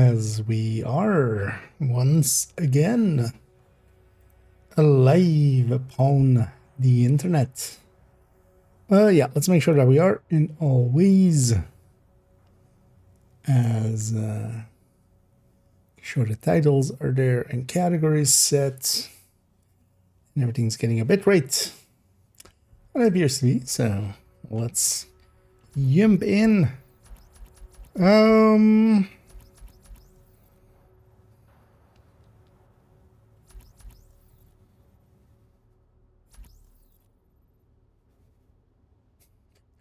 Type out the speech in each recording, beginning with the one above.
As we are once again alive upon the internet. Yeah, let's make sure that we are in all ways. As sure the titles are there and categories set. And everything's getting a bit right. What appears to be, so let's jump in.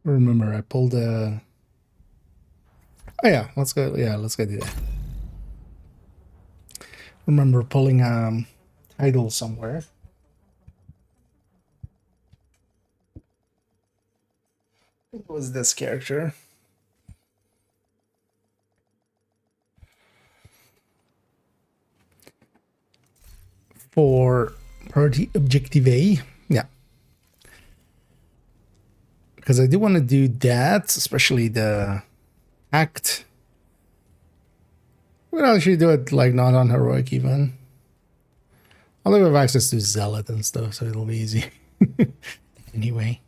Remember, I pulled a... Oh yeah, let's go. Yeah, let's go do that. Remember pulling a title somewhere. It was this character. For Party Objective A. Yeah. Because I do want to do that, especially the act. We'll actually do it like not on heroic even. Although we have access to zealot and stuff, so it'll be easy. Anyway.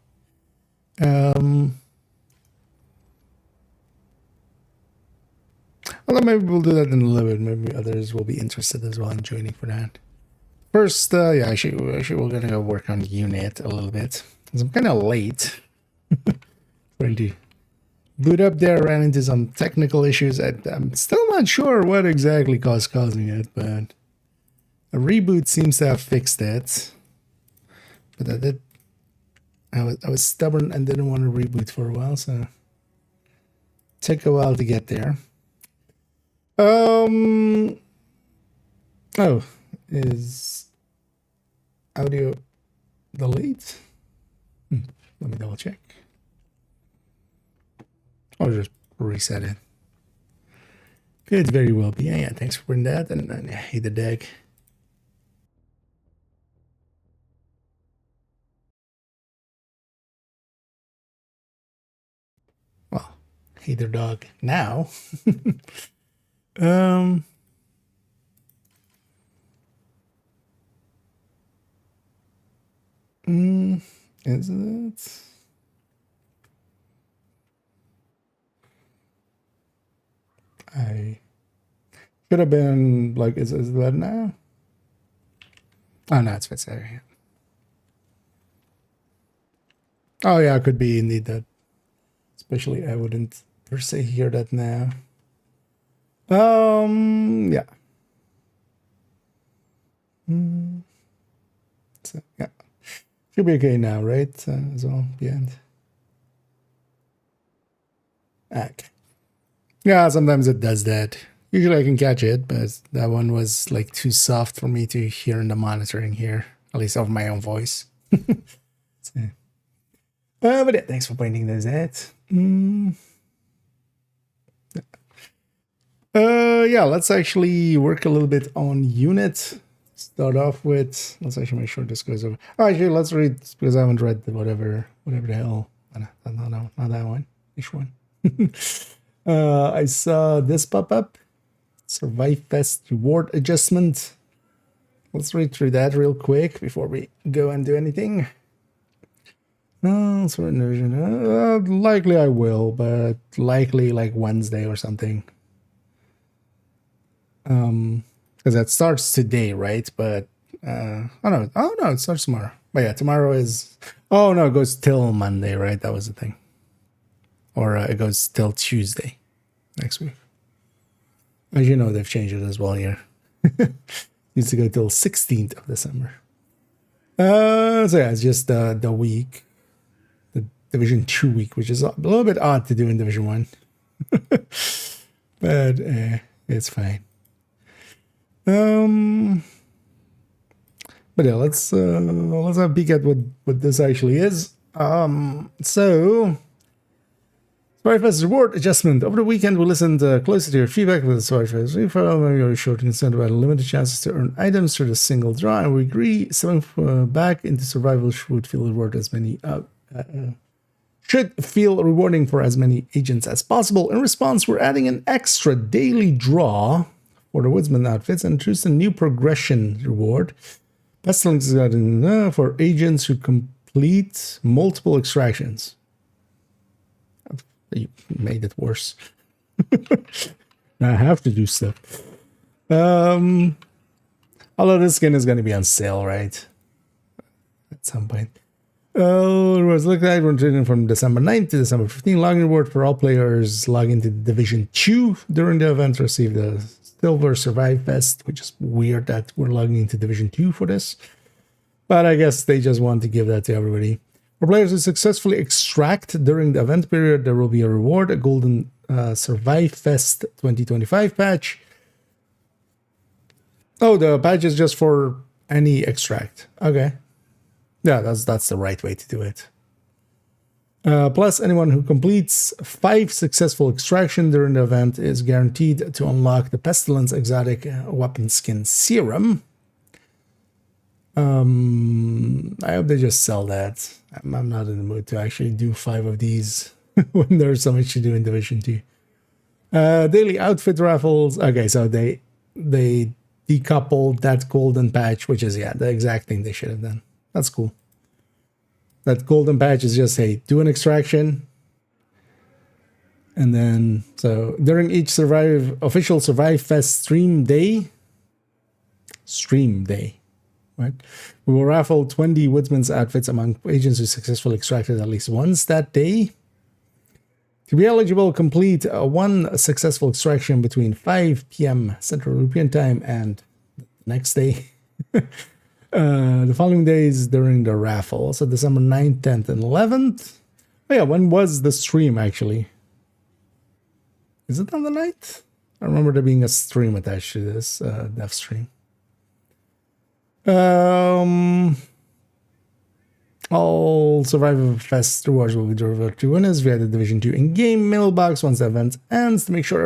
Although maybe we'll do that in a little bit. Maybe others will be interested as well in joining for that. First, yeah, actually we're gonna go work on unit a little bit. Because I'm kind of late. Trying to boot up there, ran into some technical issues. I'm still not sure what exactly causing it, but a reboot seems to have fixed it. But I was stubborn and didn't want to reboot for a while, so took a while to get there. Oh, is audio delayed? Let me double check. I'll just reset it. Could very well be. Yeah, thanks for putting that. And hey, the deck. Well, hey there, dog. Now. Is it? I could have been like, is that now? Oh no, it's fits there. Oh yeah, it could be indeed that. Especially, I wouldn't per se hear that now. Yeah. So yeah, should be okay now, right? As well, the end. Okay. Yeah, sometimes it does that. Usually I can catch it, but that one was like too soft for me to hear in the monitoring here, at least of my own voice. So, but yeah, thanks for pointing those out. Yeah, let's actually work a little bit on unit. Start off with, let's actually make sure this goes over. Oh, actually, let's read, because I haven't read the whatever the hell. No, not that one. Which one? I saw this pop up. Survive Fest reward adjustment. Let's read through that real quick before we go and do anything. Likely I will, but likely like Wednesday or something. Because that starts today, right? But oh no, it starts tomorrow. But yeah, tomorrow is. Oh no, it goes till Monday, right? That was the thing. Or it goes till Tuesday next week. As you know, they've changed it as well here. Needs to go till 16th of December. So yeah, it's just the week, the Division 2 week, which is a little bit odd to do in Division 1. But it's fine. But yeah, let's have a peek at what this actually is. So Spotify's reward adjustment. Over the weekend, we listened closely to your feedback with the Spotify's referral. We were short and concerned about limited chances to earn items through the single draw, and we agree stepping back into survival would feel worth as many should feel rewarding for as many agents as possible. In response, we're adding an extra daily draw for the woodsman outfits and introduce a new progression reward. Pestilence is added for agents who complete multiple extractions. You made it worse. I have to do stuff. Although this skin is going to be on sale, right? At some point. Oh, it was looked at from December 9th to December 15th. Login reward for all players log into Division 2 during the event. Receive the Silver Survive Vest, which is weird that we're logging into Division 2 for this. But I guess they just want to give that to everybody. For players who successfully extract during the event period, there will be a reward, a Golden Survive Fest 2025 patch. Oh, the patch is just for any extract. Okay. Yeah, that's the right way to do it. Plus, anyone who completes 5 successful extraction during the event is guaranteed to unlock the Pestilence Exotic Weapon Skin Serum. I hope they just sell that. I'm not in the mood to actually do 5 of these when there's so much to do in Division 2. Daily outfit raffles. Okay, so they decoupled that golden patch, which is, yeah, the exact thing they should have done. That's cool. That golden patch is just, hey, do an extraction. And then, so during each official Survive Fest stream day, right? We will raffle 20 Woodsman's outfits among agents who successfully extracted at least once that day. To be eligible, complete one successful extraction between 5 p.m. Central European Time and the next day. The following days during the raffle. So December 9th, 10th, and 11th. Oh yeah, when was the stream actually? Is it on the 9th? I remember there being a stream attached to this dev stream. All Survivor Fest rewards will be delivered to winners via the Division 2 in-game mailbox once the event ends. To make sure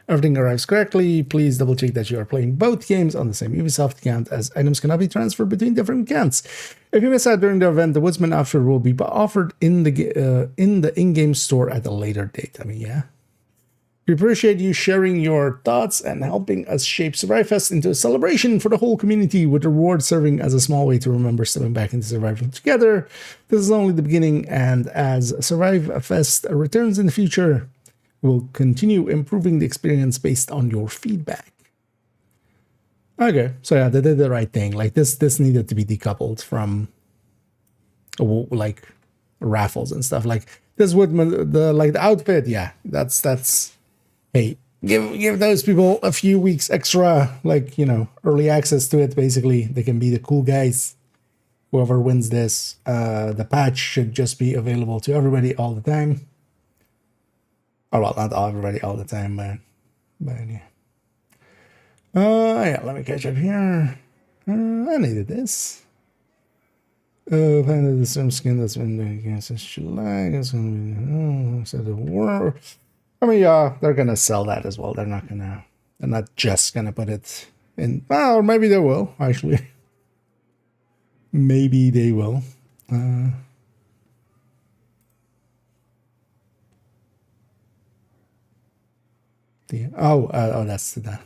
everything arrives correctly, please double check that you are playing both games on the same Ubisoft account, as items cannot be transferred between different accounts. If you miss out during the event, the Woodsman outfit will be offered in the in-game store at a later date. I mean, yeah. We appreciate you sharing your thoughts and helping us shape Survive Fest into a celebration for the whole community, with rewards serving as a small way to remember stepping back into survival together. This is only the beginning, and as Survive Fest returns in the future, we'll continue improving the experience based on your feedback. Okay, so yeah, they did the right thing. Like this needed to be decoupled from like raffles and stuff. Like this would the outfit, yeah, that's hey, give those people a few weeks extra, like, you know, early access to it. Basically, they can be the cool guys. Whoever wins this, the patch should just be available to everybody all the time. Oh, well, not everybody all the time, but yeah. Yeah, let me catch up here. I needed this. Found the same skin that's been against since July. It's gonna be the world. I mean, yeah, they're gonna sell that as well. They're not just gonna put it in. Well, or maybe they will, actually. Maybe they will. That's that.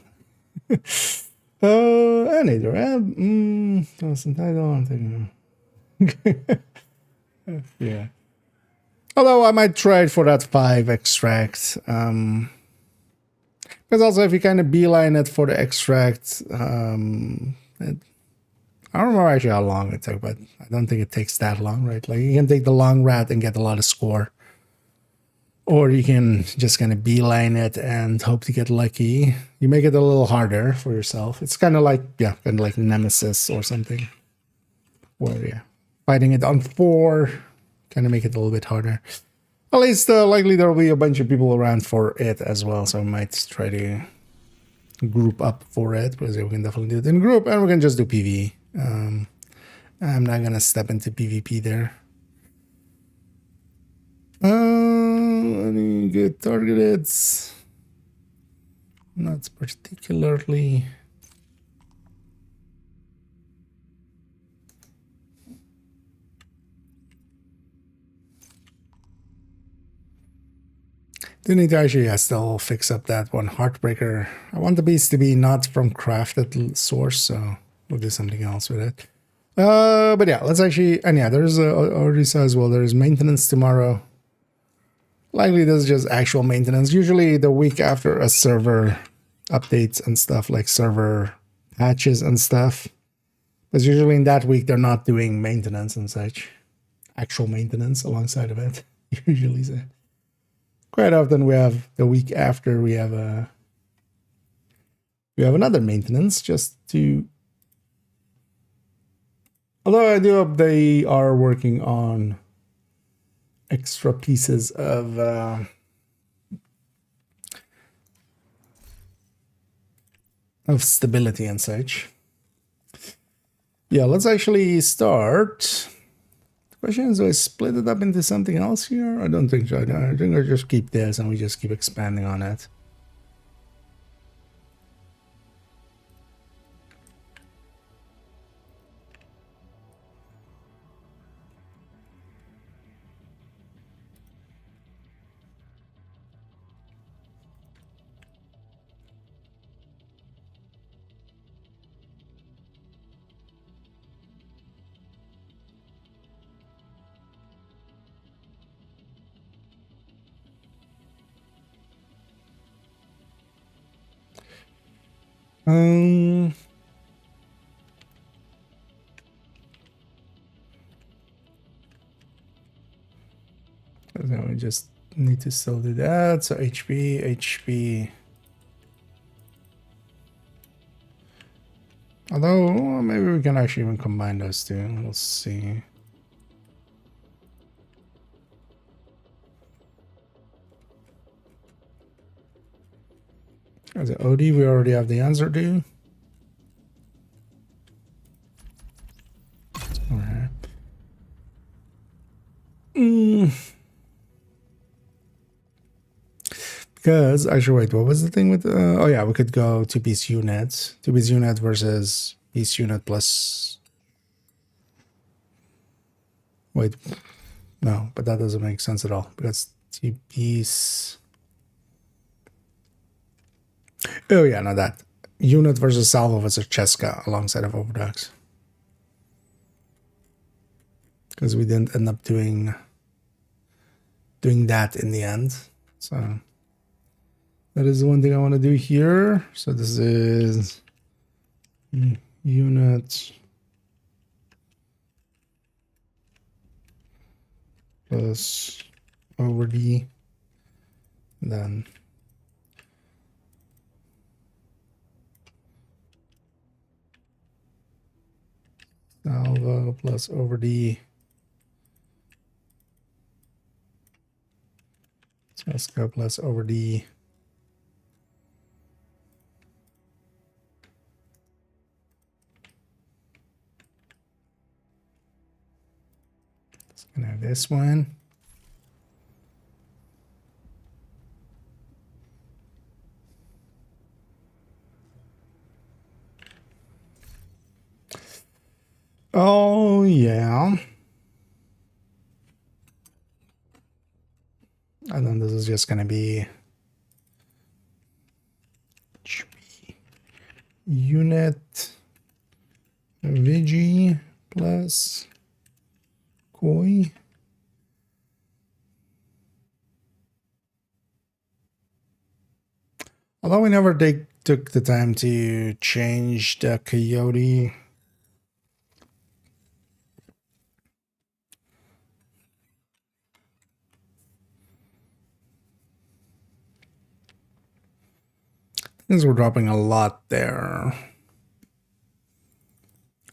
I need to add. That's entitled. I'm thinking. Yeah. Although I might try it for that 5 extract. Because also if you kind of beeline it for the extract, I don't remember actually how long it took, but I don't think it takes that long, right? Like you can take the long route and get a lot of score. Or you can just kind of beeline it and hope to get lucky. You make it a little harder for yourself. It's kind of like, yeah, kind of like Nemesis or something. Where, yeah, fighting it on 4, kind of make it a little bit harder. At least likely there will be a bunch of people around for it as well. So I might try to group up for it, because we can definitely do it in group, and we can just do PvE. I'm not going to step into PvP there. Any good targeted? Not particularly. Do need to actually still fix up that one heartbreaker. I want the beast to be not from crafted source, so we'll do something else with it. But yeah, let's actually, and yeah, there's already says, well, there's maintenance tomorrow. Likely this is just actual maintenance. Usually the week after a server updates and stuff, like server patches and stuff. Because usually in that week they're not doing maintenance and such. Actual maintenance alongside of it. Usually so. Quite often we have the week after we have another maintenance just to. Although I do hope they are working on extra pieces of stability and such. Yeah, let's actually start. The question is, do I split it up into something else here? I don't think so. I think I just keep this and we just keep expanding on it. Now we just need to still do that. So HP. Although maybe we can actually even combine those two. We'll see. As an OD, we already have the answer to. Alright. Because actually, wait, what was the thing with? Oh yeah, we could go two-piece units. Two-piece unit versus piece unit plus. Wait, no, but that doesn't make sense at all because two-piece. Oh yeah, not that. Unit versus salvo versus Cheska alongside of Overdogs. Because we didn't end up doing that in the end. So that is the one thing I want to do here. So this is unit plus over D, then salvo plus over D, Cheska plus over D. It's gonna have this one. Oh yeah. And then this is just gonna be unit VG plus Koi. Although we never took the time to change the coyote. Things were dropping a lot there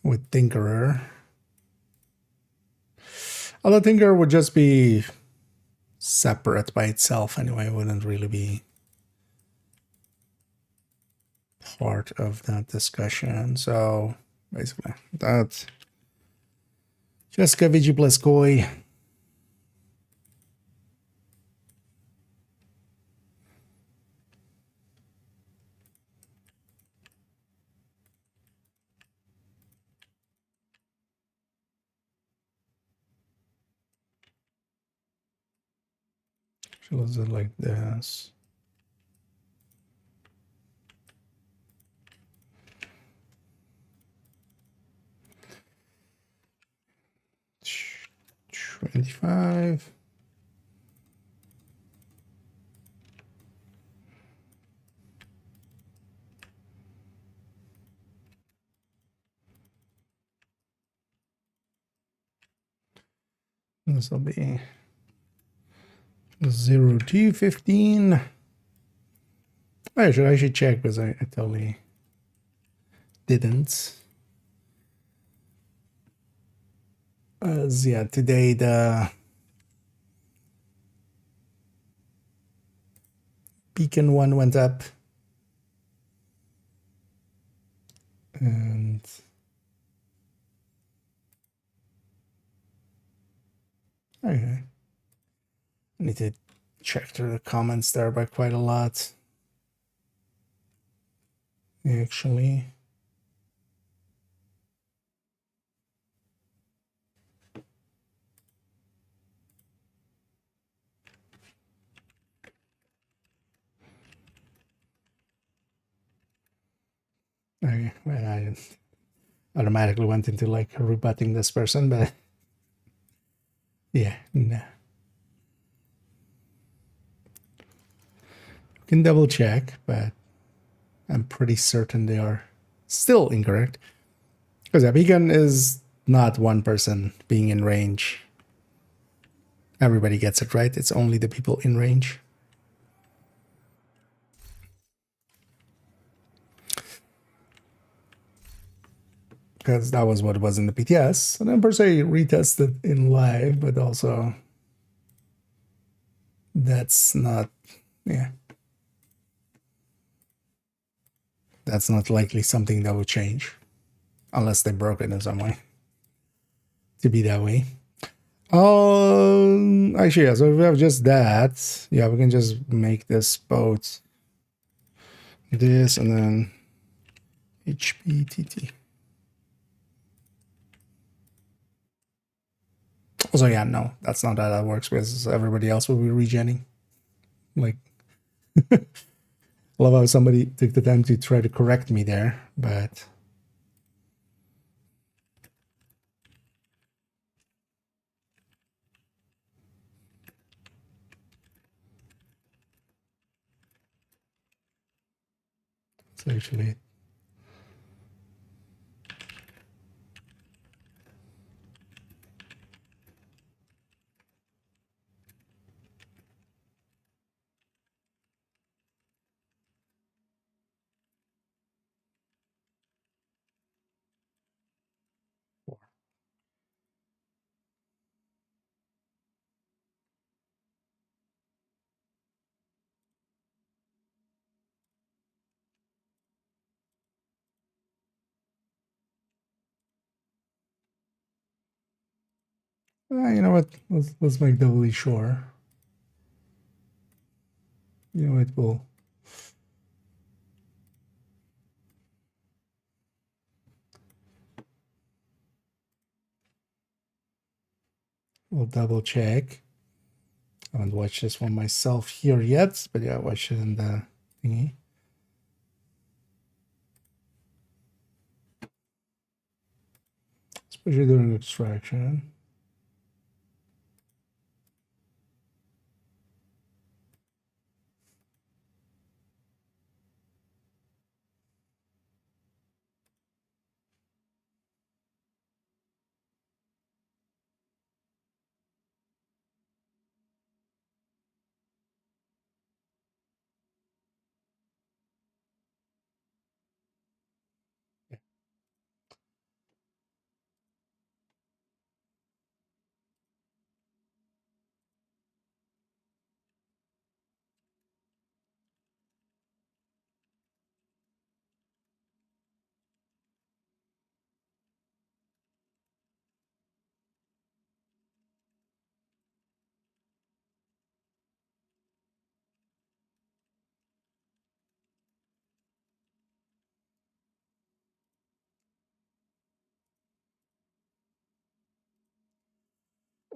with Tinkerer. Although Tinkerer would just be separate by itself anyway, it wouldn't really be part of that discussion. So basically that's Cheska VG plus Koi. Close it like this. Ch- 25. This will be 0215. I should check because I totally didn't. Yeah, today the beacon one went up. And okay. I need to check through the comments there by quite a lot. Actually. Okay, well, I automatically went into like rebutting this person, but yeah, no. You can double check, but I'm pretty certain they are still incorrect. Because a beacon is not one person being in range. Everybody gets it right. It's only the people in range. Because that was what was in the PTS. And then per se retested in live, but also that's not, yeah. That's not likely something that will change. Unless they broke it in some way. To be that way. Actually, yeah, so if we have just that, yeah, we can just make this boat this and then HPTT. Also, yeah, no, that's not how that works because everybody else will be regenning. Like, I love how somebody took the time to try to correct me there, but it's actually four. You know what? Let's make doubly sure. You know, it will. We'll double check. I haven't watched this one myself here yet, but yeah, I watched it in the thingy. Especially during extraction.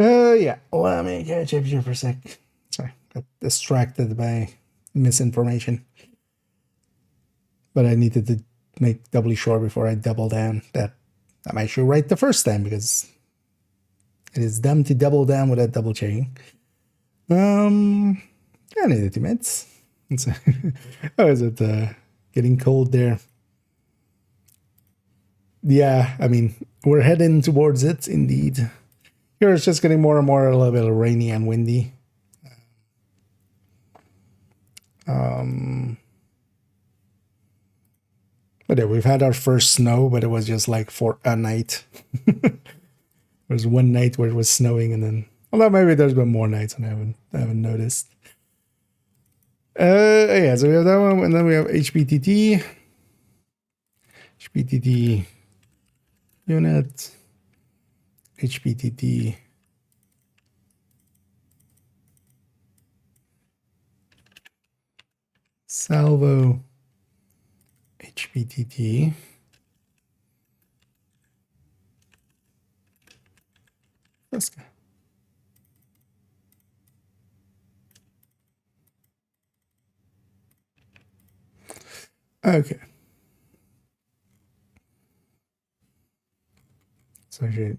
Yeah. Let me catch up here for a sec. Sorry, got distracted by misinformation. But I needed to make doubly sure before I double down that I'm actually right the first time, because it is dumb to double down without double checking. I needed 2 minutes. How is it getting cold there? Yeah, I mean, we're heading towards it, indeed. Here it's just getting more and more a little bit rainy and windy. But yeah, we've had our first snow, but it was just like for a night. There was one night where it was snowing, and then, although maybe there's been more nights and I haven't noticed. Yeah, so we have that one, and then we have HPTT unit, HPTT salvo, HPTT Fresca. Okay. So should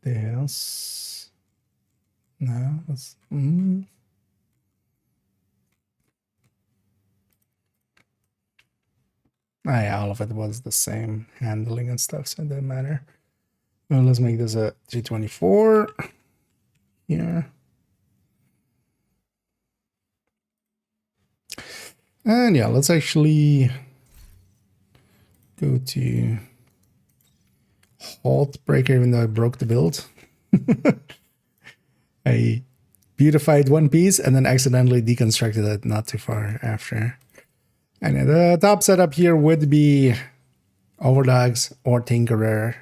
else. No, that's yeah, all of it was the same handling and stuff, so it didn't matter. Well, let's make this a 324. Yeah. And yeah, let's actually go to halt breaker, even though I broke the build. I beautified one piece and then accidentally deconstructed it not too far after. And the top setup here would be Overdogs or Tinkerer.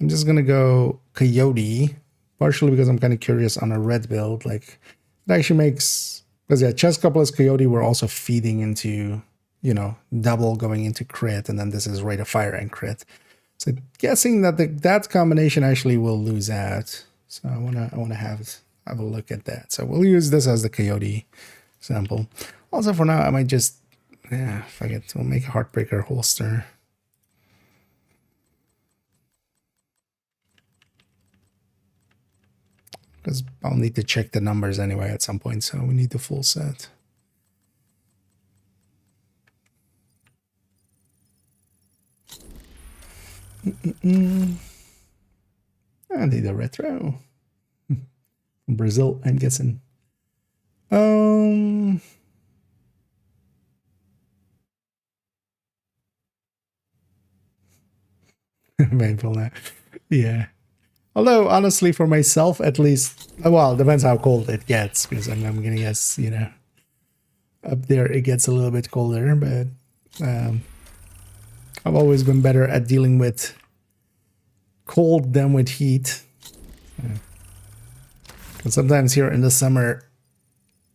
I'm just gonna go Coyote, partially because I'm kind of curious on a red build. Like, it actually makes, because yeah, Chess Couplers Coyote were also feeding into, you know, double going into crit, and then this is Rate of Fire and crit. So guessing that that combination actually will lose out. So I wanna have a look at that. So we'll use this as the Coyote example. Also for now, I might just, fuck it, we'll make a Heartbreaker holster. Because I'll need to check the numbers anyway at some point, so we need the full set. And the retro. Brazil, I'm guessing. Painful now. Yeah. Although, honestly, for myself, at least, well, it depends how cold it gets, because I'm gonna guess, you know, up there it gets a little bit colder, but I've always been better at dealing with cold than with heat. Because sometimes here in the summer,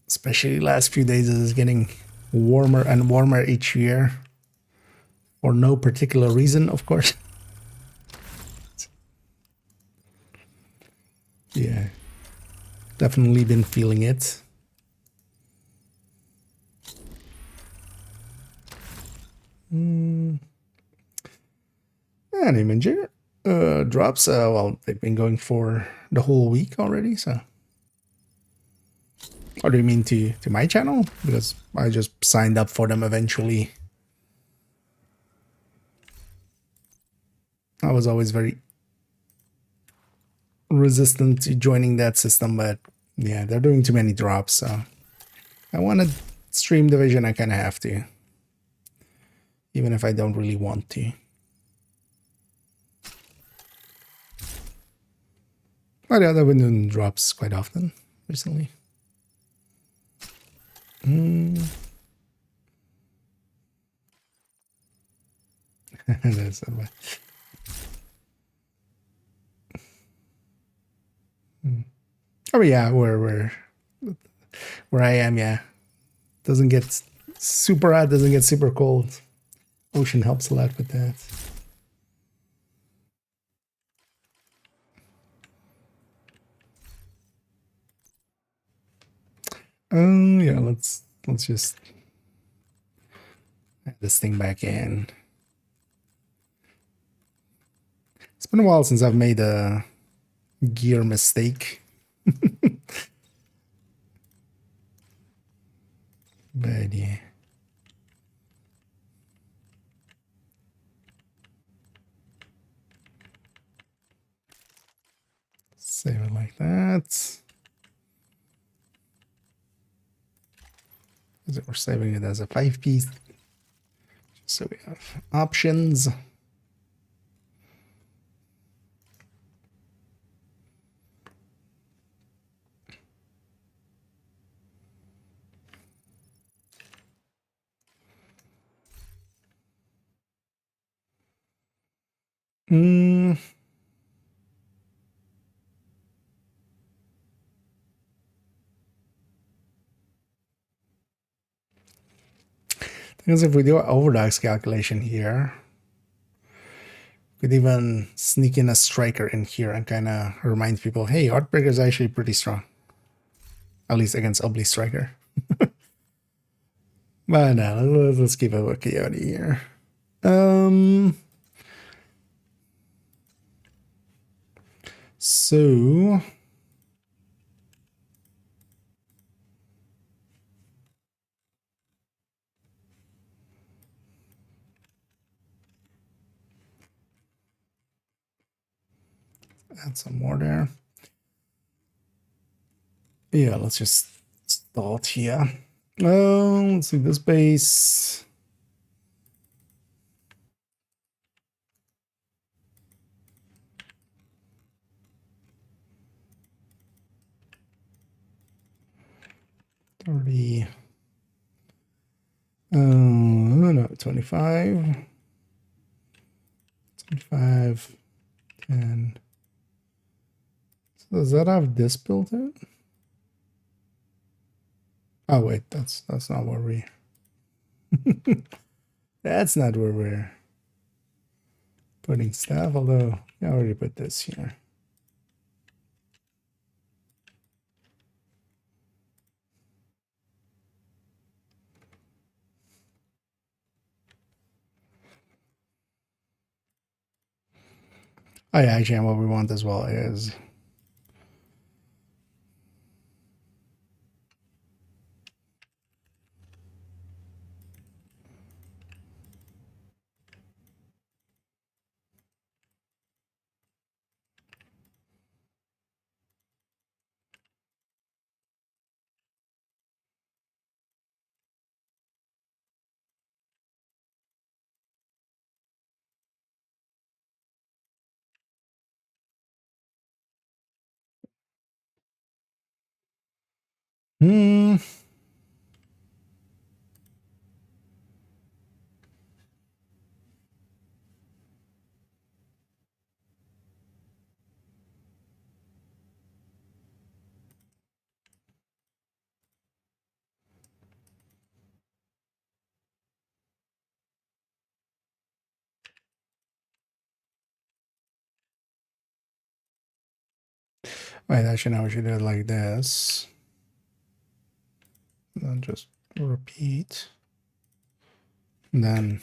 especially last few days, it is getting warmer and warmer each year, for no particular reason, of course. Yeah, definitely been feeling it. And Imager drops. Well, they've been going for the whole week already. So, or do you mean to my channel? Because I just signed up for them eventually. I was always very resistant to joining that system, but yeah, they're doing too many drops, so I want to stream Division. I kind of have to, even if I don't really want to. But yeah, they've been doing drops quite often recently. There's a Oh yeah, where I am, yeah. Doesn't get super hot, doesn't get super cold. Ocean helps a lot with that. Yeah, let's just add this thing back in. It's been a while since I've made a gear mistake. But yeah. Save it like that. We're saving it as a 5-piece. So we have options. Hmm. Because if we do an overdox calculation here, we could even sneak in a striker in here and kind of remind people, hey, Heartbreaker is actually pretty strong. At least against Ugly Striker. But no, let's keep it with Coyote here. So add some more there. Yeah, let's just start here. Let's see this base. No, 25. 25. 10. So does that have this built in? Oh wait, that's not where we that's not where we're putting stuff, although I already put this here. Oh yeah, actually, and what we want as well is wait, actually now we should do it like this. And then just repeat. And then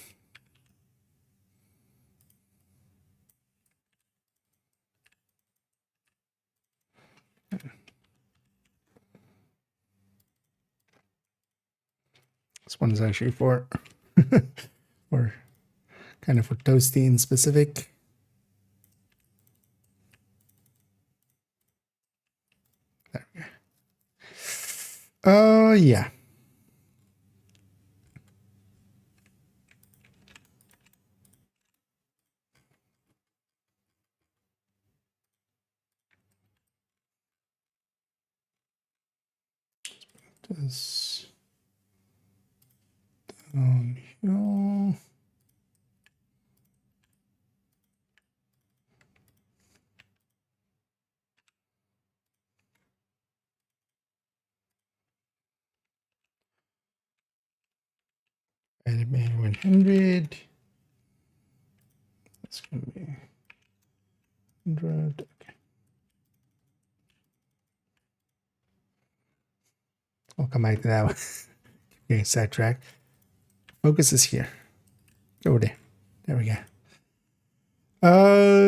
this one is actually for or kind of for toasting specific. There we go. Yeah. This down here. And it may 100. That's gonna be 100. Okay. I'll come back to that one. Getting sidetracked. Focus is here. Over there. There we go.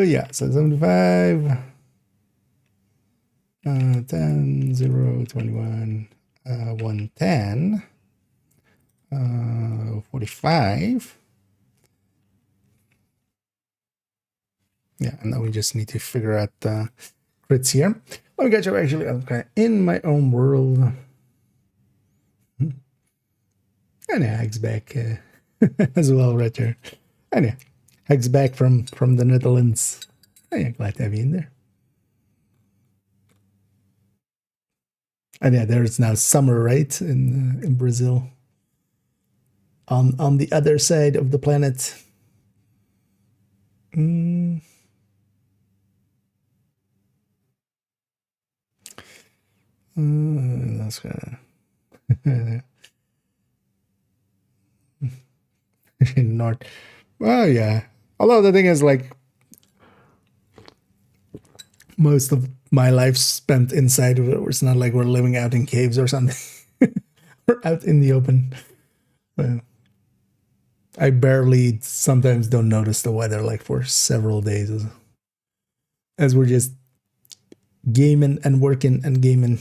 Yeah, so 75, 10, 0, 21, 110, 45. Yeah, and now we just need to figure out the crits here. Let me get you actually okay, in my own world. And yeah, Hex back as well right there. And yeah, Hex back from the Netherlands. And yeah, glad to have you in there. And yeah, there's now summer, right, in Brazil. On the other side of the planet. That's gonna north. Well, yeah. Although the thing is, like, most of my life spent inside of it. It's not like we're living out in caves or something. We're out in the open. But I barely sometimes don't notice the weather, like for several days, as we're just gaming and working and gaming.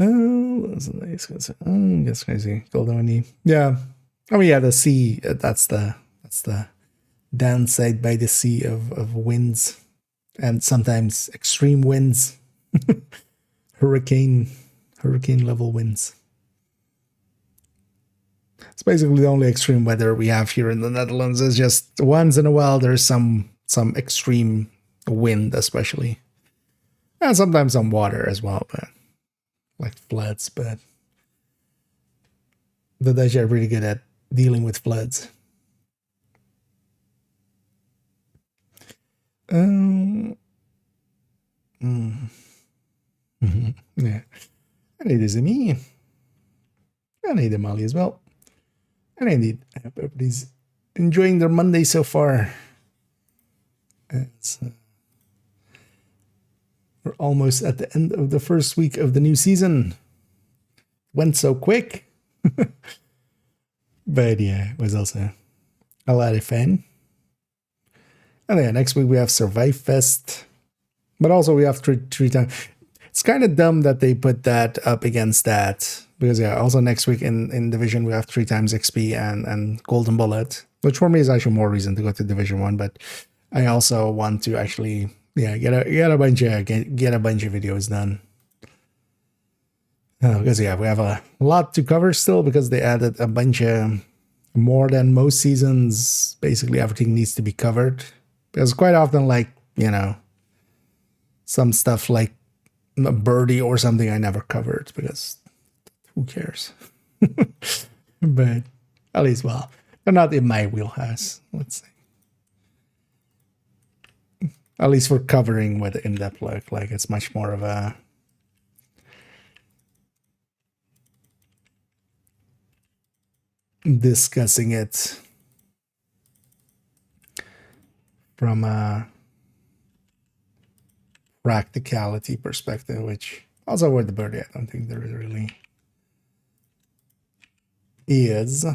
Oh, that's nice. Oh, that's crazy. Golden. Yeah. I mean, yeah, the sea. That's the downside by the sea of winds, and sometimes extreme winds, hurricane level winds. It's basically the only extreme weather we have here in the Netherlands. Is just once in a while there's some extreme wind, especially, and sometimes some water as well, but like floods. But the Dutch are really good at dealing with floods. Yeah, I need this in me. I need the Mali as well. And indeed, I hope everybody's enjoying their Monday so far. We're almost at the end of the first week of the new season. Went so quick. But yeah, it was also a lot of fun. And yeah, next week we have Survive Fest. But also we have three times. It's kind of dumb that they put that up against that. Because yeah, also next week in Division we have 3 times XP and Golden Bullet. Which for me is actually more reason to go to Division 1. But I also want to actually get a bunch of videos done. Because yeah, we have a lot to cover still because they added a bunch of more than most seasons. Basically everything needs to be covered. Because quite often, like, you know, some stuff like a birdie or something I never covered because who cares? But at least, well, they're not in my wheelhouse, let's say. At least for covering what the in-depth look like. It's much more of a discussing it from a practicality perspective, which also with the birdie, I don't think there really is.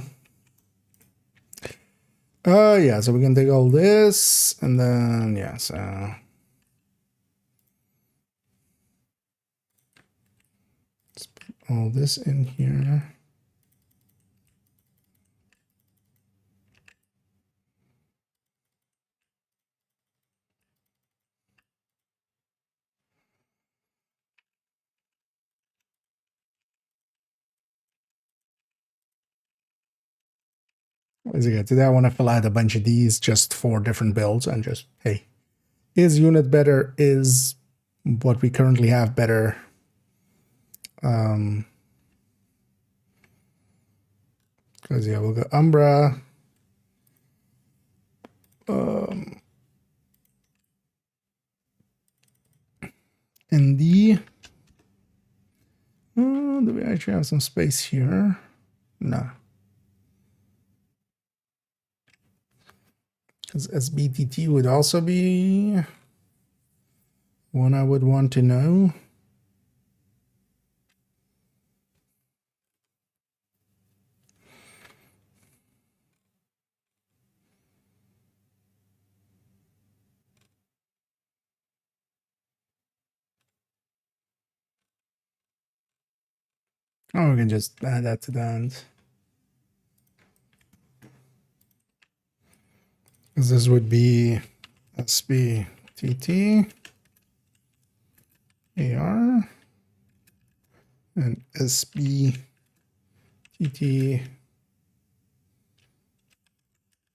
Yeah, so we can take all this and then yeah, so let's put all this in here. Today I want to fill out a bunch of these just for different builds and just, hey, is unit better? Is what we currently have better? Because yeah, we'll go Umbra. And do we actually have some space here? No. Because SBTT would also be one I would want to know. Oh, we can just add that to that. Because this would be SBTT AR and SBTT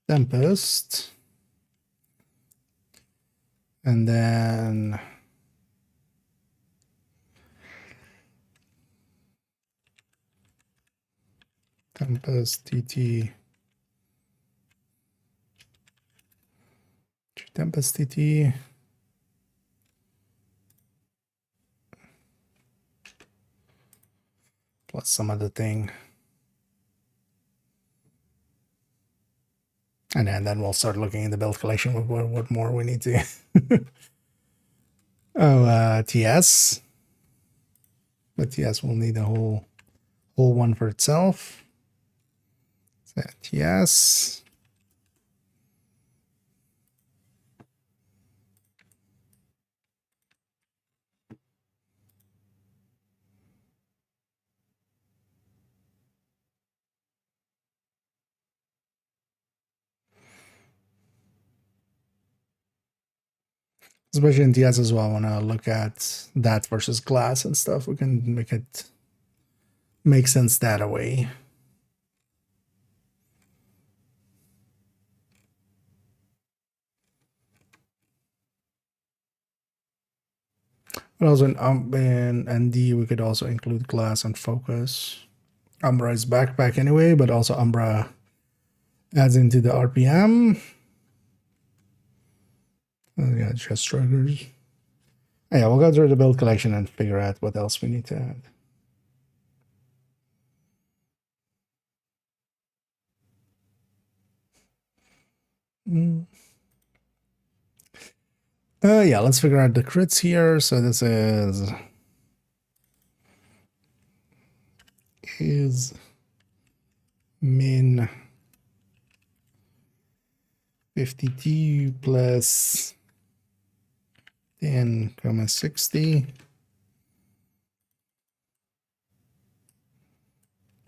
Tempest. And then Tempest TT Tempest TT plus some other thing. And then we'll start looking in the build collection with what more we need to. Oh, TS. But TS will need a whole one for itself. So TS. Especially in TS as well, I want to look at that versus glass and stuff. We can make it make sense that way. But also in ND, we could also include glass and focus. Umbra is backpack anyway, but also Umbra adds into the RPM. Yeah, chest strikers. Yeah, we'll go through the build collection and figure out what else we need to add. Yeah, let's figure out the crits here. So this is min 52 plus 10,60.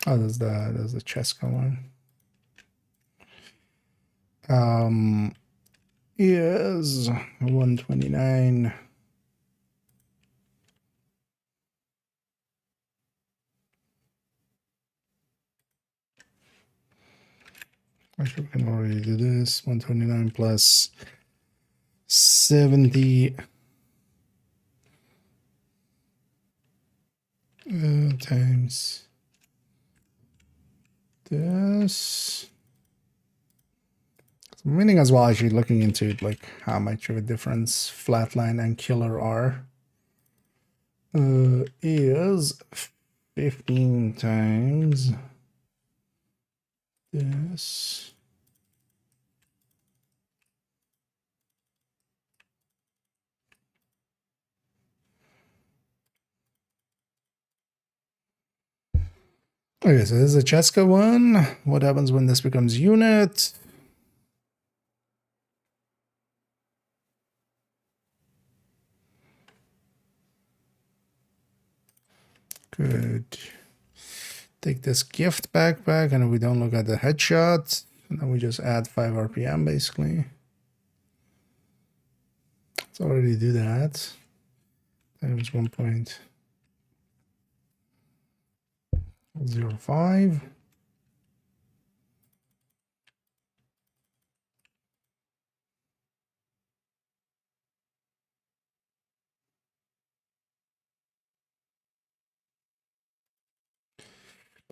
Oh, there's the Cheska one. Is 129. Actually, we can already do this. 129 plus 70 times this. Meaning as well, actually looking into like how much of a difference flatline and killer are. Is 15 times this. Okay, so this is a Cheska one. What happens when this becomes unit? Good. Take this gift backpack, and we don't look at the headshot. And then we just add 5 RPM basically. Let's already do that. Times 1.05.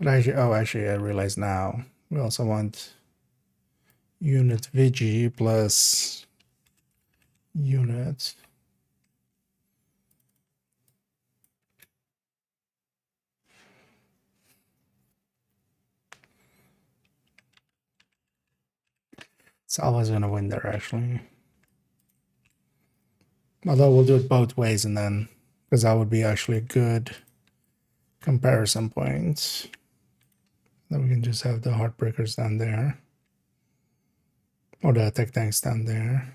But actually, I realize now we also want unit VG plus unit. It's always going to win there, actually. Although we'll do it both ways, and then because that would be actually a good comparison point. Then we can just have the heartbreakers down there, or the attack tanks down there.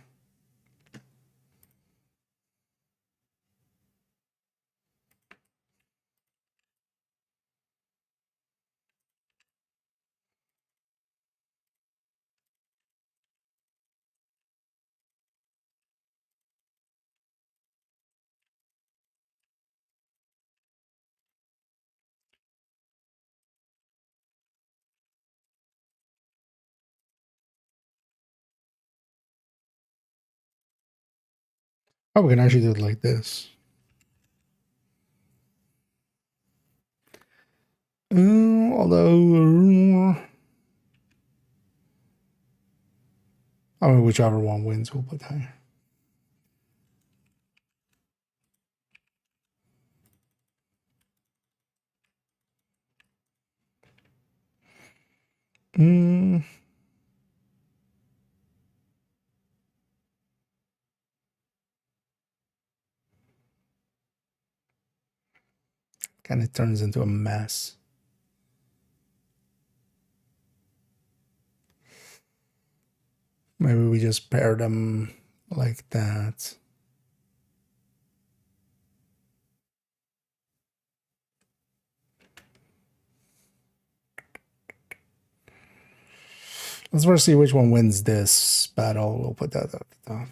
Oh, we can actually do it like this. Although, I mean, whichever one wins, we'll put higher. Kind of turns into a mess. Maybe we just pair them like that. Let's first see which one wins this battle. We'll put that at the top.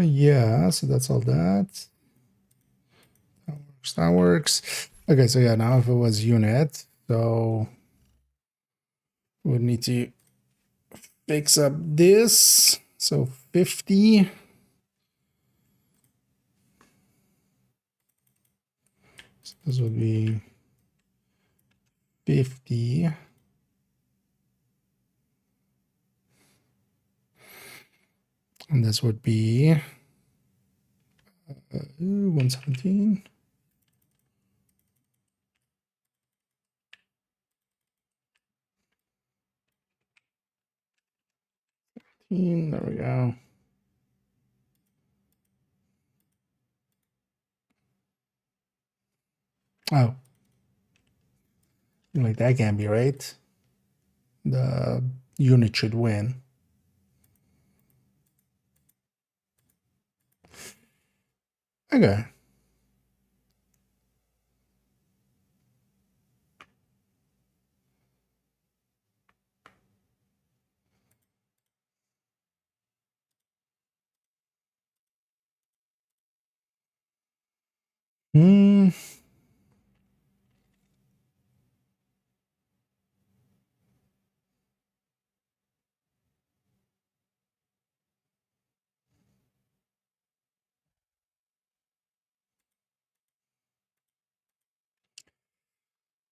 Yeah, so that's all that. That works. Okay, so yeah, now if it was unit, so we would need to fix up this. So 50. So this would be 50. And this would be 117. There we go. Oh, like that can be right. The unit should win. Okay. Hmm.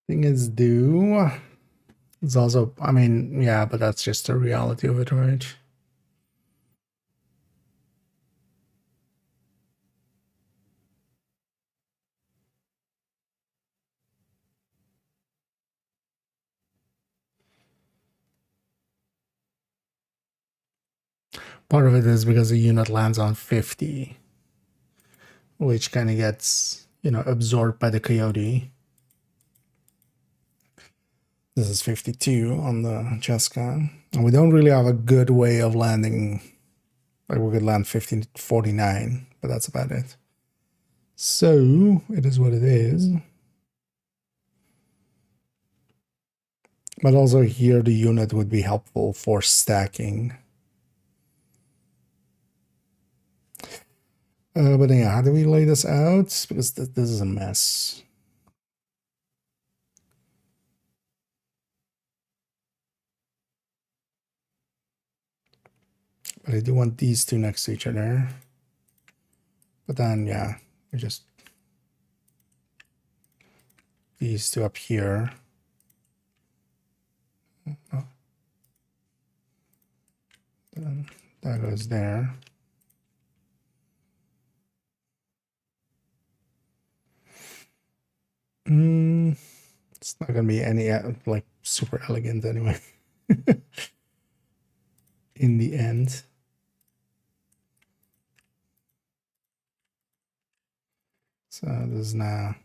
Thing is due. It's also, I mean, yeah, but that's just the reality of it, right? Part of it is because the unit lands on 50, which kind of gets, absorbed by the coyote. This is 52 on the Cheska. And we don't really have a good way of landing. Like we could land 5049, but that's about it. So it is what it is. But also here the unit would be helpful for stacking. But yeah, how do we lay this out? Because this is a mess. But I do want these two next to each other. But then, yeah, we just these two up here. Oh. Then that goes there. It's not gonna be any like super elegant anyway. In the end. So this is now.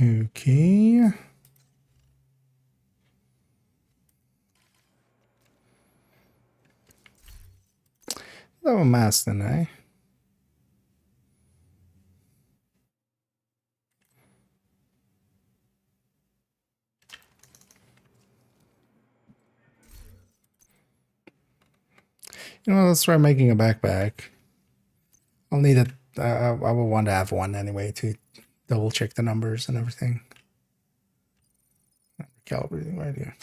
Okay. That was mass then, eh? You know, let's try making a backpack. I'll need it. I will want to have one anyway to double check the numbers and everything. Calibrating right here.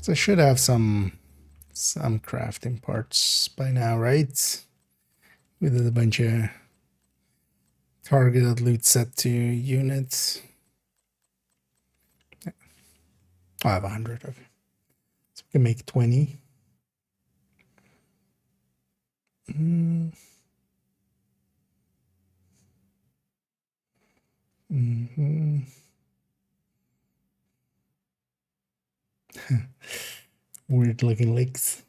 So I should have some crafting parts by now, right? We did a bunch of targeted loot set to units. I have 100 of it. So we can make 20. Weird looking leaks.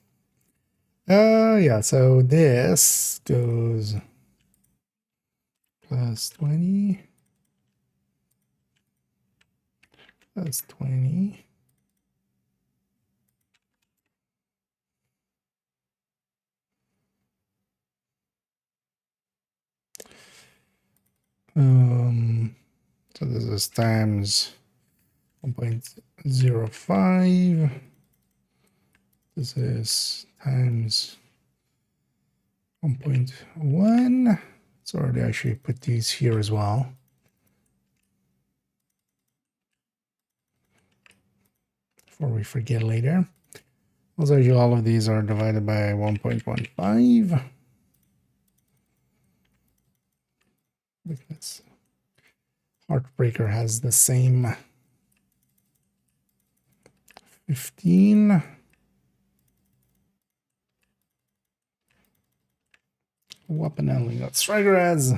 Yeah, so this goes plus 20. That's 20. So this is times 1.05. This is times 1.1. So I already actually put these here as well. Before we forget later. Also, actually all of these are divided by 1.15. Because Heartbreaker has the same 15. Weapon handling got Striker has.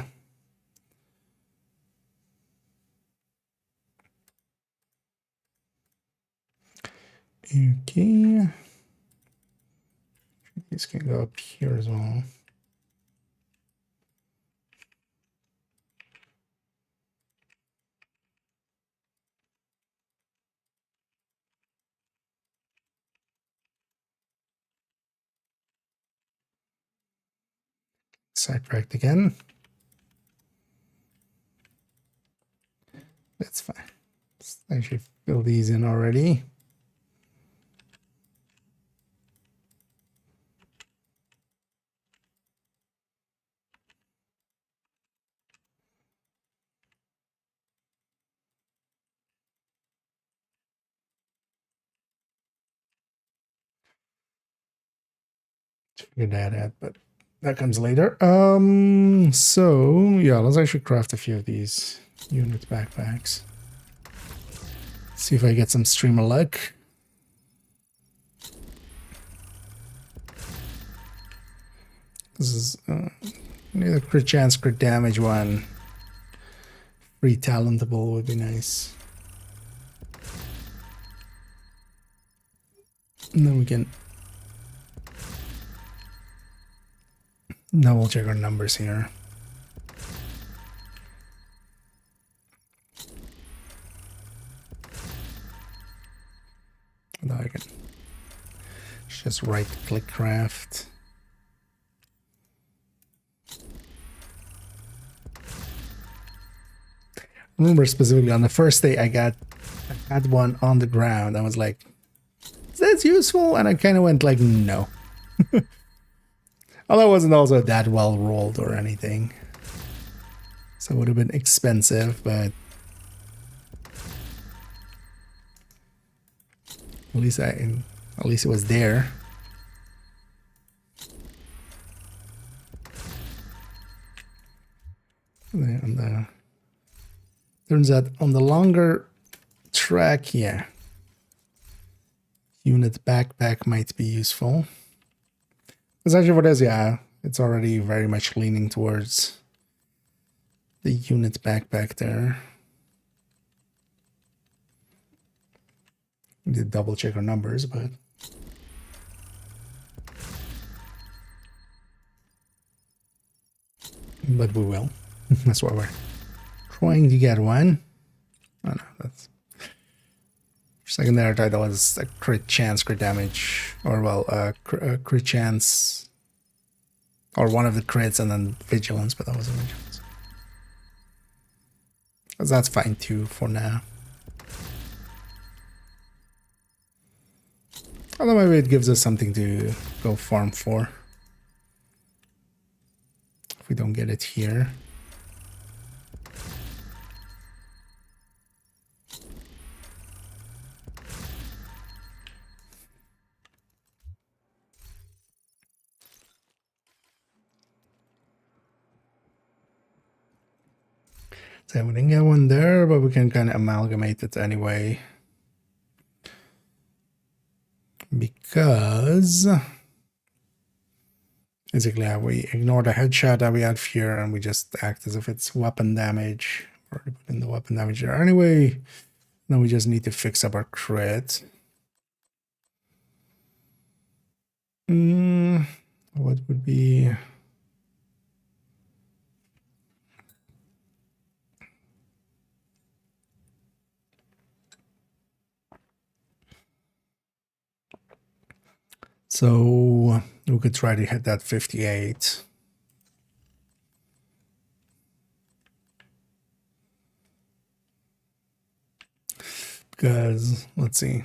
Okay. These can go up here as well. Sidetracked again. That's fine. Let's actually fill these in already. Figure that out, but that comes later. So yeah, let's actually craft a few of these unit backpacks. See if I get some streamer luck. This is need a crit chance, crit damage one. Free talentable would be nice. And then we can double check our numbers here. Now I can just right click craft. Remember specifically on the first day I had one on the ground. I was like, is that useful? And I kind of went like, no. Although it wasn't also that well rolled or anything. So it would have been expensive, but at least it was there. And turns out on the longer track, yeah, unit backpack might be useful. Because actually what it is, yeah, it's already very much leaning towards the unit backpack there. We did double check our numbers, but but we will. That's why we're trying to get one. Oh no, that's secondary title is a crit chance, crit damage, or well, crit chance, or one of the crits, and then vigilance, but that wasn't vigilance. That's fine too for now. Although maybe it gives us something to go farm for. If we don't get it here. So we didn't get one there, but we can kind of amalgamate it anyway. Because basically we ignore the headshot that we had here and we just act as if it's weapon damage. Already put in the weapon damage there anyway. Then we just need to fix up our crit. What would be... So we could try to hit that 58. Because, let's see,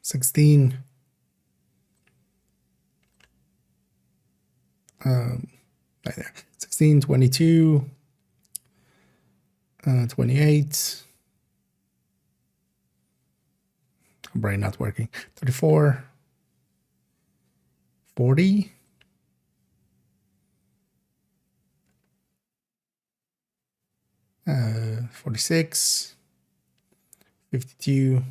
16. Right there. 16, 22, 28. Brain not working. 34. 40. 46. 52.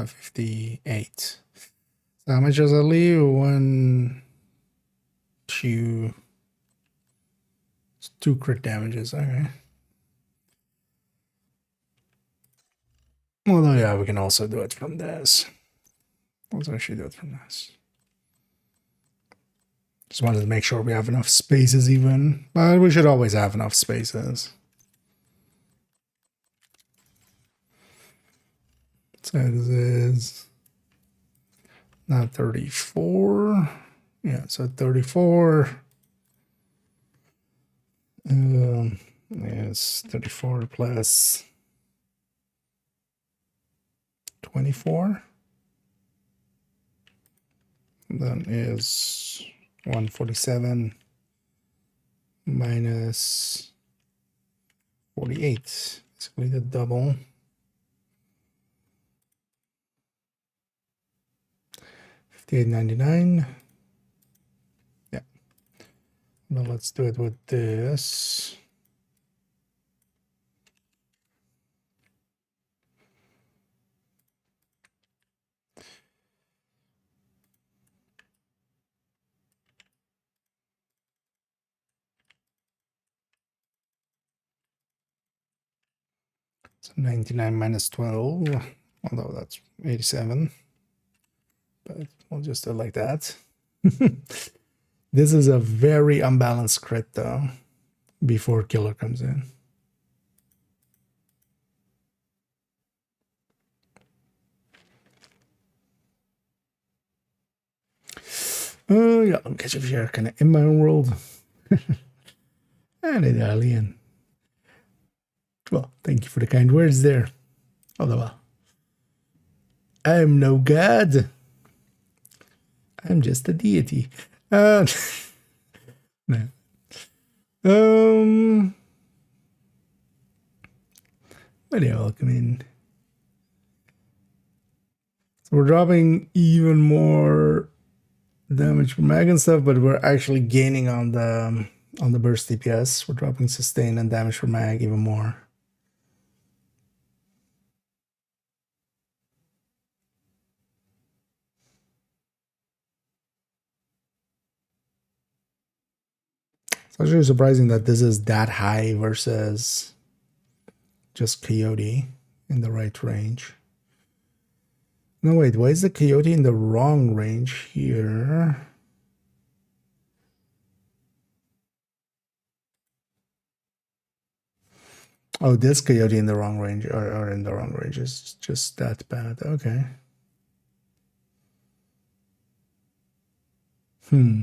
58. So how much does that leave? 1, 2, 2 crit damages. Okay. Well, yeah, we can also do it from this. Let's actually do it from this. Just wanted to make sure we have enough spaces even. But we should always have enough spaces. So this is not 34. Yeah, so 34. Yes, 34 plus 24. Then is 147 minus 48. Basically the double. 58.99. Yeah. Now let's do it with this. So 99 minus 12, although that's 87. But we'll just do it like that. This is a very unbalanced crit though, before killer comes in. Oh yeah, I'll catch a share kind of in my own world. And an alien. Well, thank you for the kind words there. Although I'm no god. I'm just a deity. No. But yeah, welcome in. So we're dropping even more damage per mag and stuff, but we're actually gaining on the burst DPS. We're dropping sustain and damage per mag even more. It's actually surprising that this is that high versus just Coyote in the right range. No, wait, why is the coyote in the wrong range here? Oh, this coyote in the wrong range, or in the wrong range is just that bad. Okay. Hmm.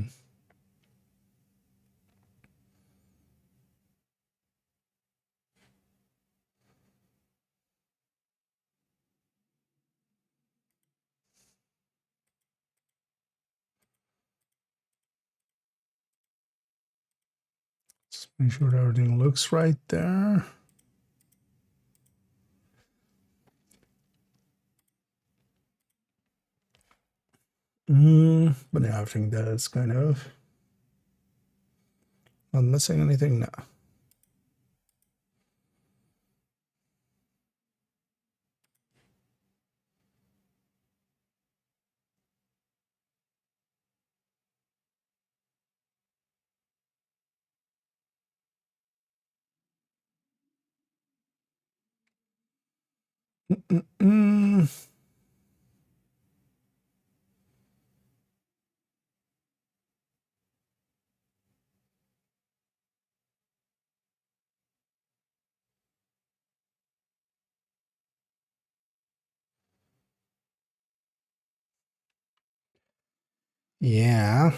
Just make sure that everything looks right there. But yeah, I think that's kind of not missing anything now. Yeah.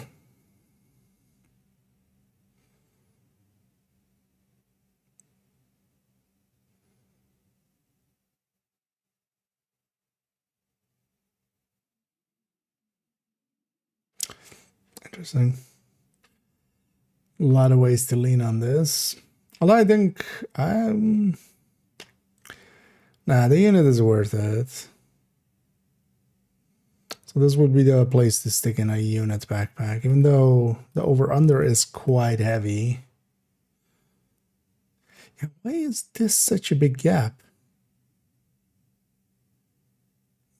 Interesting. A lot of ways to lean on this. Although I think nah, the unit is worth it. So this would be the place to stick in a unit backpack, even though the over-under is quite heavy. Yeah, why is this such a big gap?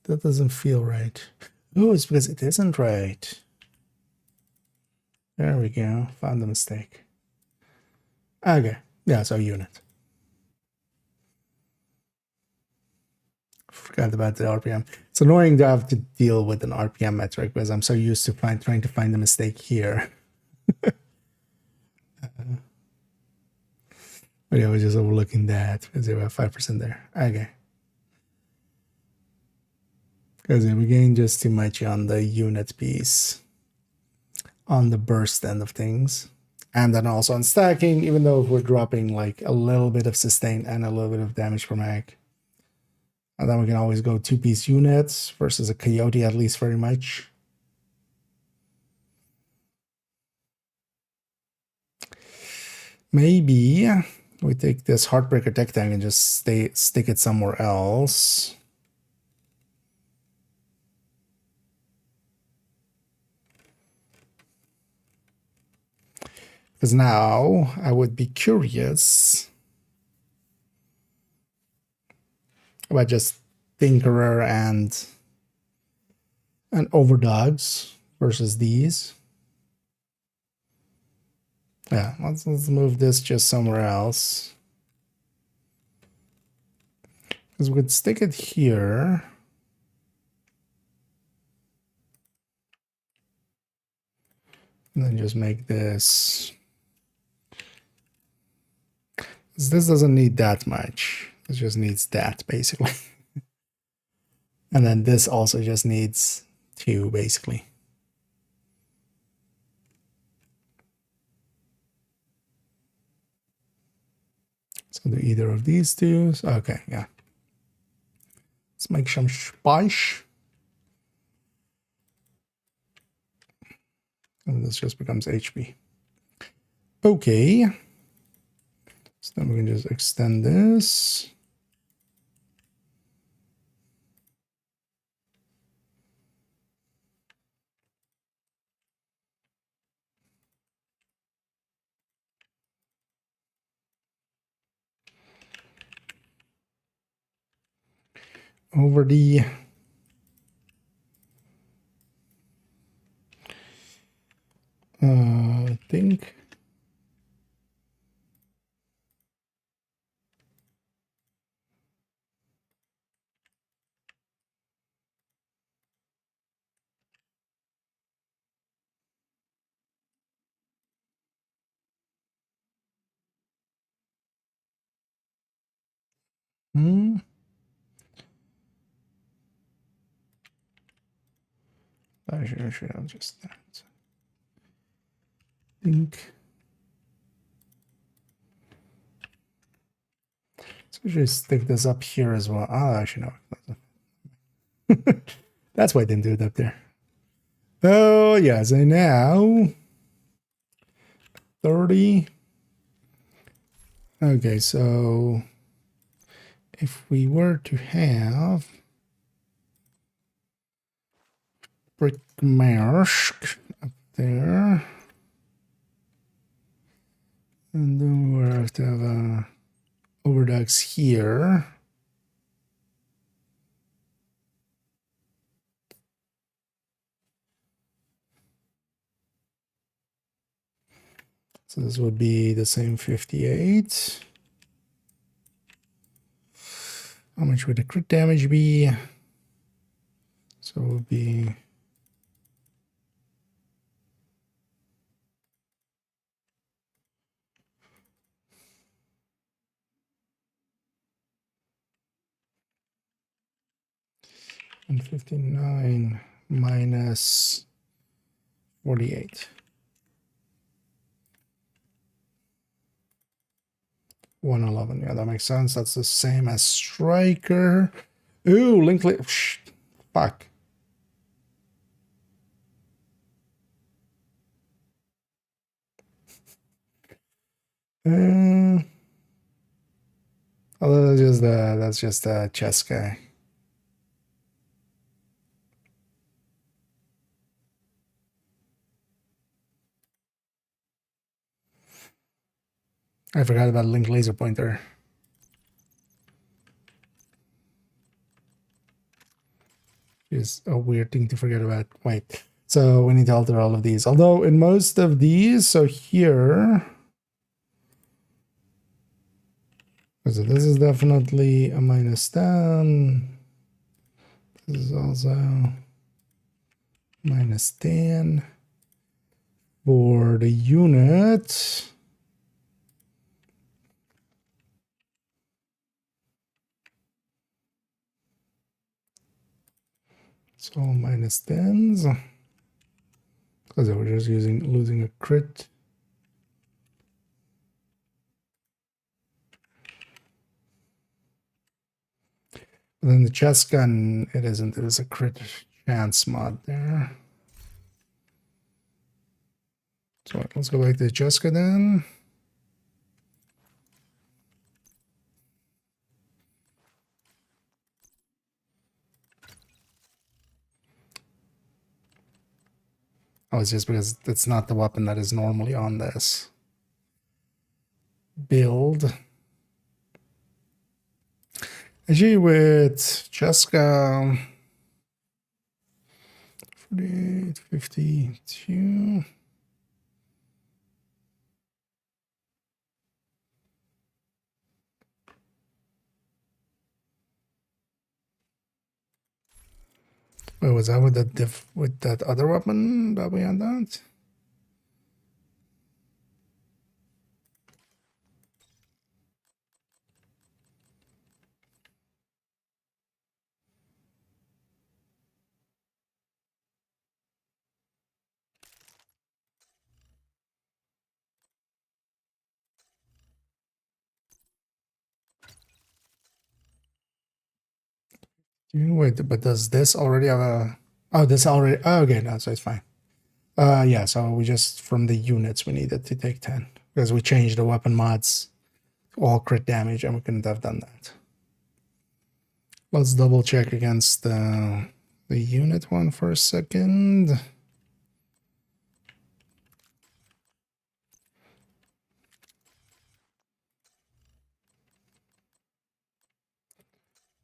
That doesn't feel right. Oh, it's because it isn't right. There we go. Found the mistake. Okay. Yeah, so unit. Forgot about the RPM. It's annoying to have to deal with an RPM metric because I'm so used to trying to find the mistake here. But yeah, I was just overlooking that because they were 5% there. Okay. Because we gained just too much on the unit piece, on the burst end of things. And then also on stacking, even though if we're dropping like a little bit of sustain and a little bit of damage per mag. And then we can always go 2-piece units versus a coyote at least very much. Maybe we take this Heartbreaker tech tank and just stick it somewhere else. Because now I would be curious about just Tinkerer and Overdogs versus these. Yeah, let's move this just somewhere else. Because we could stick it here. And then just make this. This doesn't need that much. It just needs that, basically. And then this also just needs 2, basically. So do either of these two. Okay, yeah. Let's make some spice. And this just becomes HP. Okay. So then we can just extend this. Over the I think Hmm. I should have just that. Think. So we should stick this up here as well. Oh, actually no. That's why I didn't do it up there. Oh yeah, so now 30. Okay, so if we were to have brick mask up there, and then we'll have to have a overdogs here. So this would be the same 58. How much would the crit damage be? So it would be 159 minus 48. 111. Yeah, that makes sense. That's the same as Striker. Ooh, link. Fuck. Oh, that's just a chess guy. I forgot about link laser pointer. Is a weird thing to forget about. Wait. So we need to alter all of these. Although in most of these, so here. So this is definitely a -10. This is also -10 for the unit. So -10s. Because we're just losing a crit. And then the chest gun, it isn't. It is a crit chance mod there. So let's go back to the chest gun then. Oh, it's just because it's not the weapon that is normally on this build. Actually, with Cheska 48, 52. Wait, was that with with that other weapon that we had that? Wait, but does this already have a? Oh, this already. Oh, okay, no, so it's fine. Yeah, so we just from the units we needed to take 10 because we changed the weapon mods to all crit damage and we couldn't have done that. Let's double check against the unit one for a second.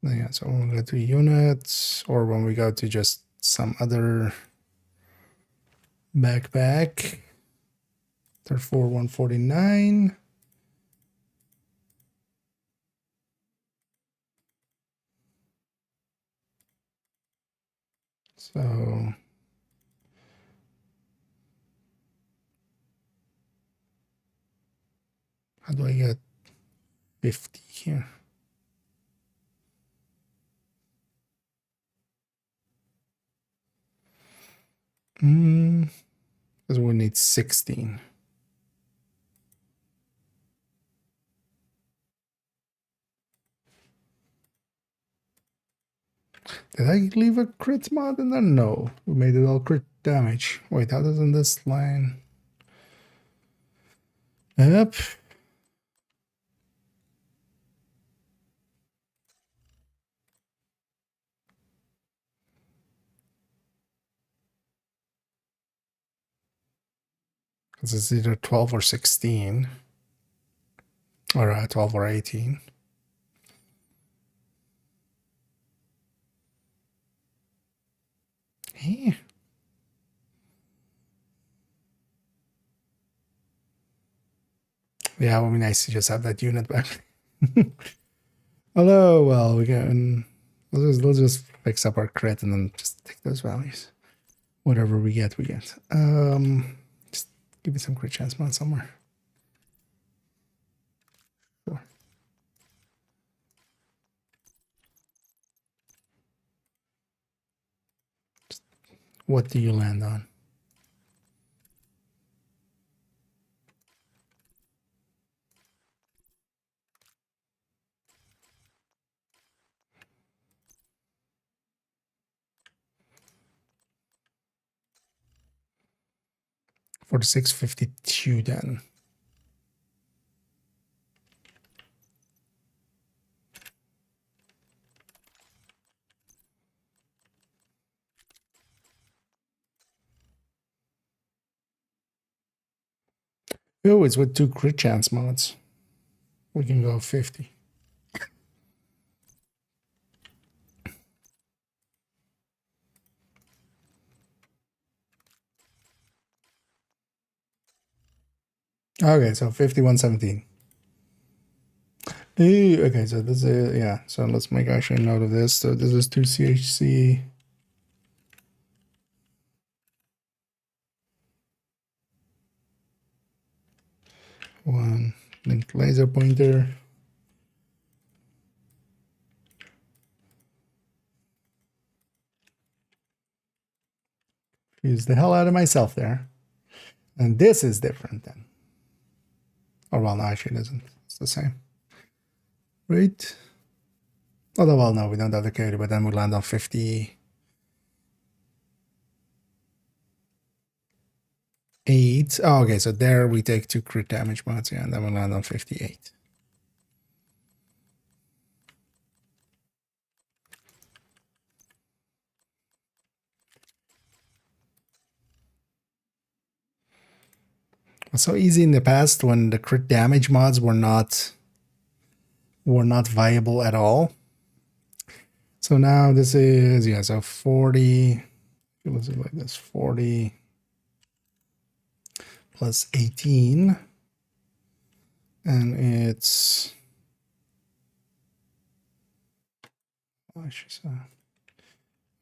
Yeah, so when we go to units or when we go to just some other backpack, they're 149. So how do I get 50 here? Because we need 16. Did I leave a crit mod in there? No. We made it all crit damage. Wait, how doesn't this line... Yep. Because it's either 12 or 16. Or 12 or 18. Hey. Yeah, it would be nice to just have that unit back. Although, well, we can... We'll just fix up our crit and then just take those values. Whatever we get, we get. Just give me some crit chance mod somewhere. Sure. What do you land on? For the 652 then. Oh, it's with 2 crit chance mods. We can go 50. Okay, so 5117. Okay, so this is, yeah, so let's make actually a note of this. So this is 2 CHC. One linked laser pointer. Use the hell out of myself there. And this is different then. Or well, no, actually it isn't. It's the same. Right? Although, well, no, we don't have the carry, but then we land on 50. 8. Oh, okay, so there we take 2 crit damage mods, yeah, and then we land on 58. It was so easy in the past when the crit damage mods were not viable at all. So now this is, yeah, so 40, let's do it like this, 40 plus 18, and it's,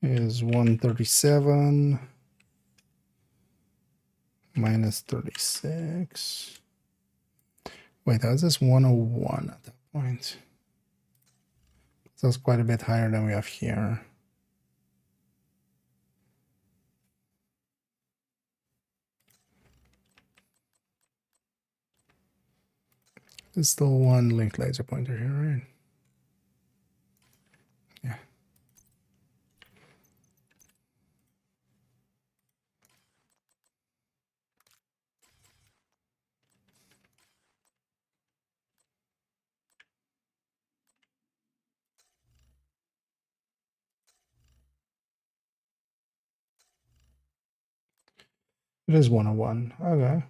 is 137 minus 36. Wait, that was this 101 at that point. So it's quite a bit higher than we have here. There's still one linked laser pointer here, right? Yeah. It is 101. Okay.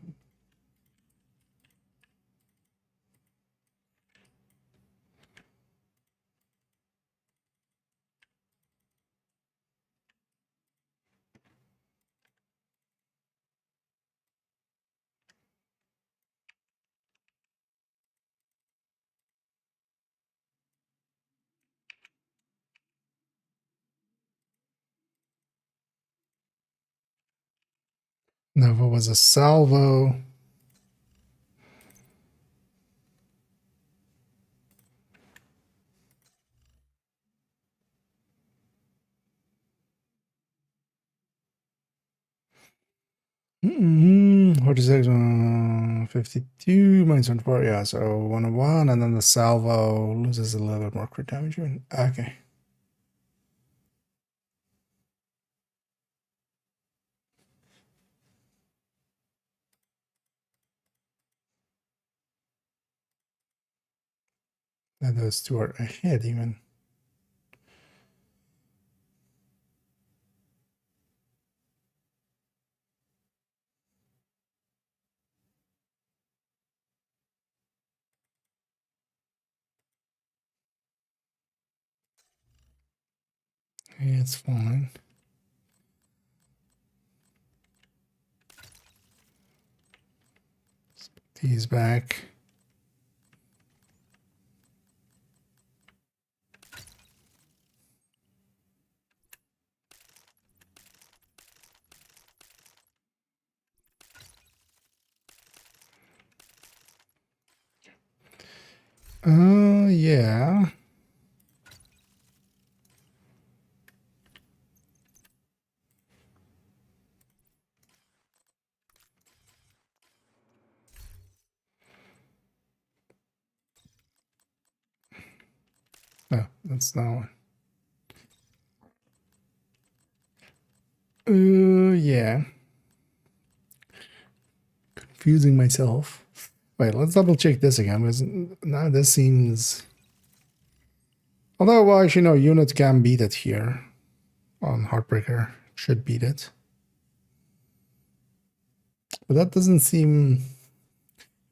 Nova was a salvo. 46, 52, minus 24, yeah, so 101, and then the salvo loses a little bit more crit damage. Okay. And those two are ahead even. Yeah, it's fine. He's back. Yeah. No, that's not one. Yeah. Confusing myself. Wait, let's double check this again, because now this seems... Although, well, actually, no, unit can beat it here. On Heartbreaker. Should beat it. But that doesn't seem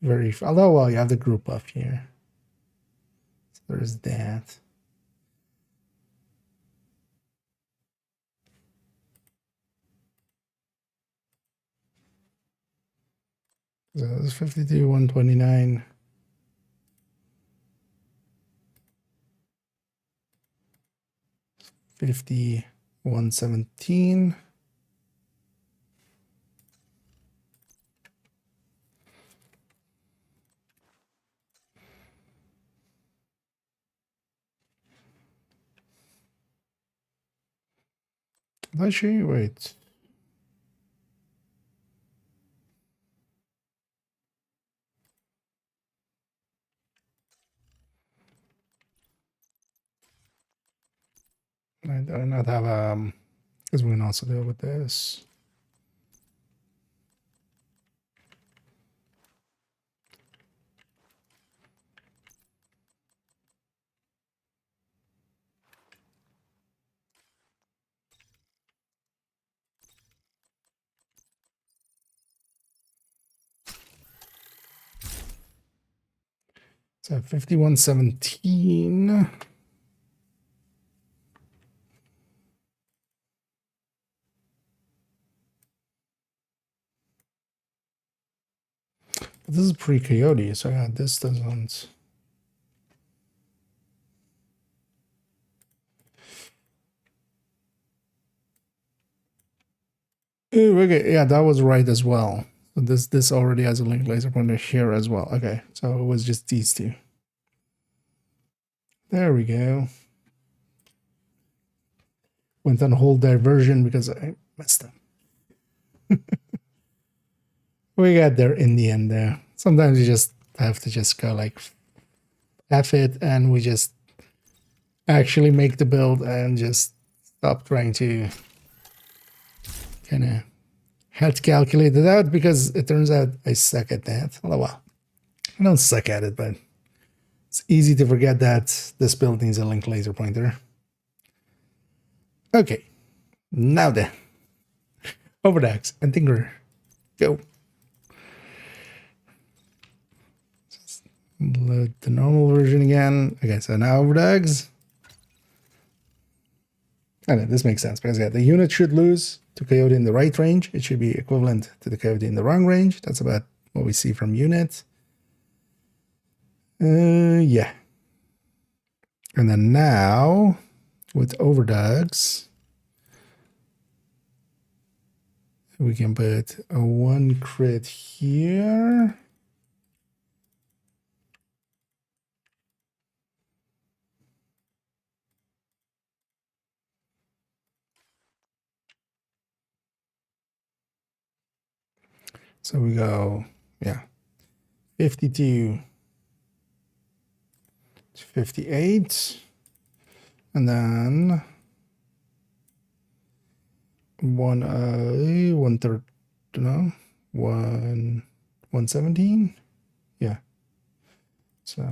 very... Although, well, you have the group buff here. So there's that. So it's 52, 129. 50, 117. Actually, wait. I do not have because we can also deal with this. So 5117. This is pre-coyote, so yeah, this doesn't. Ooh, okay, yeah, that was right as well. So this already has a link laser pointer here as well. Okay, so it was just these two. There we go. Went on whole diversion because I messed up. We got there in the end there. Sometimes you just have to just go like F it, and we just actually make the build and just stop trying to kind of had to calculate it out, because it turns out I suck at that. Well, I don't suck at it, but it's easy to forget that this build needs a link laser pointer. Okay, now then, Overdax and Tinker, go. Just load the normal version again. Okay, so now Overdax. Okay, this makes sense, because yeah, the unit should lose to Coyote in the right range. It should be equivalent to the Coyote in the wrong range. That's about what we see from unit. Yeah. And then now, with Overdogs, we can put a 1 crit here. So we go, yeah, 52 to 58. And then one third, no, 117. Yeah. So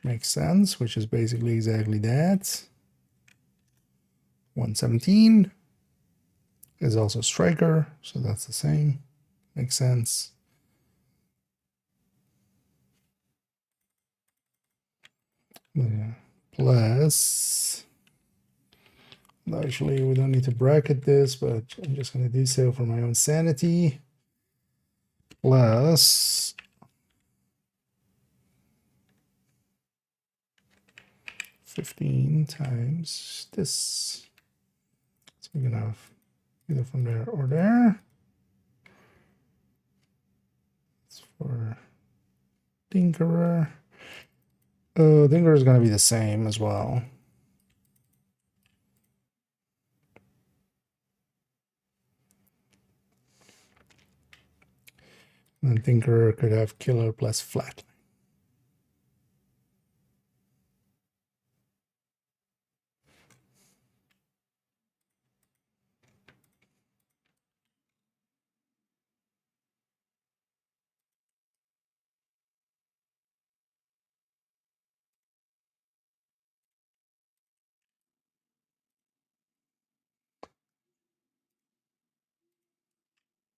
makes sense, which is basically exactly that. 117 is also striker, so that's the same. Makes sense. Yeah. Plus, actually, we don't need to bracket this, but I'm just going to do so for my own sanity. Plus 15 times this. So we can have either from there or there. It's for Tinkerer. Tinkerer is going to be the same as well. And then Tinkerer could have Killer plus Flat.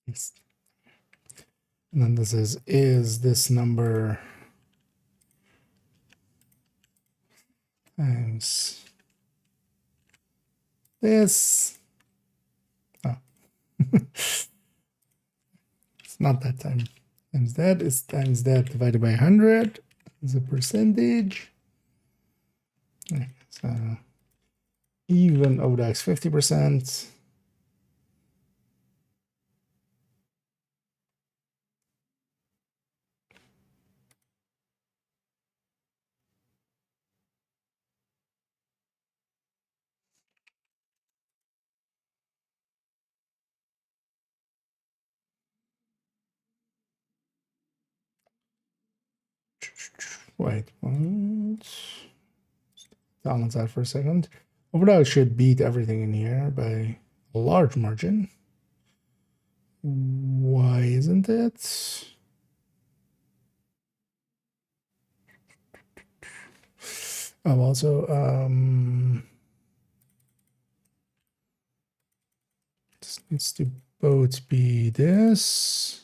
Yes. And then this is this number times this. Oh. It's not that time. Times that is times that divided by 100 is a percentage. Okay, so even ODAX 50%. Wait, what? Balance that for a second. Overall, should beat everything in here by a large margin. Why isn't it? Oh, also, this needs to both be this.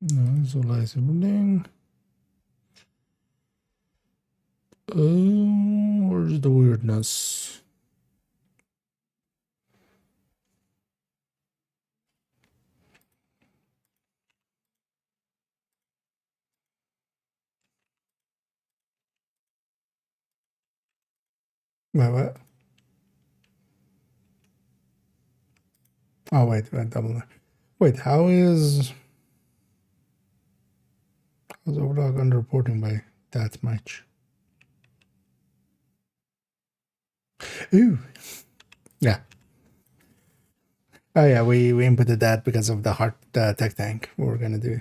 No, visualize everything. Oh, where's the weirdness? Wait, what? Oh, wait, double. Wait, how's Overdog underreporting by that much? Ooh. Yeah. Oh yeah, we inputted that because of the heart tech tank we were gonna do.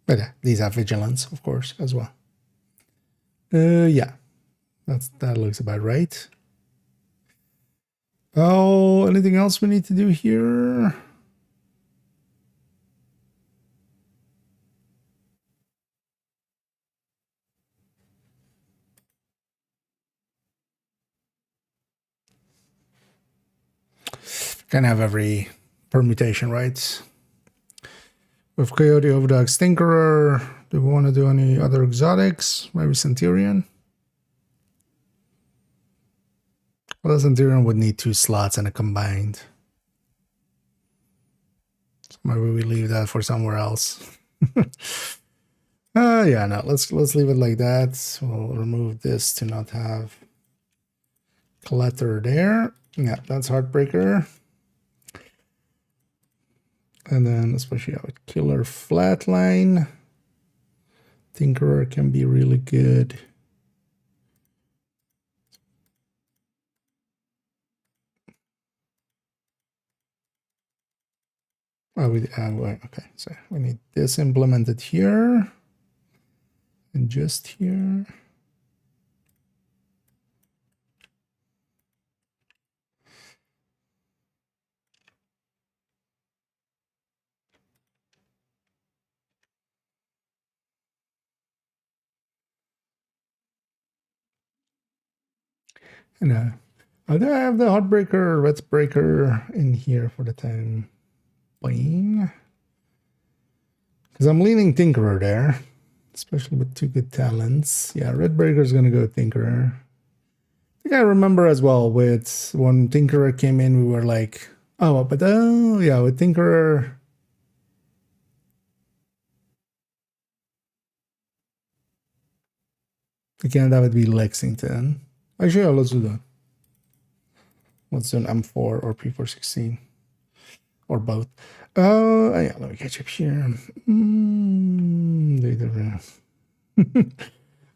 But yeah, these have vigilance, of course, as well. Yeah. That looks about right. Oh, anything else we need to do here? Can have every permutation, right? With Coyote, Overdog, Stinkerer. Do we want to do any other exotics? Maybe Centurion? Well, the Centurion would need 2 slots and a combined. Maybe we leave that for somewhere else. Yeah, no, let's leave it like that. We'll remove this to not have clutter there. Yeah, that's Heartbreaker. And then especially our Killer Flatline. Tinkerer can be really good. Oh, okay, so we need this implemented here. And just here. And I have the Heartbreaker, Breaker in here for the time being. Because I'm leaning Tinkerer there, especially with 2 good talents. Yeah, Breaker is going to go Tinkerer. I think I remember as well with when Tinkerer came in, we were like, oh, but yeah, with Tinkerer. Again, that would be Lexington. Actually, yeah, let's do that. Let's do an M4 or P416. Or both. Yeah, let me catch up here.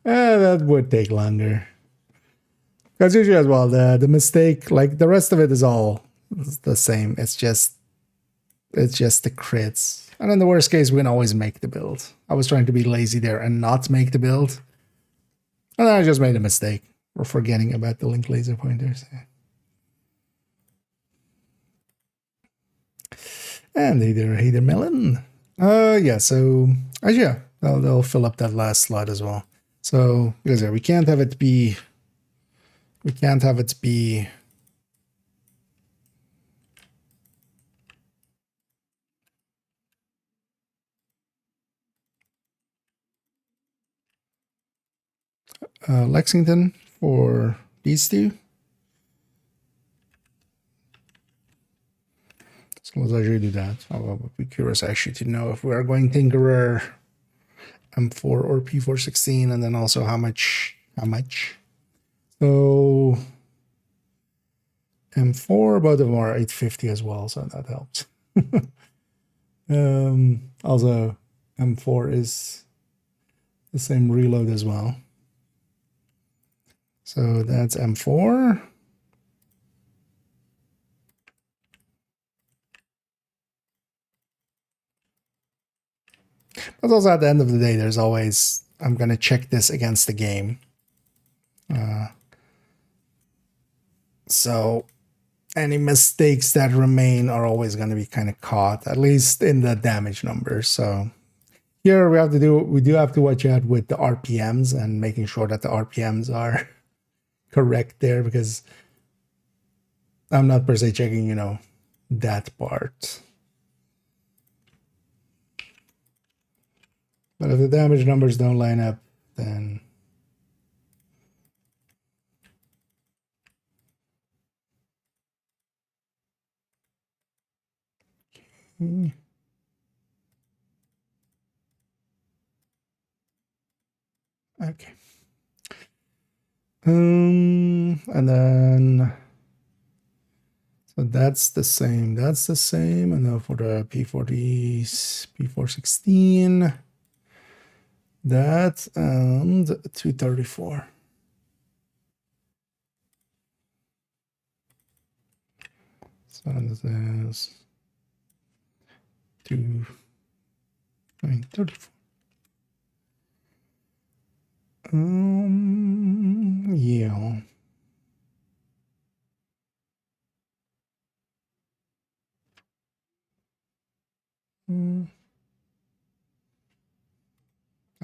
That would take longer. Because usually as well, the mistake, like the rest of it is all the same. It's just the crits. And in the worst case, we can always make the build. I was trying to be lazy there and not make the build. And then I just made a mistake. We're forgetting about the link laser pointers. And hey there, Melon. Yeah, so yeah, they'll fill up that last slot as well. So because yeah, we can't have it be Lexington for these two. So let's actually do that. I would be curious actually to know if we are going Tinkerer M4 or P416, and then also how much. So M4, both of them are 850 as well, so that helps. Also M4 is the same reload as well. So that's M4. But also at the end of the day, there's always, I'm going to check this against the game. So any mistakes that remain are always going to be kind of caught, at least in the damage numbers. So here we do have to watch out with the RPMs and making sure that the RPMs are correct there, because I'm not per se checking, that part. But if the damage numbers don't line up, then okay. And then so that's the same. And now for the P40s, P416, that and 234. So this is 234. Yeah.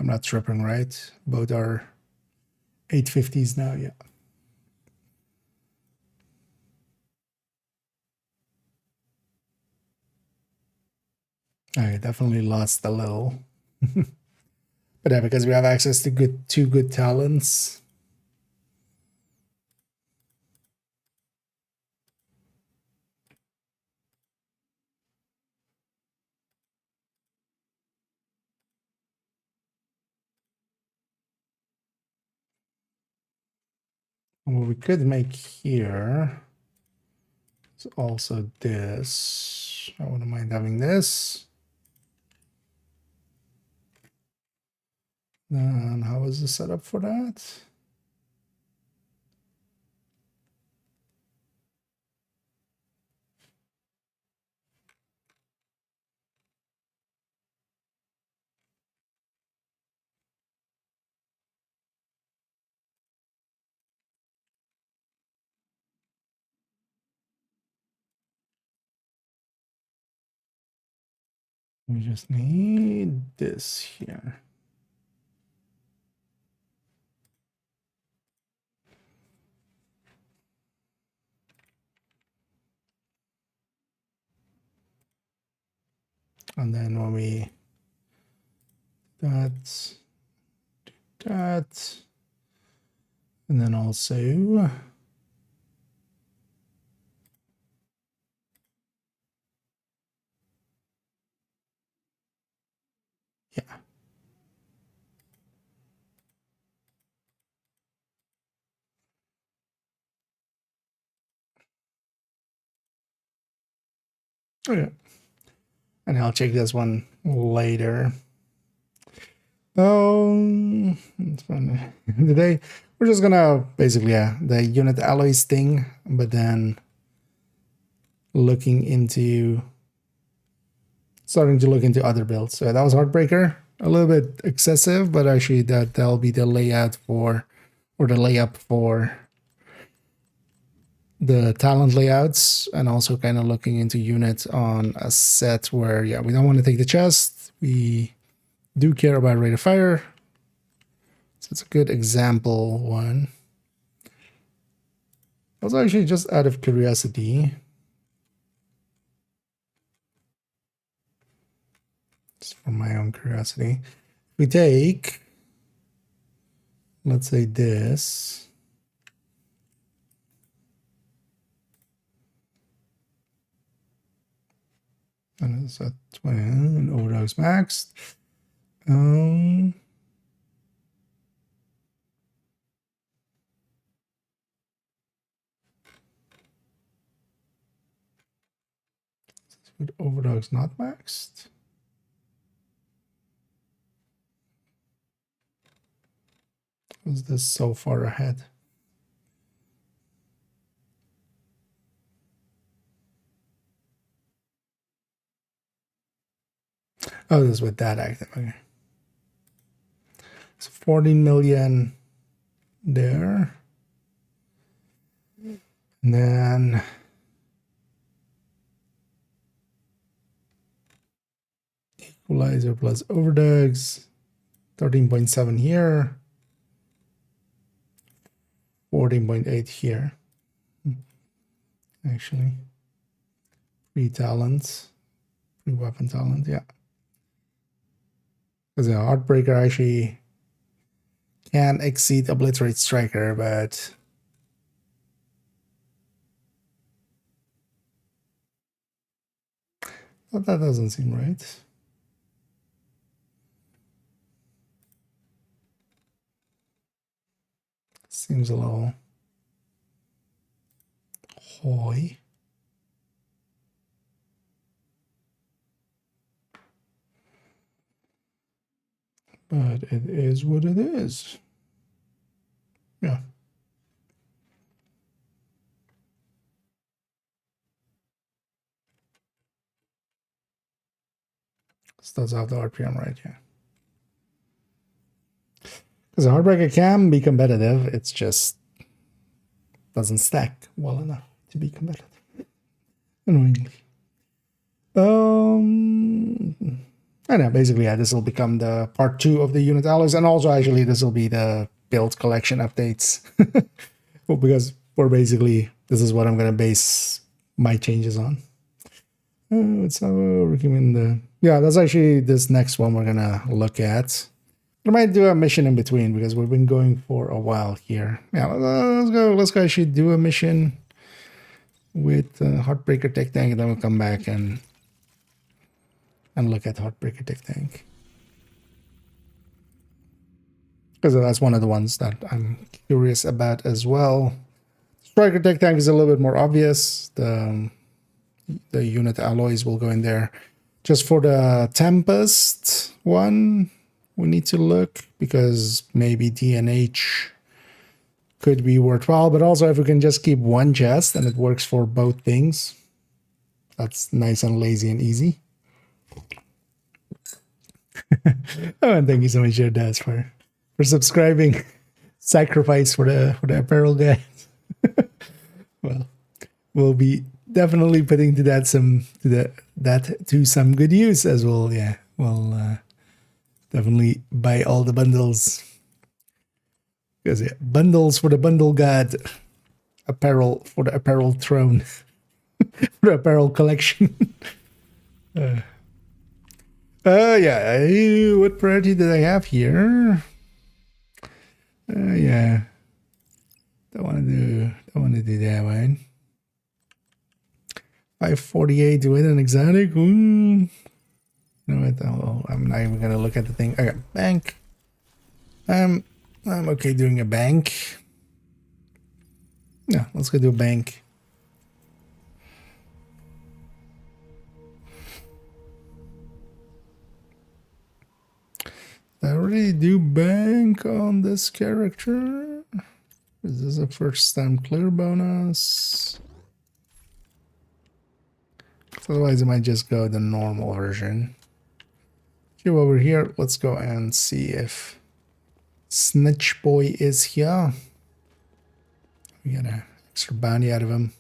I'm not tripping, right? Both are 850s now, yeah. I definitely lost a little. But yeah, because we have access to two good talents. What we could make here is also this. I wouldn't mind having this. And how is the setup for that? We just need this here. And then when we that, and then also yeah. Okay. And I'll check this one later. It's fun. Today we're just gonna basically the unit alloys thing, but then starting to look into other builds. So that was Heartbreaker, a little bit excessive, but actually that'll be the layout for, or the layup for the talent layouts, and also kind of looking into units on a set where, yeah, we don't want to take the chest. We do care about rate of fire. So it's a good example one. Also, actually, just out of curiosity, just for my own curiosity, we take, let's say this, and it's at 20, and overdose maxed. With overdose not maxed. Was this so far ahead? Oh, this is with that active. Okay. So 14 million there. And then equalizer plus overdogs, 13.7 here, 14.8 here. Actually, free talents, free weapon talent, yeah. Because the Heartbreaker actually can exceed Obliterate Striker, but well, that doesn't seem right. Seems a little hoy. But it is what it is. Yeah. So does have the RPM right, yeah. Because the Heartbreaker can be competitive, it's just doesn't stack well enough to be competitive. Annoyingly. I know, basically, yeah, this will become the part 2 of the unit alloys, and also actually this will be the build collection updates. Well, because we're basically, this is what I'm gonna base my changes on. It's recommend the, yeah, that's actually this next one we're gonna look at. I might do a mission in between because we've been going for a while here. Yeah, let's go actually do a mission with Heartbreaker Tech Tank, and then we'll come back and look at Heartbreaker Tech Tank. because that's one of the ones that I'm curious about as well. Striker Tech Tank is a little bit more obvious. The unit alloys will go in there. Just for the Tempest one, we need to look, because maybe DNH could be worthwhile, but also if we can just keep one chest and it works for both things, that's nice and lazy and easy. Oh, and thank you so much, Daz, for subscribing. Sacrifice for the apparel guys. Well, we'll be definitely putting to that some good use as well. Yeah, we'll definitely buy all the bundles, because yeah, bundles for the bundle god, apparel for the apparel throne, for the apparel collection. Yeah. What priority did I have here? Yeah. Don't want to do that one. 548 to win an exotic. You know what? Oh, I'm not even gonna look at the thing. Okay, bank. I'm okay doing a bank. Yeah, let's go do a bank. I already do bank on this character. Is this a first time clear bonus? Otherwise, I might just go the normal version. Okay, over here, let's go and see if Snitch Boy is here. We got an extra bounty out of him.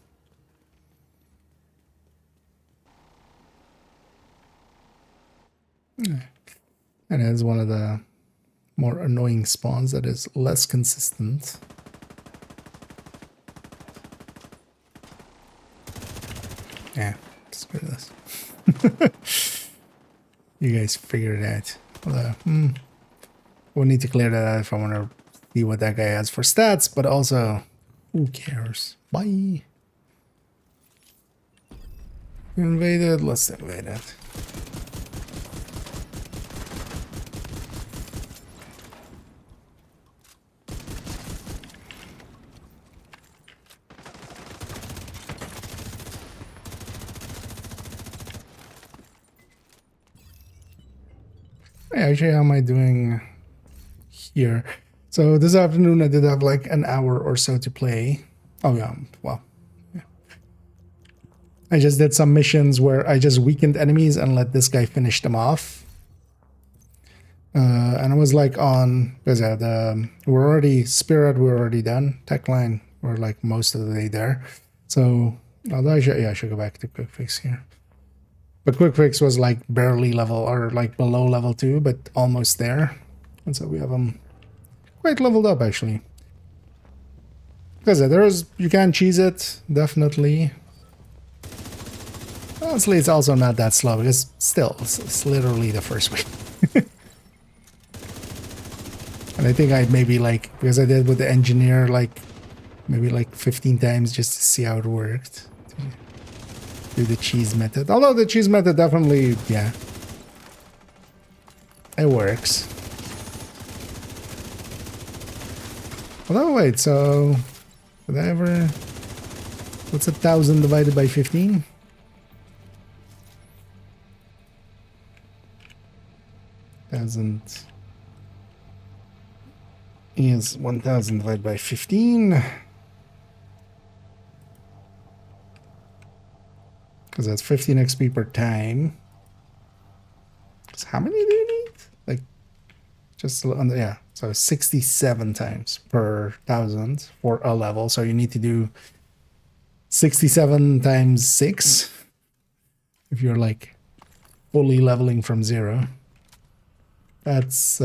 And it's one of the more annoying spawns that is less consistent. Yeah, screw this. You guys figure it out. Although, we'll need to clear that out if I want to see what that guy has for stats, but also, who cares? Bye. You invaded, let's invade it. Actually, how am I doing here? So this afternoon I did have like an hour or so to play. Oh yeah, well, yeah. I just did some missions where I just weakened enemies and let this guy finish them off. And I was like on, because yeah, we're already done. Tech line, we're like most of the day there. So although I should go back to quick fix here. But quick fix was like barely level, or like below level 2, but almost there. And so we have them quite leveled up actually. Because you can cheese it, definitely. Honestly, it's also not that slow, because still, it's literally the first week. And I think I maybe like, because I did with the engineer like maybe like 15 times just to see how it worked. Do the cheese method. Although the cheese method definitely, yeah, it works. Although, wait, so did I ever, what's 1,000 divided by 15? Is 1,000 divided by 15. Because that's 15 XP per time. So how many do you need? Like, just under, yeah. So 67 times per 1,000 for a level. So you need to do 67 times 6 if you're like fully leveling from 0. That's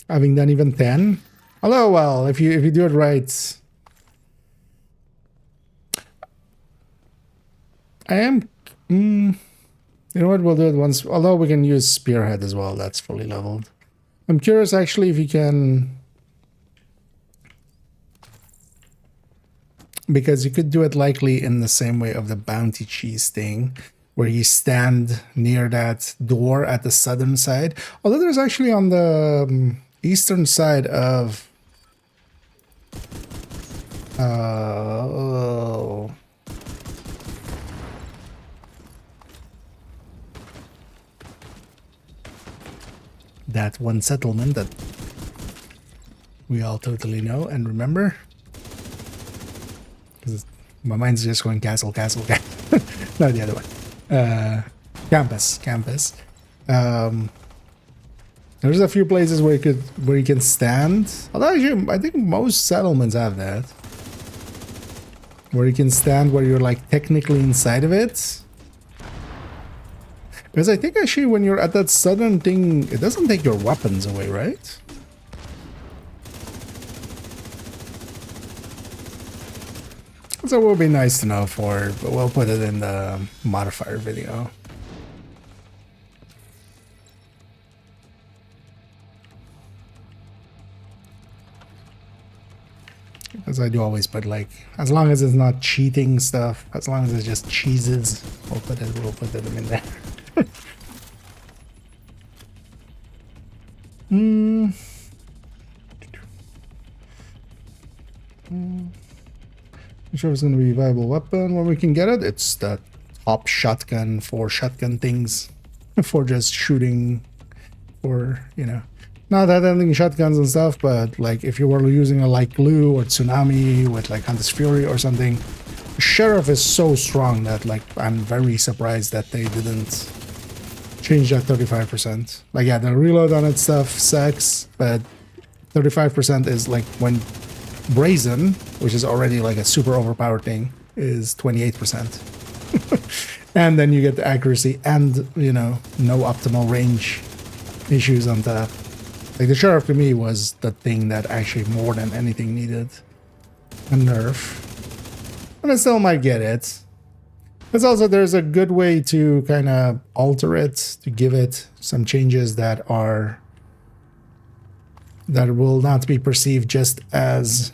having done even 10. Although, well, if you do it right. I am, you know what, we'll do it once, although we can use Spearhead as well, that's fully leveled. I'm curious actually if you can, because you could do it likely in the same way of the bounty cheese thing, where you stand near that door at the southern side. Although there's actually on the eastern side of that one settlement that we all totally know and remember. My mind's just going castle, castle, castle. No, the other one. Campus. There's a few places where you can stand. Although actually, I think most settlements have that, where you can stand where you're like technically inside of it. Because I think actually when you're at that southern thing, it doesn't take your weapons away, right? So it will be nice to know for, but we'll put it in the modifier video. As I do always put, like, as long as it's not cheating stuff, as long as it's just cheeses, we'll put them in there. I'm sure it's going to be a viable weapon when we can get it. It's the top shotgun for shotgun things, for just shooting, or, you know, not that ending shotguns and stuff, but like if you were using a like glue or tsunami with like Hunter's Fury or something, Sheriff is so strong that like I'm very surprised that they didn't change that 35%. Like, yeah, the reload on it stuff sucks, but 35% is like when Brazen, which is already like a super overpowered thing, is 28%. And then you get the accuracy and, you know, no optimal range issues on top. Like the Sheriff to me was the thing that actually more than anything needed a nerf. And I still might get it. But also there's a good way to kind of alter it, to give it some changes that will not be perceived just as,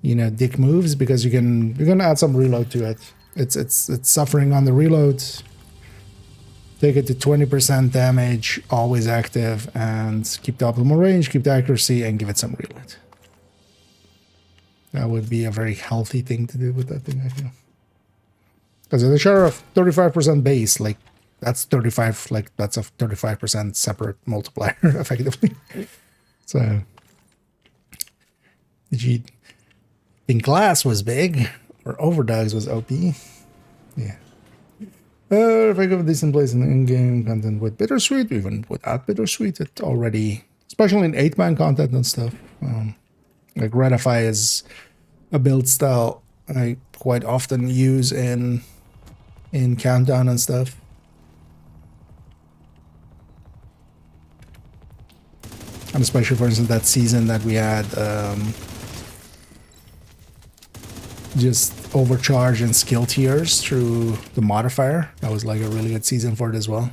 you know, dick moves, because you're gonna add some reload to it. It's suffering on the reload. Take it to 20% damage, always active, and keep the optimal range, keep the accuracy, and give it some reload. That would be a very healthy thing to do with that thing, I feel. Because the Sheriff 35% base, like that's 35, like that's a 35% separate multiplier, effectively. So, did you think Glass was big or Overdogs was OP? Yeah. If I give a decent place in the in-game content with Bittersweet, even without Bittersweet, it already, especially in 8-man content and stuff, like Ratify is a build style I quite often use in Countdown and stuff. And especially, for instance, that season that we had just overcharge and skill tiers through the modifier. That was like a really good season for it as well.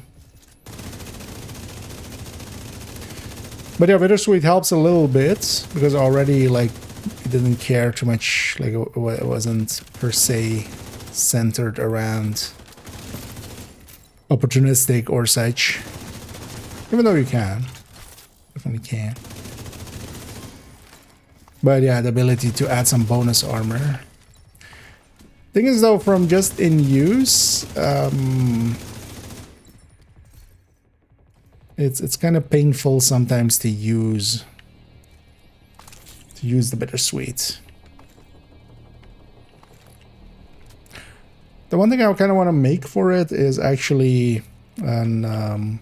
But yeah, Bittersweet helps a little bit because already like it didn't care too much, like it wasn't per se centered around opportunistic or such, even though you can, definitely can. But yeah, the ability to add some bonus armor. Thing is though, from just in use, it's kind of painful sometimes to use the Bittersweet. The one thing I kind of want to make for it is actually a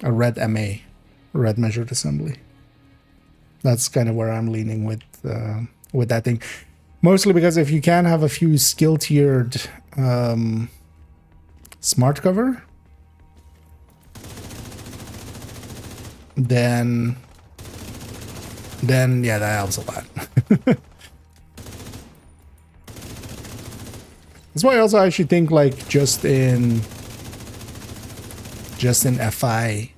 red MA, red measured assembly. That's kind of where I'm leaning with that thing. Mostly because if you can have a few skill tiered smart cover, then yeah, that helps a lot. That's why I also actually think like just in FI,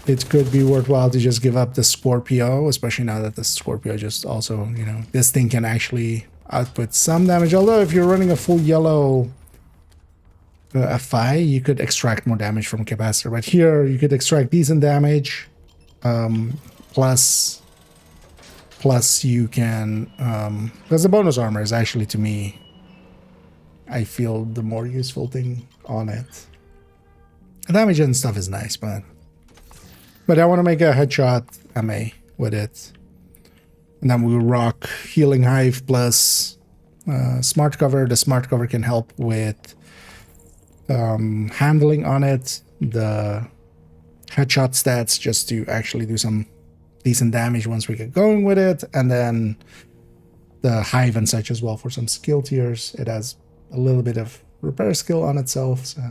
it could be worthwhile to just give up the Scorpio, especially now that the Scorpio just also, you know, this thing can actually output some damage. Although if you're running a full yellow FI, you could extract more damage from capacitor, but here you could extract decent damage, plus you can, because the bonus armor is actually, to me, I feel the more useful thing on it. The damage and stuff is nice, but I want to make a headshot MA with it. And then we'll rock Healing Hive plus Smart Cover. The Smart Cover can help with handling on it, the headshot stats, just to actually do some decent damage once we get going with it, and then the Hive and such as well for some skill tiers. It has a little bit of repair skill on itself, so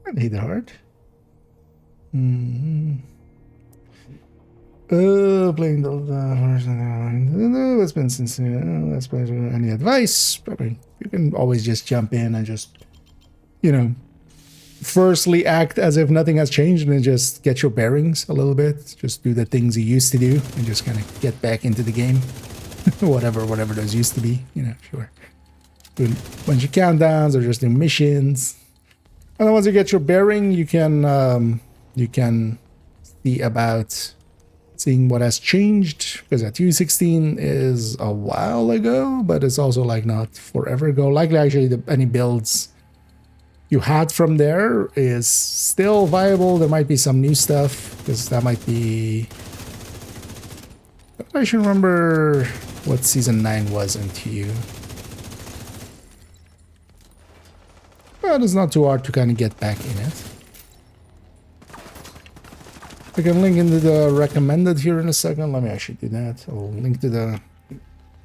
I hit it hard. Playing the it's been since any advice? I mean, you can always just jump in and just, you know, firstly act as if nothing has changed and just get your bearings a little bit. Just do the things you used to do and just kind of get back into the game. whatever those used to be, you know, sure. Do a bunch of countdowns or just do missions. And then once you get your bearing, you can see about seeing what has changed, because that U16 is a while ago, but it's also like not forever ago. Likely actually any builds you had from there is still viable. There might be some new stuff, because that might be, I should remember what season 9 was in TU. But it's not too hard to kind of get back in it. I can link into the recommended here in a second. Let me actually do that. I'll link to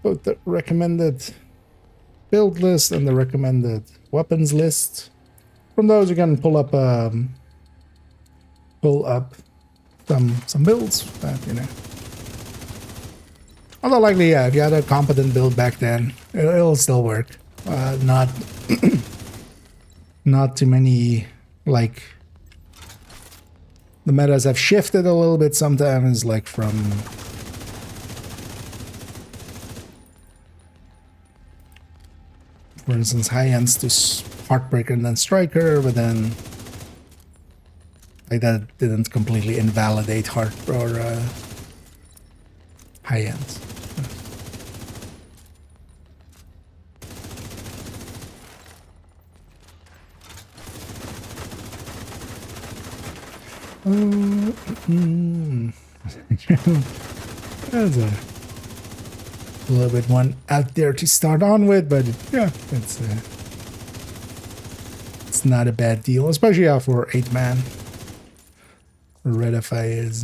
both the recommended build list and the recommended weapons list. From those you can pull up some builds that, you know. Although likely, yeah, if you had a competent build back then, it'll still work. Not too many, like, the metas have shifted a little bit sometimes, like from for instance high ends to Heartbreaker and then Striker, but then like that didn't completely invalidate Heart or high ends. That's a little bit one out there to start on with, but yeah, it's not a bad deal, especially for 8-man. Redify is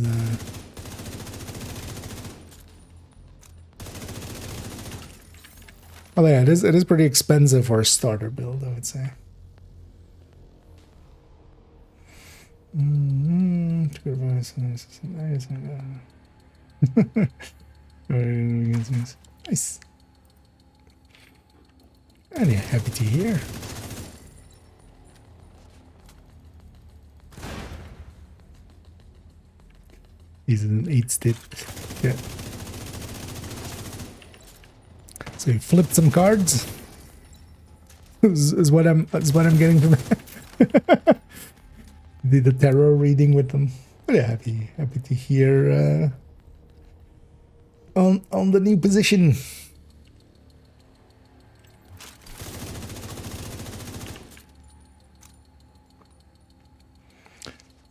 well, yeah, it is pretty expensive for a starter build, I would say. Nice. And yeah, happy to hear. He's an 8-step. Yeah. So he flipped some cards. Is what I'm getting from that. Did the tarot reading with them. But yeah, happy to hear on the new position.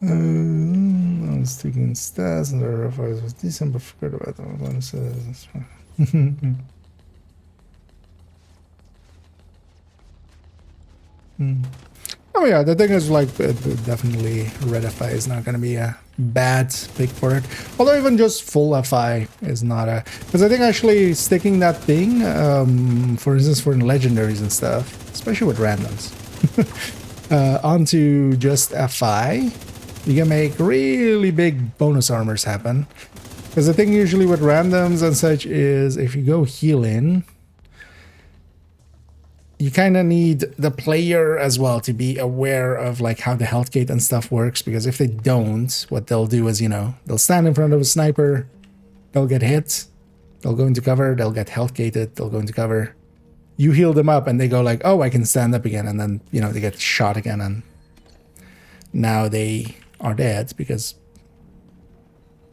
I was taking stats and the reference was decent, but forgot about that one. Oh yeah, the thing is, like, definitely Redify is not going to be a bad pick for it. Although even just full FI is not a... Because I think actually sticking that thing, for instance, for legendaries and stuff, especially with randoms, onto just FI, you can make really big bonus armors happen. Because the thing usually with randoms and such is if you go heal in, you kind of need the player as well to be aware of like how the health gate and stuff works, because if they don't, what they'll do is, you know, they'll stand in front of a sniper, they'll get hit, they'll go into cover, they'll get health gated, they'll go into cover, you heal them up and they go like, oh, I can stand up again, and then, you know, they get shot again, and now they are dead because,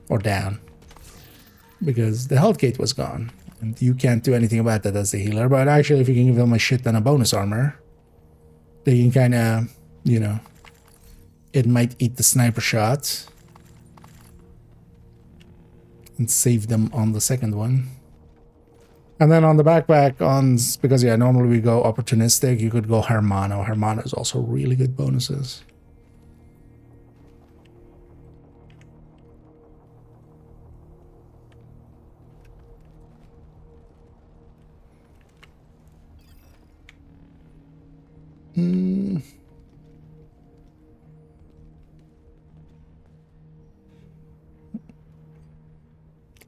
or down, because the health gate was gone. And you can't do anything about that as the healer, but actually if you can give them a shit ton of bonus armor, they can kind of, you know, it might eat the sniper shots and save them on the second one. And then on the backpack, because yeah, normally we go opportunistic, you could go Hermano. Hermano is also really good bonuses.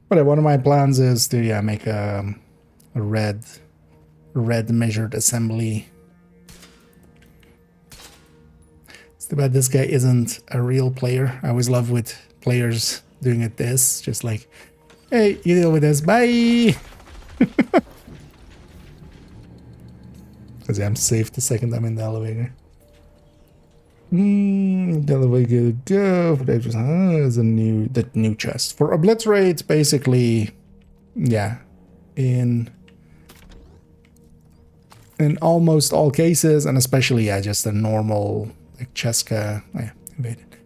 But one of my plans is to make a red measured assembly. It's too bad this guy isn't a real player. I always love with players doing it this, just like, hey, you deal with this, bye. Because I'm safe the second I'm in the elevator. The elevator go. There's a new chest for obliterate. Basically, yeah, in almost all cases, and especially just a normal like Cheska, invaded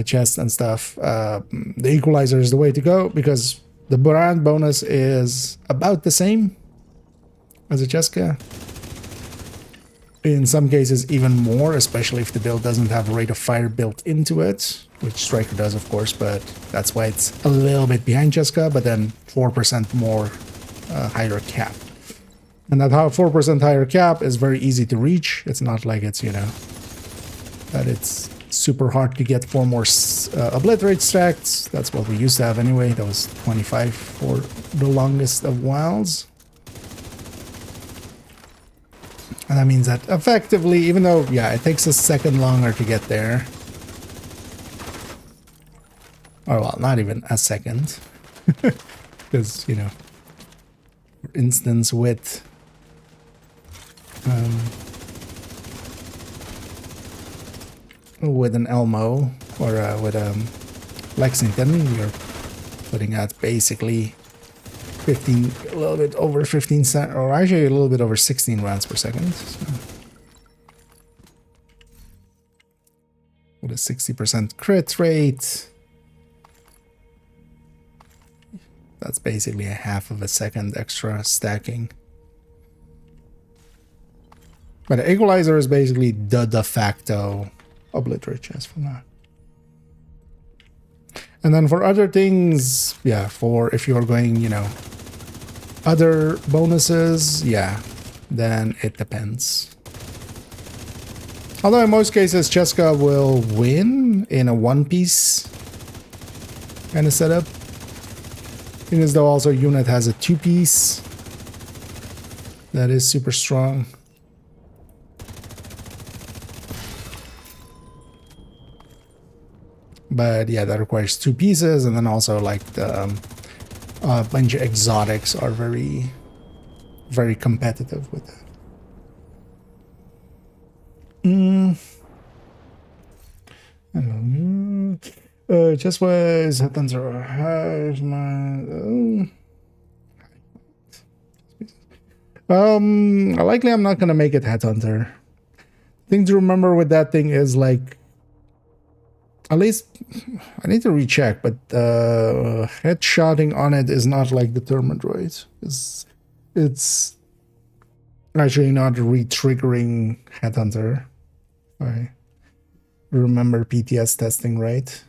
chest and stuff. The equalizer is the way to go because the brand bonus is about the same as a Cheska. In some cases even more, especially if the build doesn't have a rate of fire built into it, which Striker does of course, but that's why it's a little bit behind Cheska, but then 4% more higher cap. And that 4% higher cap is very easy to reach. It's not like it's, you know, that it's super hard to get 4 more obliterate stacks. That's what we used to have anyway. That was 25 for the longest of whiles. And that means that effectively, even though, yeah, it takes a second longer to get there. Or, well, not even a second. Because, you know, for instance, with an Elmo or with Lexington, you're putting out basically 15, a little bit over 15 cents, or actually a little bit over 16 rounds per second. So. With a 60% crit rate, that's basically a half of a second extra stacking. But the equalizer is basically the de facto obliterate chest for now. And then for other things, yeah, for if you're going, you know, other bonuses, yeah, then it depends. Although in most cases, Cheska will win in a one-piece kind of setup. Thing is, though, also unit has a two-piece that is super strong. But yeah, that requires 2 pieces, and then also like the bunch of exotics are very, very competitive with that. I don't know. Just was headlands are high. Likely I'm not gonna make it headhunter. Thing to remember with that thing is like, at least I need to recheck, but headshotting on it is not like the Thermodroid. It's actually not re-triggering Headhunter. I remember PTS testing right.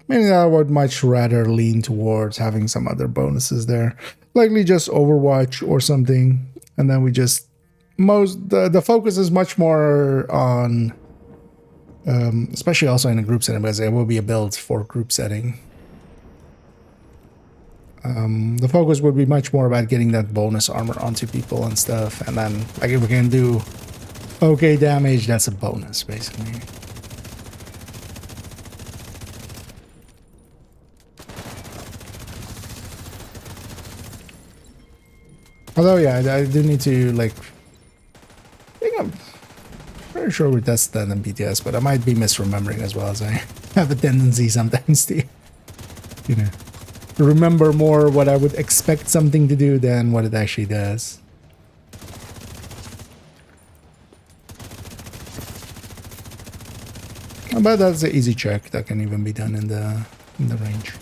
Maybe I would much rather lean towards having some other bonuses there. Likely just Overwatch or something, and then we just the focus is much more on especially also in a group setting, because it will be a build for group setting. The focus would be much more about getting that bonus armor onto people and stuff, and then like if we can do okay damage, that's a bonus basically. Although, yeah, I do need to, like, I think I'm pretty sure we tested that in BTS, but I might be misremembering as well, as I have a tendency sometimes to, you know, remember more what I would expect something to do than what it actually does. But that's an easy check that can even be done in the range.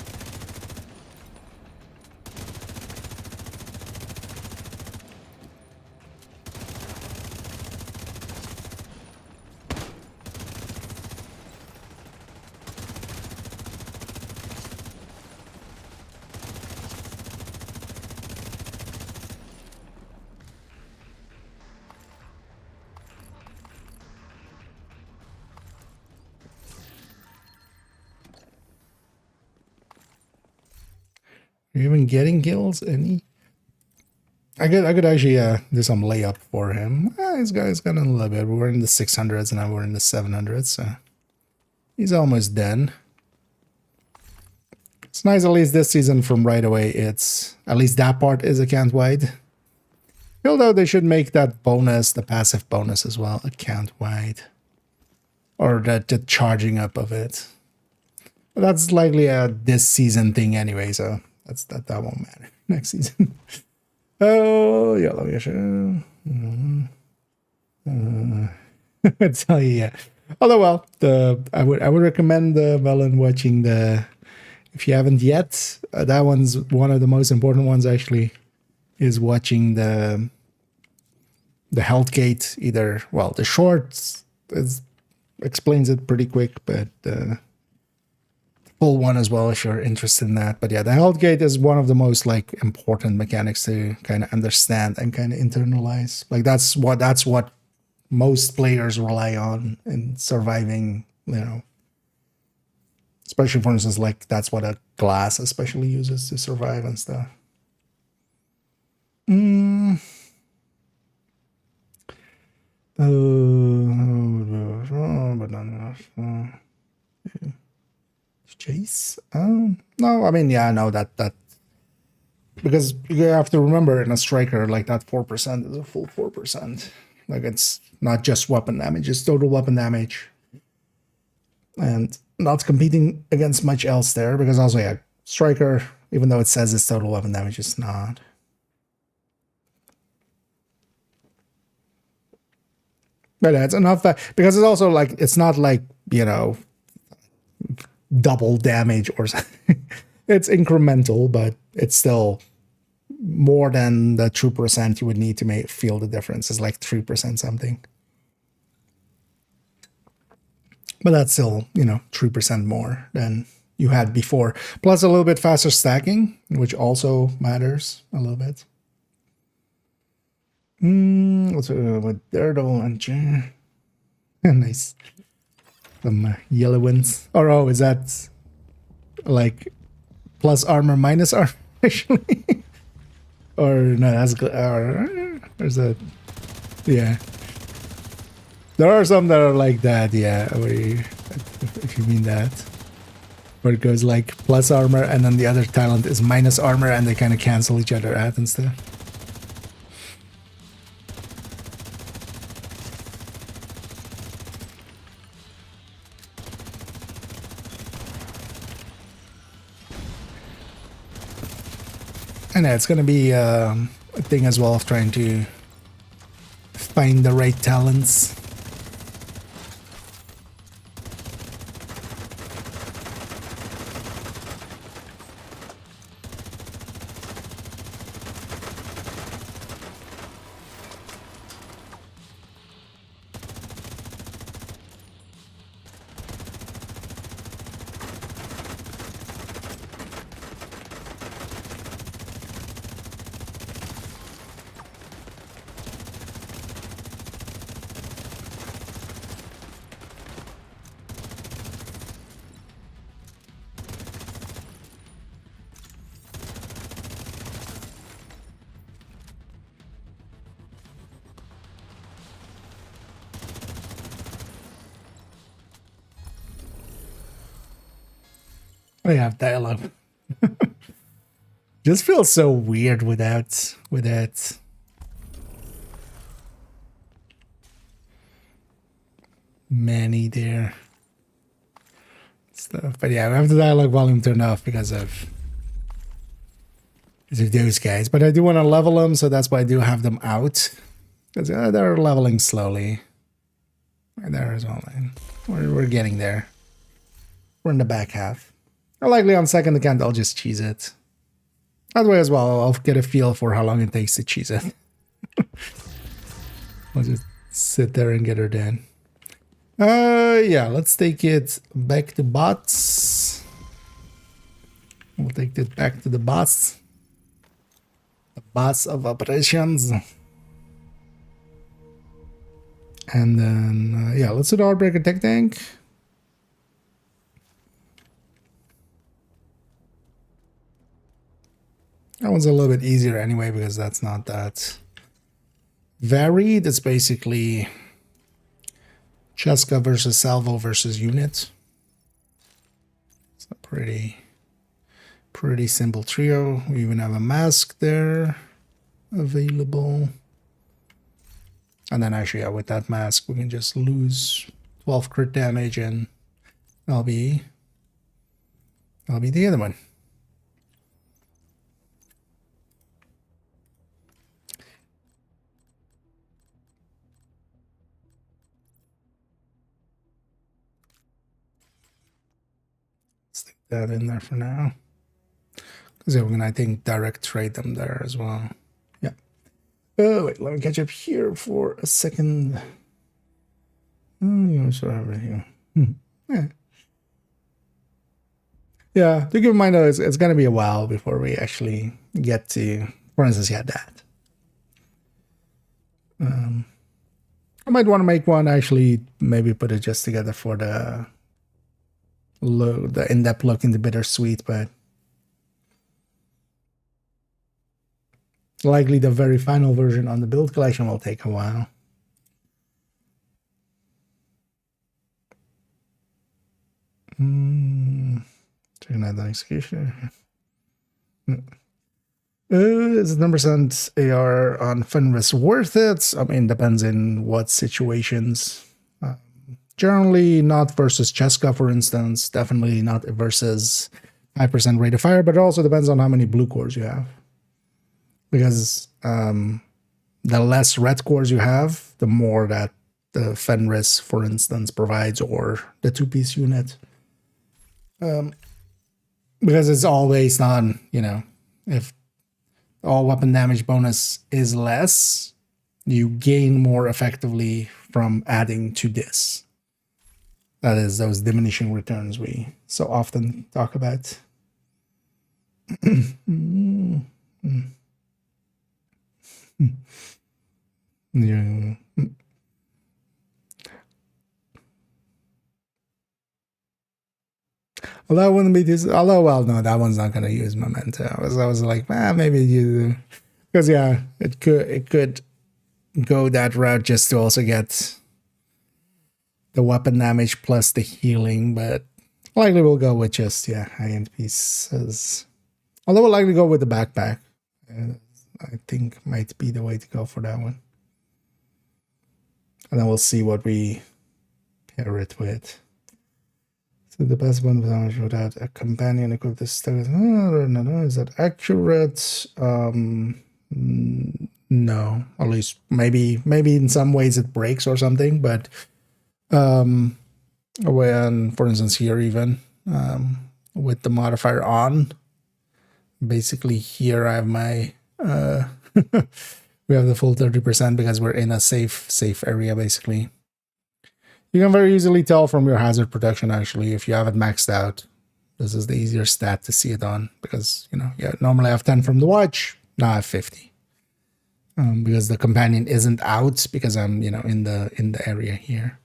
Are you even getting kills? Any? I could actually do some layup for him. He's got a little bit. We're in the 600s and now we're in the 700s, so he's almost done. It's nice, at least this season from right away. It's at least that part is account wide. Although they should make that bonus, the passive bonus as well, account wide, or the charging up of it. But that's likely a this season thing anyway, so that won't matter next season. Oh, yeah, let me show. I tell you, yeah. Although, well, I would recommend Velen watching the. If you haven't yet, that one's one of the most important ones. Actually, is watching the health gate. Either the shorts explains it pretty quick, but full one as well if you're interested in that. But yeah, the health gate is one of the most like important mechanics to kind of understand and kind of internalize. Like that's what most players rely on in surviving, you know. Especially, for instance, like that's what a glass especially uses to survive and stuff. But not enough. Chase? No, I mean, yeah, no, that because you have to remember in a striker, like that 4% is a full 4%. Like it's not just weapon damage, it's total weapon damage. And not competing against much else there, because also, yeah, striker, even though it says it's total weapon damage, it's not. But yeah, it's enough that, because it's also like, it's not like, you know, double damage or something. It's incremental, but it's still more than the 2% you would need to feel the difference. It's like 3% something. But that's still, you know, 3% more than you had before. Plus a little bit faster stacking, which also matters a little bit. What's with Daredevil and nice. Some yellow ones. Oh, is that like plus armor minus armor actually? Or no, that's good. Or is that? Yeah. There are some that are like that, yeah. If you mean that. Where it goes like plus armor and then the other talent is minus armor and they kind of cancel each other out and stuff. And yeah, it's going to be a thing as well of trying to find the right talents. We have dialogue. Just feels so weird without many there. Stuff. But yeah, we have the dialogue volume turned off because of those guys. But I do want to level them, so that's why I do have them out. Because they're leveling slowly. Right there as well. We're getting there. We're in the back half. Or likely on second account, I'll just cheese it. That way as well, I'll get a feel for how long it takes to cheese it. I'll just sit there and get her done. Yeah, let's take it back to bots. We'll take it back to the bots. The bots of operations. And then, yeah, let's do the Heartbreaker Tech Tank. That one's a little bit easier anyway, because that's not that varied. It's basically Cheska versus Salvo versus Unit. It's a pretty simple trio. We even have a mask there available. And then actually, yeah, with that mask, we can just lose 12 crit damage, and I'll be the other one. Stick that in there for now. Because yeah, we're gonna, I think, direct trade them there as well. Yeah. Oh wait, let me catch up here for a second. Sort of here. Yeah. Yeah, to keep in mind though, it's gonna be a while before we actually get to, for instance, yeah, that. I might want to make one, actually, maybe put it just together for the in-depth look into Bittersweet, but likely the very final version on the build collection will take a while. Checking out the execution. Is the % AR on Fenris worth it? I mean, depends in what situations. Generally not versus Cheska, for instance. Definitely not versus 5% rate of fire, but it also depends on how many blue cores you have. Because the less red cores you have, the more that the Fenris, for instance, provides, or the two-piece unit. Because it's always on, if all weapon damage bonus is less, you gain more effectively from adding to this. That is those diminishing returns we so often talk about. Yeah. Although it wouldn't be this, well, no, that one's not gonna use memento. I was like, maybe you, because yeah, it could go that route just to also get the weapon damage plus the healing, but likely we'll go with just high-end pieces. Although we'll likely go with the backpack. I think might be the way to go for that one. And then we'll see what we pair it with. So the best one without a companion equipped to status. No, is that accurate? No, at least maybe in some ways it breaks or something, but when, for instance, here even with the modifier on, basically here I have my we have the full 30% because we're in a safe area. Basically, you can very easily tell from your hazard protection, actually, if you have it maxed out. This is the easier stat to see it on, because normally I have 10 from the watch, now I have 50. Because the companion isn't out, because I'm in the area here.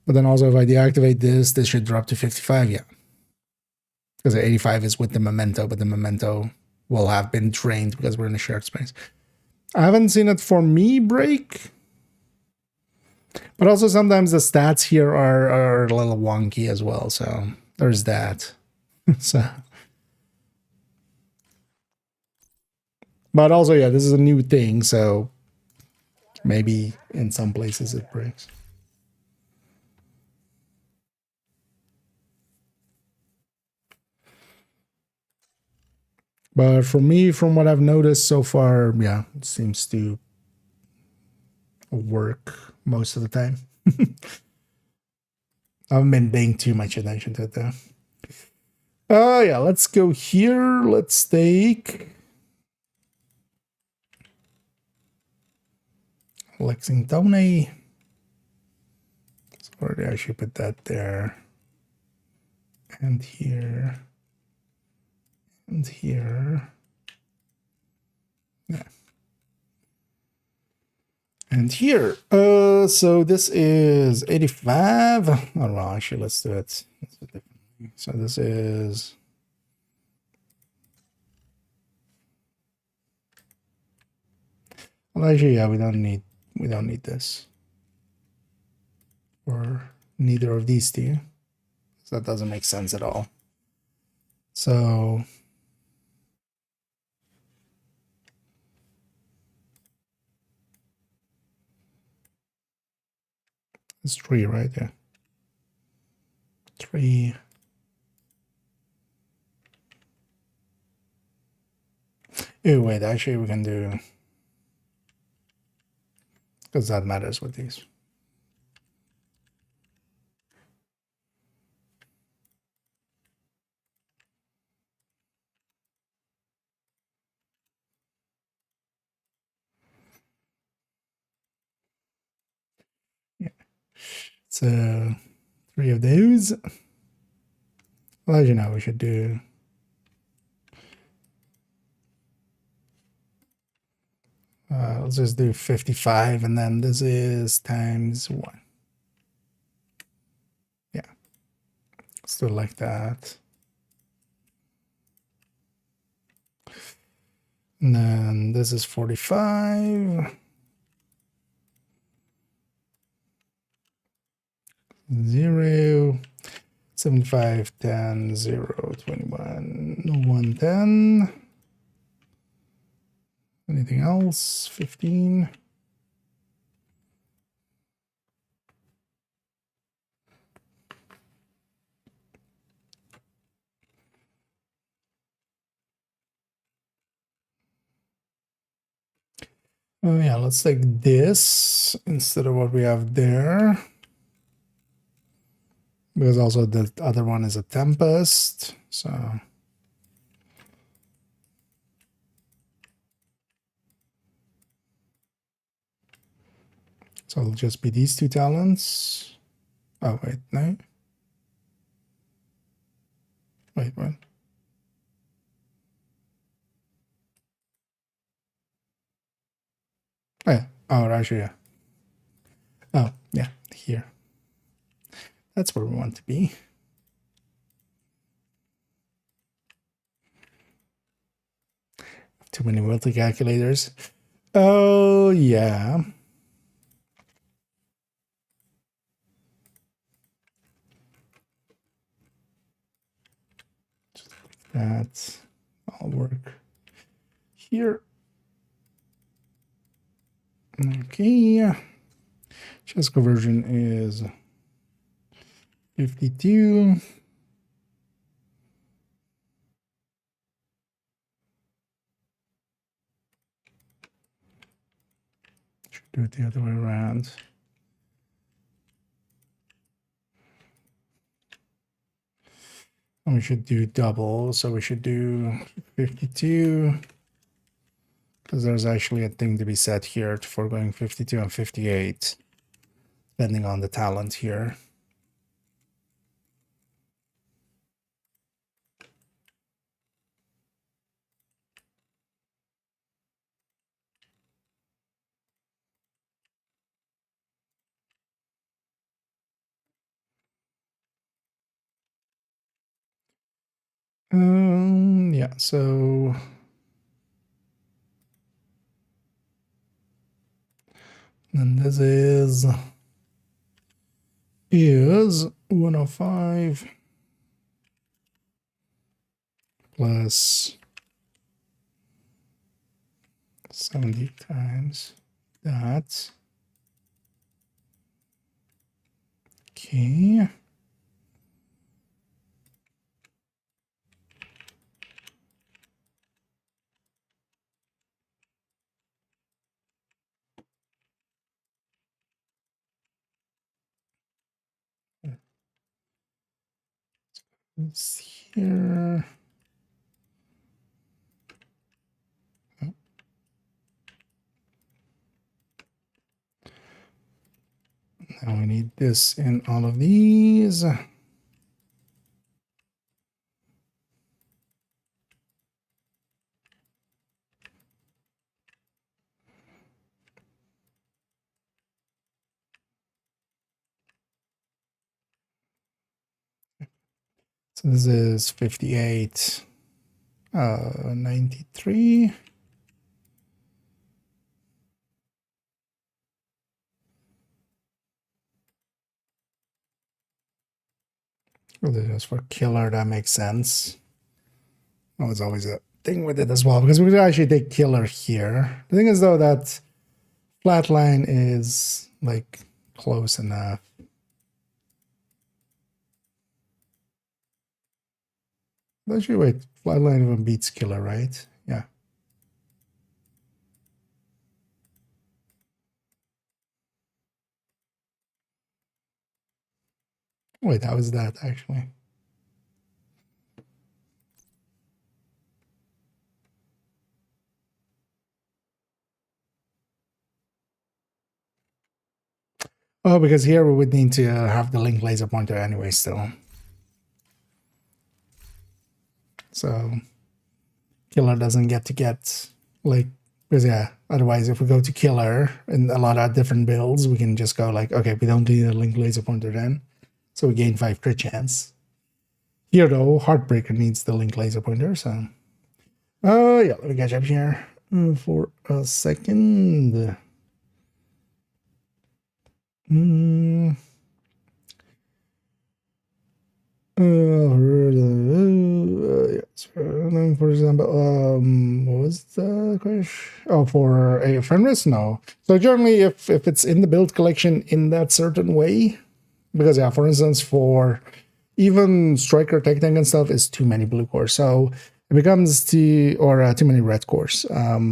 But then also if I deactivate this should drop to 55, yeah. Because the 85 is with the memento, but the memento will have been drained because we're in a shared space. I haven't seen it for me break. But also sometimes the stats here are a little wonky as well, so there's that. So, but also, yeah, this is a new thing, so maybe in some places it breaks. But for me, from what I've noticed so far, yeah, it seems to work most of the time. I haven't been paying too much attention to it though. Oh yeah, let's go here. Let's take Lexington. Or I should put that there. And here. And here. Yeah. And here. So this is 85. Oh no, actually let's do it. So this is well, actually, yeah, we don't need this. Or neither of these two. So that doesn't make sense at all. So it's 3, right? Yeah. 3. Oh wait, actually we can do, because that matters with these. Yeah. So 3 of those. Well, as you know, we should do let's just do 55, and then this is times 1. Yeah. Let's do it like that. And then this is 45. 0. 75, 10, 0, 21, 110. Anything else? 15. Oh yeah, let's take this instead of what we have there. Because also the other one is a Tempest, so it'll just be these 2 talents. Oh wait, no. Wait, what? Oh, yeah. Oh, actually, yeah. Oh, yeah, here. That's where we want to be. Too many multi-calculators. Oh, yeah. That's all work here. Okay. Chess conversion is 52. Should do it the other way around. And we should do double, so we should do 52. Because there's actually a thing to be said here for going 52 and 58, depending on the talent here. Yeah, so then this is 105 plus 70 times that. Okay. It's here. Oh. Now we need this in all of these. So this is 58, 93. Well, this is for killer, that makes sense. Oh, it's always a thing with it as well, because we could actually take killer here. The thing is, though, that flatline is, like, close enough. Actually, wait, flatline even beats killer, right? Yeah. Wait, how is that, actually? Oh, because here we would need to have the link laser pointer anyway still. So killer doesn't get like, because yeah, otherwise if we go to killer in a lot of different builds, we can just go like, okay, we don't need a link laser pointer then. So we gain 5 crit chance. Here though, Heartbreaker needs the link laser pointer, so. Oh yeah, let me catch up here for a second. For example, what was the question? Oh, for a Fenris? No. So generally, if it's in the build collection in that certain way, because yeah, for instance, for even Striker, Tech Tank and stuff is too many blue cores, so it becomes too many red cores.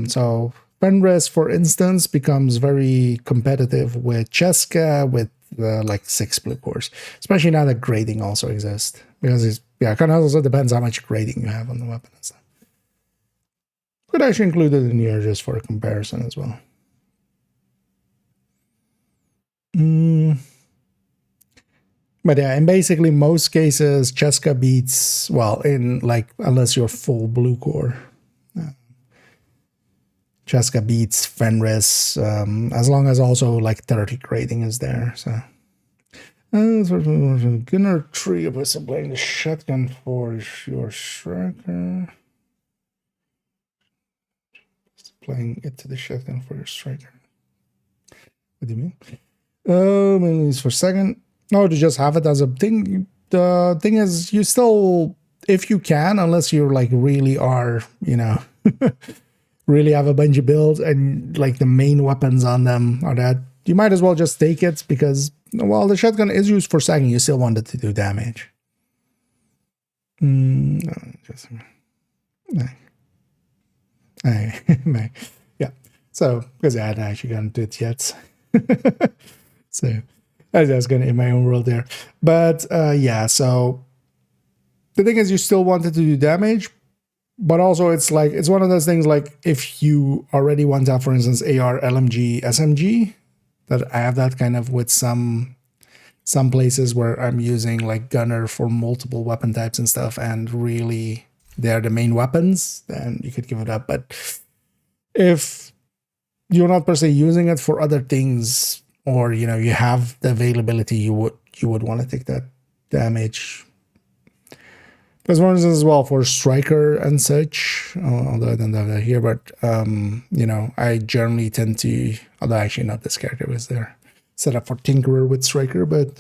So Fenris, for instance, becomes very competitive with Cheska with like 6 blue cores, especially now that grading also exists, because it's, yeah, it kind of also depends how much grading you have on the weapon and stuff. Could actually include it in here just for a comparison as well. But yeah, in basically most cases, Cheska beats, well, in like, unless you're full blue core. Cheska beats Fenris, as long as also like 30 grading is there, so. Gunner tree of us playing the shotgun for your striker. Playing it to the shotgun for your striker. What do you mean? Mainly it's for second. No, to just have it as a thing. The thing is, you still, if you can, unless you're like really are, you know, really have a bunch of builds and like the main weapons on them are that, you might as well just take it, because while the shotgun is used for sagging, you still want it to do damage. Yeah. So, because I hadn't actually gotten to it yet. So, I was going to in my own world there. But yeah, so the thing is, you still want it to do damage, but also it's like, it's one of those things like, if you already want to have, for instance, AR, LMG, SMG, that I have that kind of with some places where I'm using like gunner for multiple weapon types and stuff, and really they're the main weapons, then you could give it up. But if you're not per se using it for other things, or you know, you have the availability, you would want to take that damage. Because for instance, as well, for striker and such, although I don't have that here, but you know, I generally tend to, although actually not this character was there set up for Tinkerer with striker, but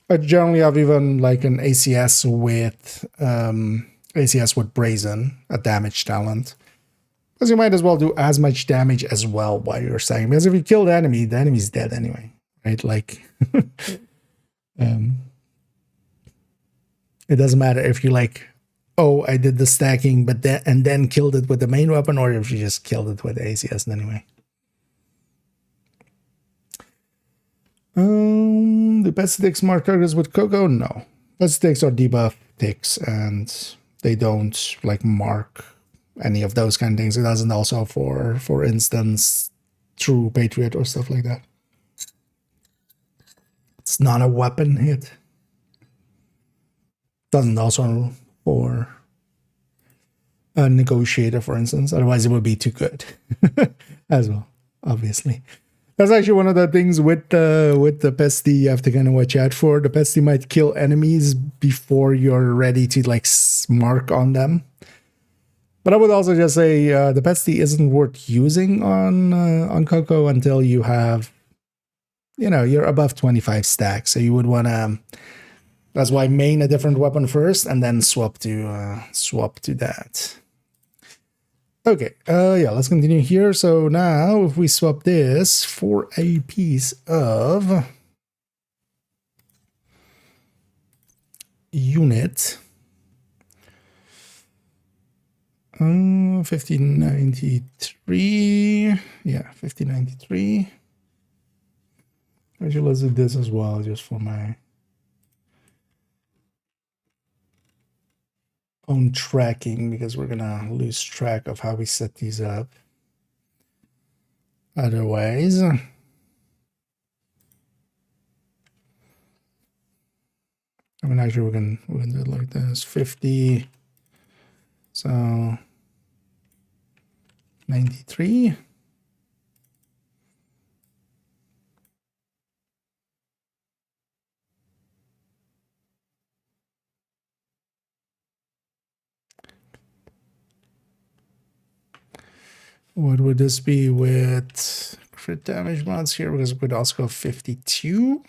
I generally have even like an ACS with Brazen, a damage talent, because you might as well do as much damage as well while you're saying, because if you kill the enemy's dead anyway, right? Like it doesn't matter if you like, oh, I did the stacking, but then killed it with the main weapon, or if you just killed it with the ACS anyway. Do pets take smart targets with Coco? No. Plus ticks are debuff ticks, and they don't like mark any of those kind of things. It doesn't also for instance, True Patriot or stuff like that. It's not a weapon hit. Doesn't also for a negotiator, for instance. Otherwise, it would be too good as well. Obviously, that's actually one of the things with the pesty you have to kind of watch out for. The pesty might kill enemies before you're ready to like mark on them. But I would also just say the pesty isn't worth using on Coco until you have, you know, you're above 25 stacks. So you would want to. That's why main a different weapon first and then swap to that. Okay, yeah, let's continue here. So now if we swap this for a piece of unit, 1593, yeah, 1593. Actually, let's do this as well, just for my own tracking, because we're gonna lose track of how we set these up otherwise. I mean, actually, we're gonna do it like this: 50. So 93. What would this be with crit damage mods here? Because we could also go 52.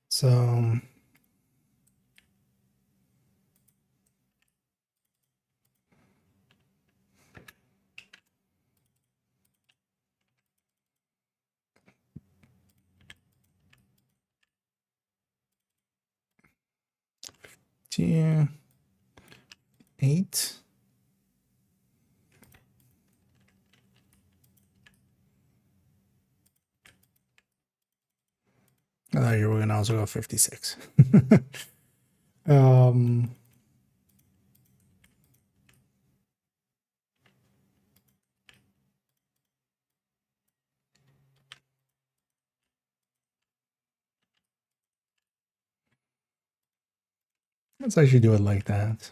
So tier 8. Here we're gonna also go 56. Let's actually do it like that.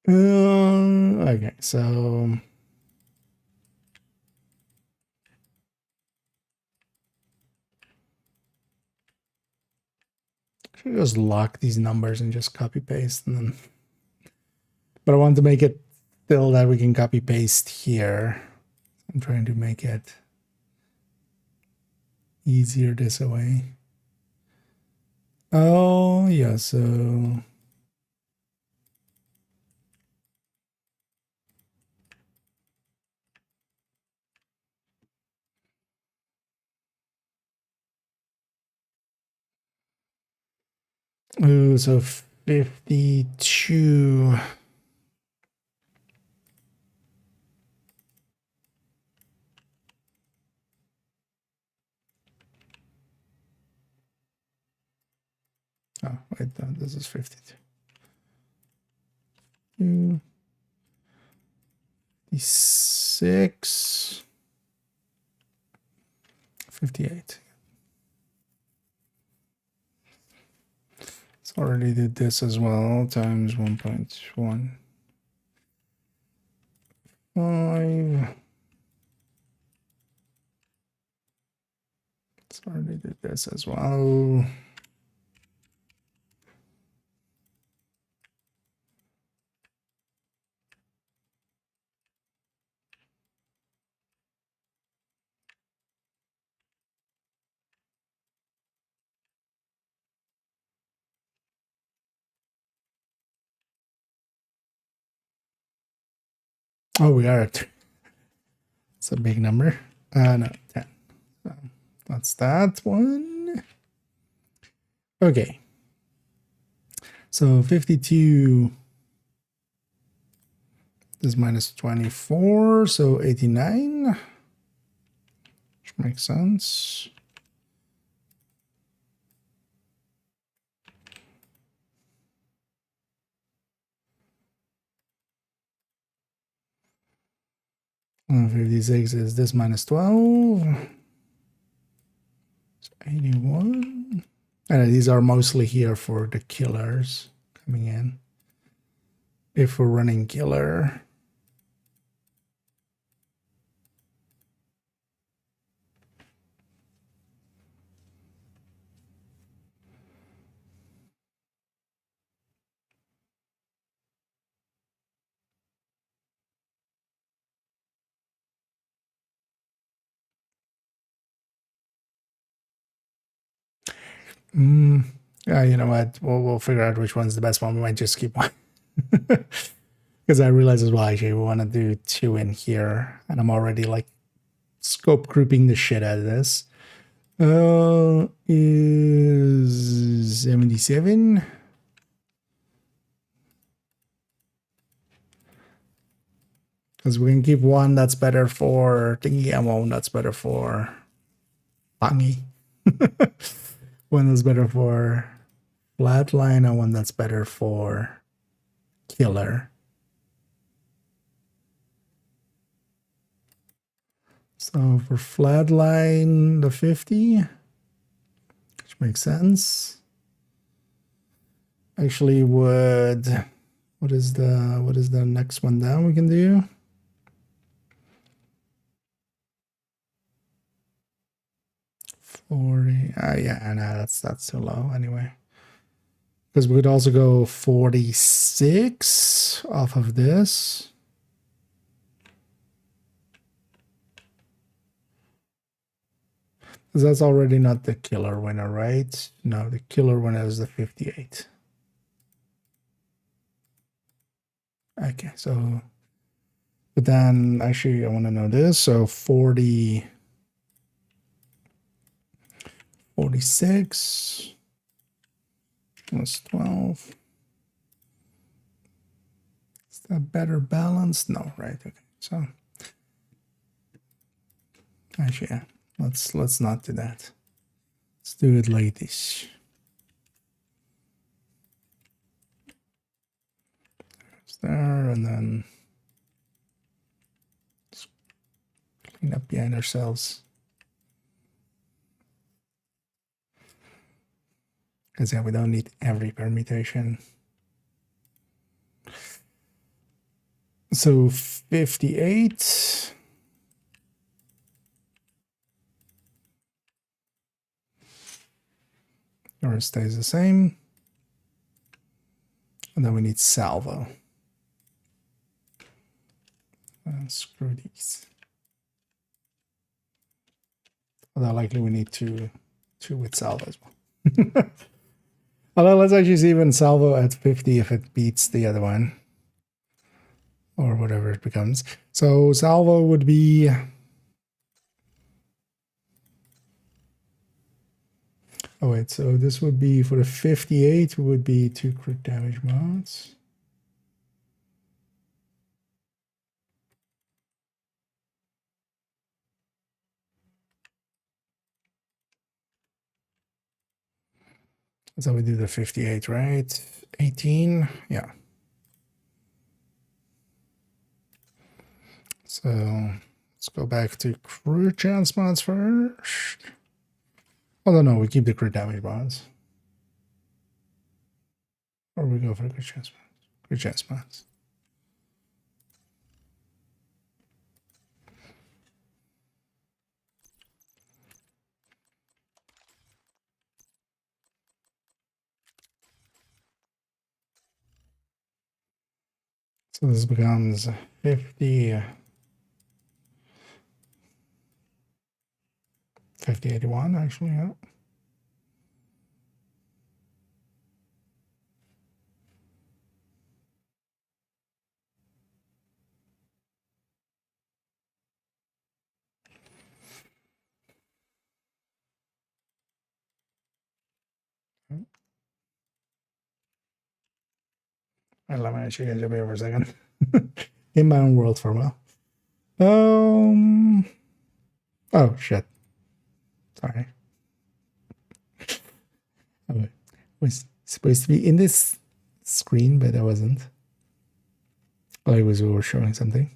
Okay, so should just lock these numbers and just copy paste, and then. But I want to make it still that we can copy paste here. I'm trying to make it easier this way. Oh yeah, so. Ooh, so 52. Oh, wait, this is 52. 56. 58. Let's already did this as well, times 1.15. Let's already did this as well. Oh, we are at. It's a big number. No, 10. So that's that one. Okay. So 52 is minus 24, so 89. Which makes sense. And 56 is this minus 12. So 81. And these are mostly here for the killers coming in. If we're running killer. Yeah, you know what? We'll figure out which one's the best one. We might just keep one. Because I realize as well, actually, we want to do 2 in here. And I'm already like scope grouping the shit out of this. Is 77. Because we can keep one that's better for thingy and one that's better for Pangi. One that's better for flatline and one that's better for killer. So for flatline, the 50, which makes sense. Actually, what is the next one down we can do? Yeah, no, that's too low anyway. Because we could also go 46 off of this. Because that's already not the killer winner, right? No, the killer winner is the 58. Okay, so, but then actually I want to know this. So 46 plus 12. Is that better balanced? No, right? Okay, so actually, yeah, let's not do that. Let's do it like this. There's there, and then just clean up behind ourselves. Because yeah, we don't need every permutation. So 58. Or it stays the same. And then we need salvo. Screw these. Although likely we need two with salvo as well. Although let's actually see even salvo at 50 if it beats the other one. Or whatever it becomes. So salvo would be... Oh wait, so this would be for the 58 would be 2 crit damage mods. That's how we do the 58, right? 18, yeah. So let's go back to crit chance mods first. Oh no, we keep the crit damage mods. Or we go for the crit chance mods. Crit chance mods. So this becomes 50, 5081 actually, yeah. Let me actually get up here for a second. In my own world for a while. Oh shit. Sorry. I was supposed to be in this screen, but I wasn't. Oh, it was over showing something.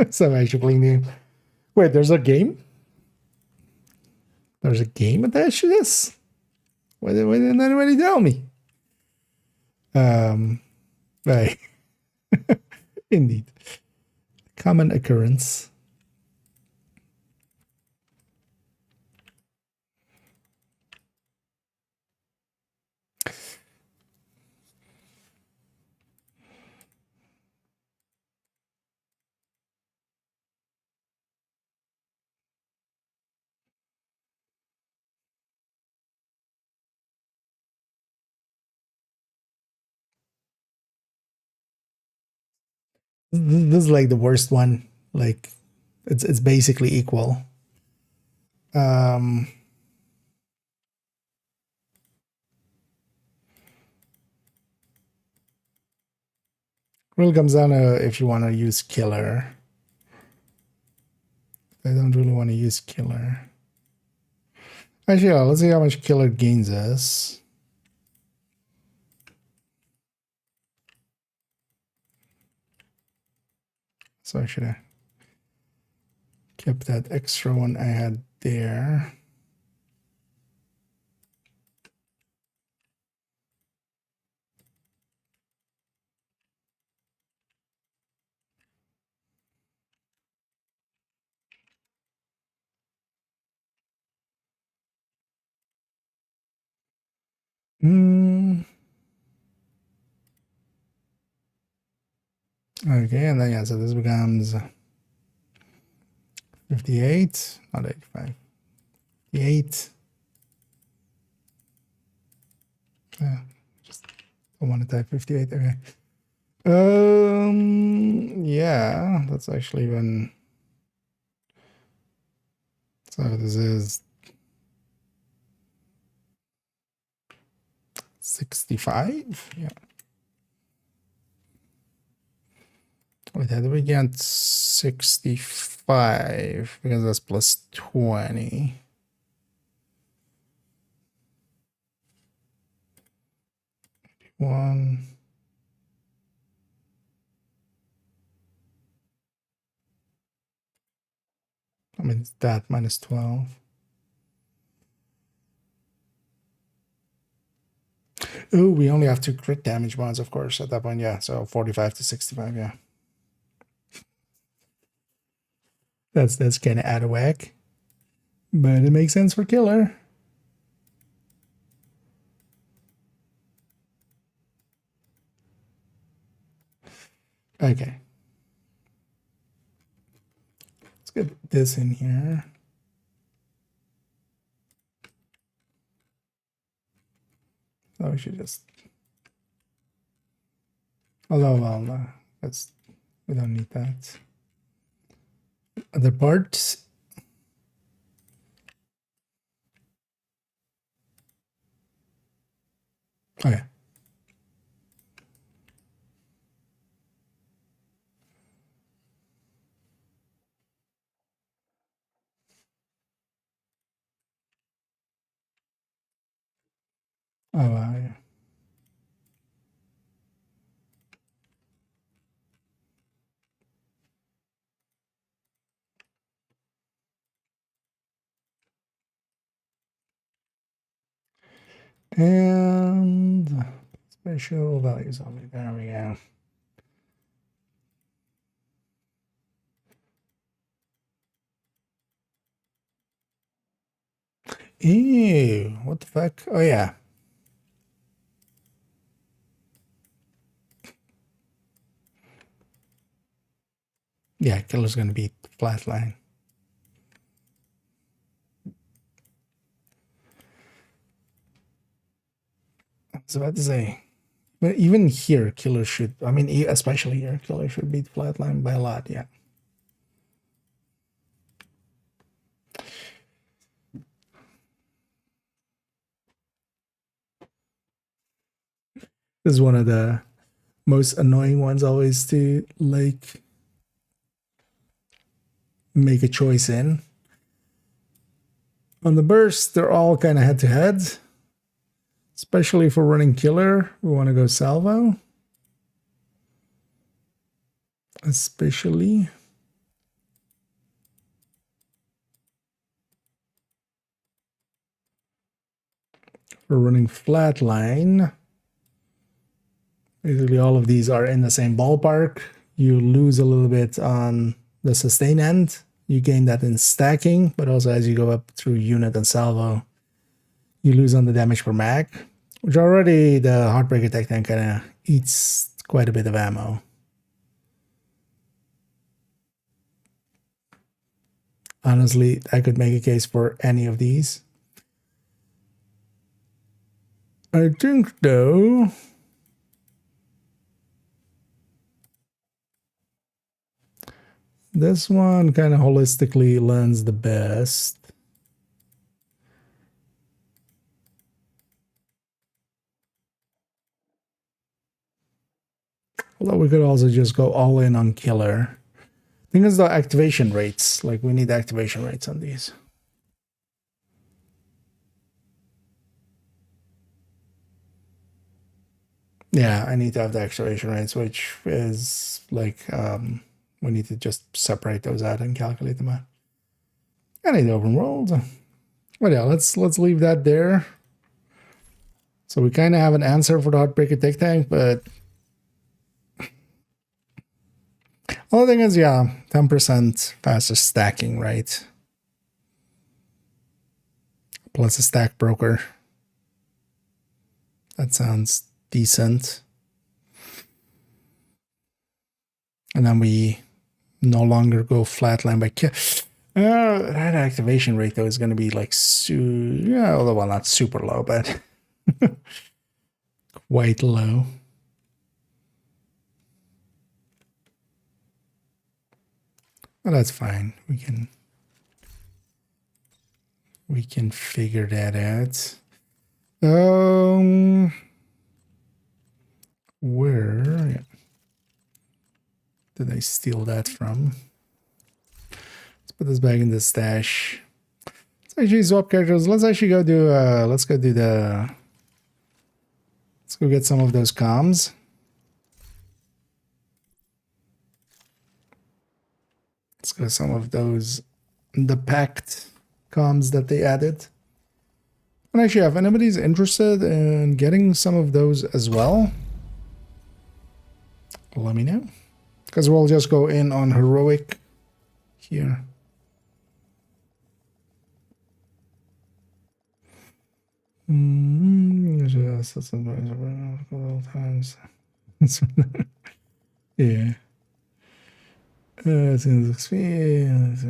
So actually new. Wait, there's a game? There's a game attached to this? Why didn't anybody tell me? Right. Indeed. Common occurrence. This is like the worst one. Like it's basically equal. Really comes down to if you want to use killer. I don't really want to use killer. Actually, yeah, let's see how much killer gains us. So I should have kept that extra one I had there. Okay, and then yeah, so this becomes 58, not 85. 58. Yeah, just don't want to type 58. Okay. Yeah, that's actually even. So this is 65. Yeah. Wait, how do we get 65? Because that's plus 20. One. I mean, it's that minus 12. Oh, we only have 2 crit damage bonds, of course, at that point. Yeah, so 45 to 65. Yeah. That's kind of out of whack, but it makes sense for killer. Okay. Let's get this in here. Oh, we should just. Although, well, we don't need that. Other parts. Okay. Oh, wow, yeah. And special values on it. There we go. Ew, what the fuck? Oh, yeah. Yeah, killer's gonna be flatline. I was about to say, but even here, killer should, I mean, especially here, killer should beat flatline by a lot, yeah. This is one of the most annoying ones always to like make a choice in. On the burst, they're all kind of head to head. Especially for running killer, we want to go salvo. Especially. For running flatline. Basically all of these are in the same ballpark. You lose a little bit on the sustain end. You gain that in stacking, but also as you go up through unit and salvo, you lose on the damage per mag, which already the Heartbreaker Tech Tank kind of eats quite a bit of ammo. Honestly, I could make a case for any of these. I think, though, this one kind of holistically lends the best. Although we could also just go all in on killer. Thing is the activation rates. Like, we need activation rates on these. Yeah, I need to have the activation rates, which is like we need to just separate those out and calculate them out. I need the open world. But yeah, let's leave that there. So we kind of have an answer for the Heartbreaker Tech Tank, but the thing is, yeah, 10% faster stacking, right? Plus a stack broker. That sounds decent. And then we no longer go flatline by kill. That activation rate, though, is going to be like, although, well, not super low, but quite low. Well, that's fine. We can figure that out. Where did I steal that from? Let's put this back in the stash. Let's actually swap characters. Let's actually go do let's go get some of those comms. Let's go some of those the packed comms that they added. And actually, if anybody's interested in getting some of those as well, let me know. Because we'll just go in on heroic here. Just times. Yeah. It's in the experience.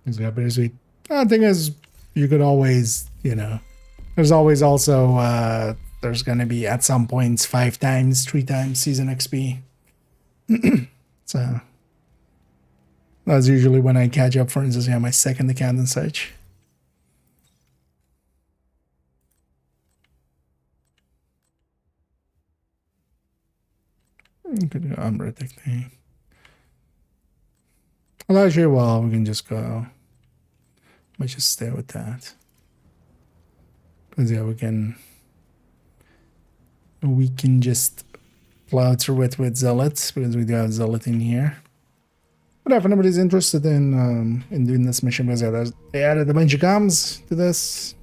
It's got bittersweet. The thing is, you could always, there's always also, there's going to be at some points 5 times, 3 times season XP. So that's usually when I catch up, for instance, my second account and such. Could go Umbra thing. Well, actually, well, we can just go. Might just stay with that. Because yeah, we can just plow through it with Zealots, because we do have Zealot in here. But if anybody's interested in doing this mission, because yeah, they added a bunch of comms to this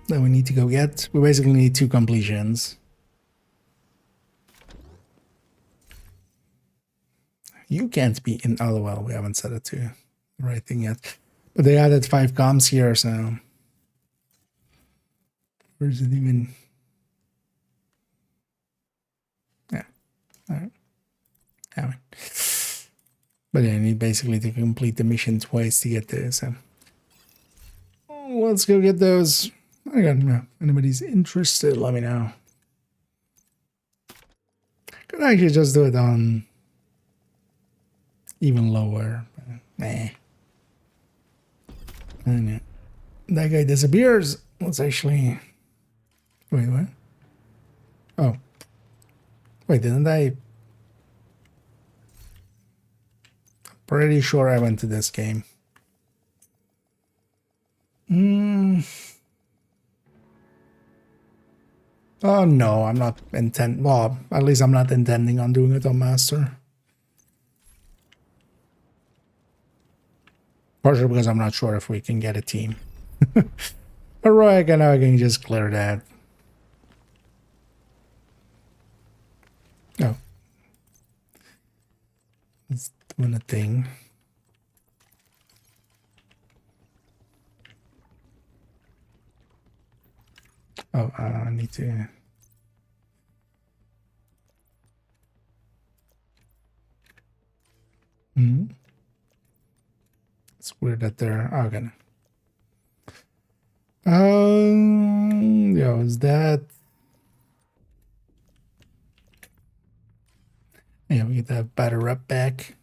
that we need to go get. We basically need 2 completions. You can't be in. Oh, well, we haven't set it to the right thing yet. But they added 5 comms here, so. Where's it even? Yeah. Alright. But yeah, I need basically to complete the mission twice to get there, so. Let's go get those. Again, if anybody's interested, let me know. Could actually just do it on even lower. Nah. And that guy disappears. Let's actually... Wait, what? Oh. Wait, didn't I... Pretty sure I went to this game. Oh, no, I'm not well, at least I'm not intending on doing it on Master. Partially because I'm not sure if we can get a team. Heroic, and I can just clear that. Oh. It's doing a thing. Oh, I need to... It's weird that they're... Oh, okay. Yeah, is that... Yeah, we get that batter up back.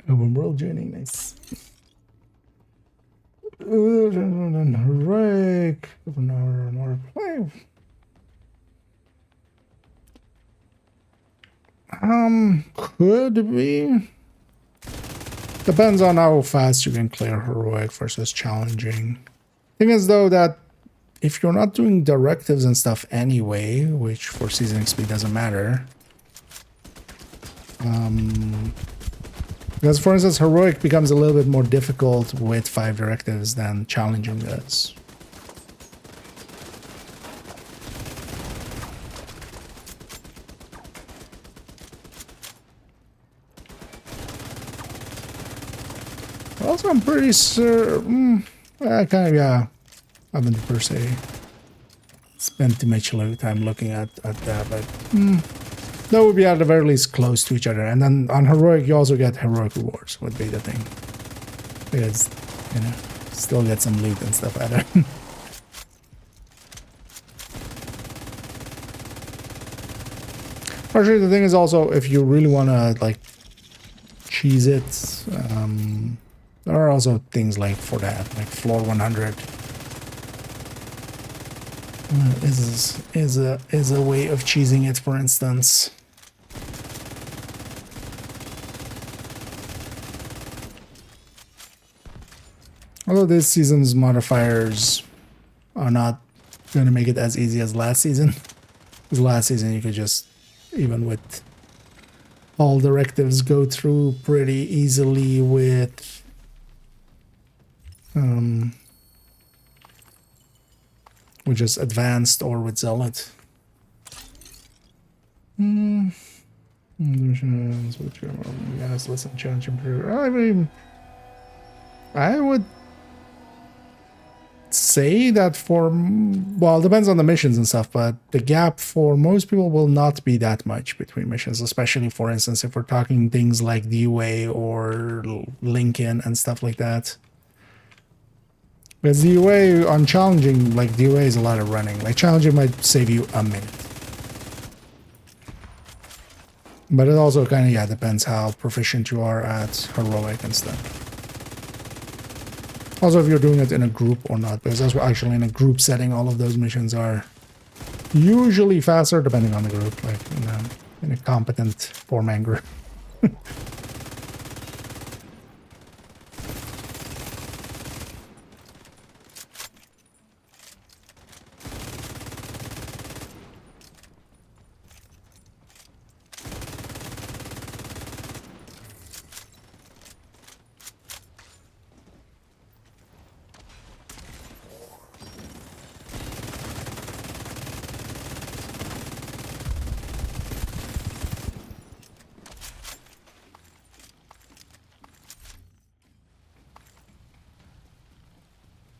Open world joining, nice. Heroic. More play. Could be. Depends on how fast you can clear heroic versus challenging. Thing is though that if you're not doing directives and stuff anyway, which for season XP doesn't matter. Because for instance, heroic becomes a little bit more difficult with 5 directives than challenging does. Also, I'm pretty sure... I kind of, yeah. I haven't per se spent too much time looking at that, but... that would be at the very least close to each other. And then on heroic, you also get heroic rewards, would be the thing. Because, you know, still get some loot and stuff out of it. Partially, the thing is also, if you really want to, like, cheese it, there are also things like for that, like floor 100. Is a way of cheesing it, for instance. Although this season's modifiers are not going to make it as easy as last season. Because last season you could just, even with all directives, go through pretty easily with just advanced or with zealot. Yes, listen, challenge, improve. I mean, I would say that for, well, it depends on the missions and stuff, but the gap for most people will not be that much between missions, especially, for instance, if we're talking things like DUA or Lincoln and stuff like that. Because DUA on challenging, like DUA is a lot of running. Like challenging might save you a minute. But it also kind of, yeah, depends how proficient you are at heroic and stuff. Also, if you're doing it in a group or not, because that's actually in a group setting, all of those missions are usually faster, depending on the group, like in a competent 4-man group.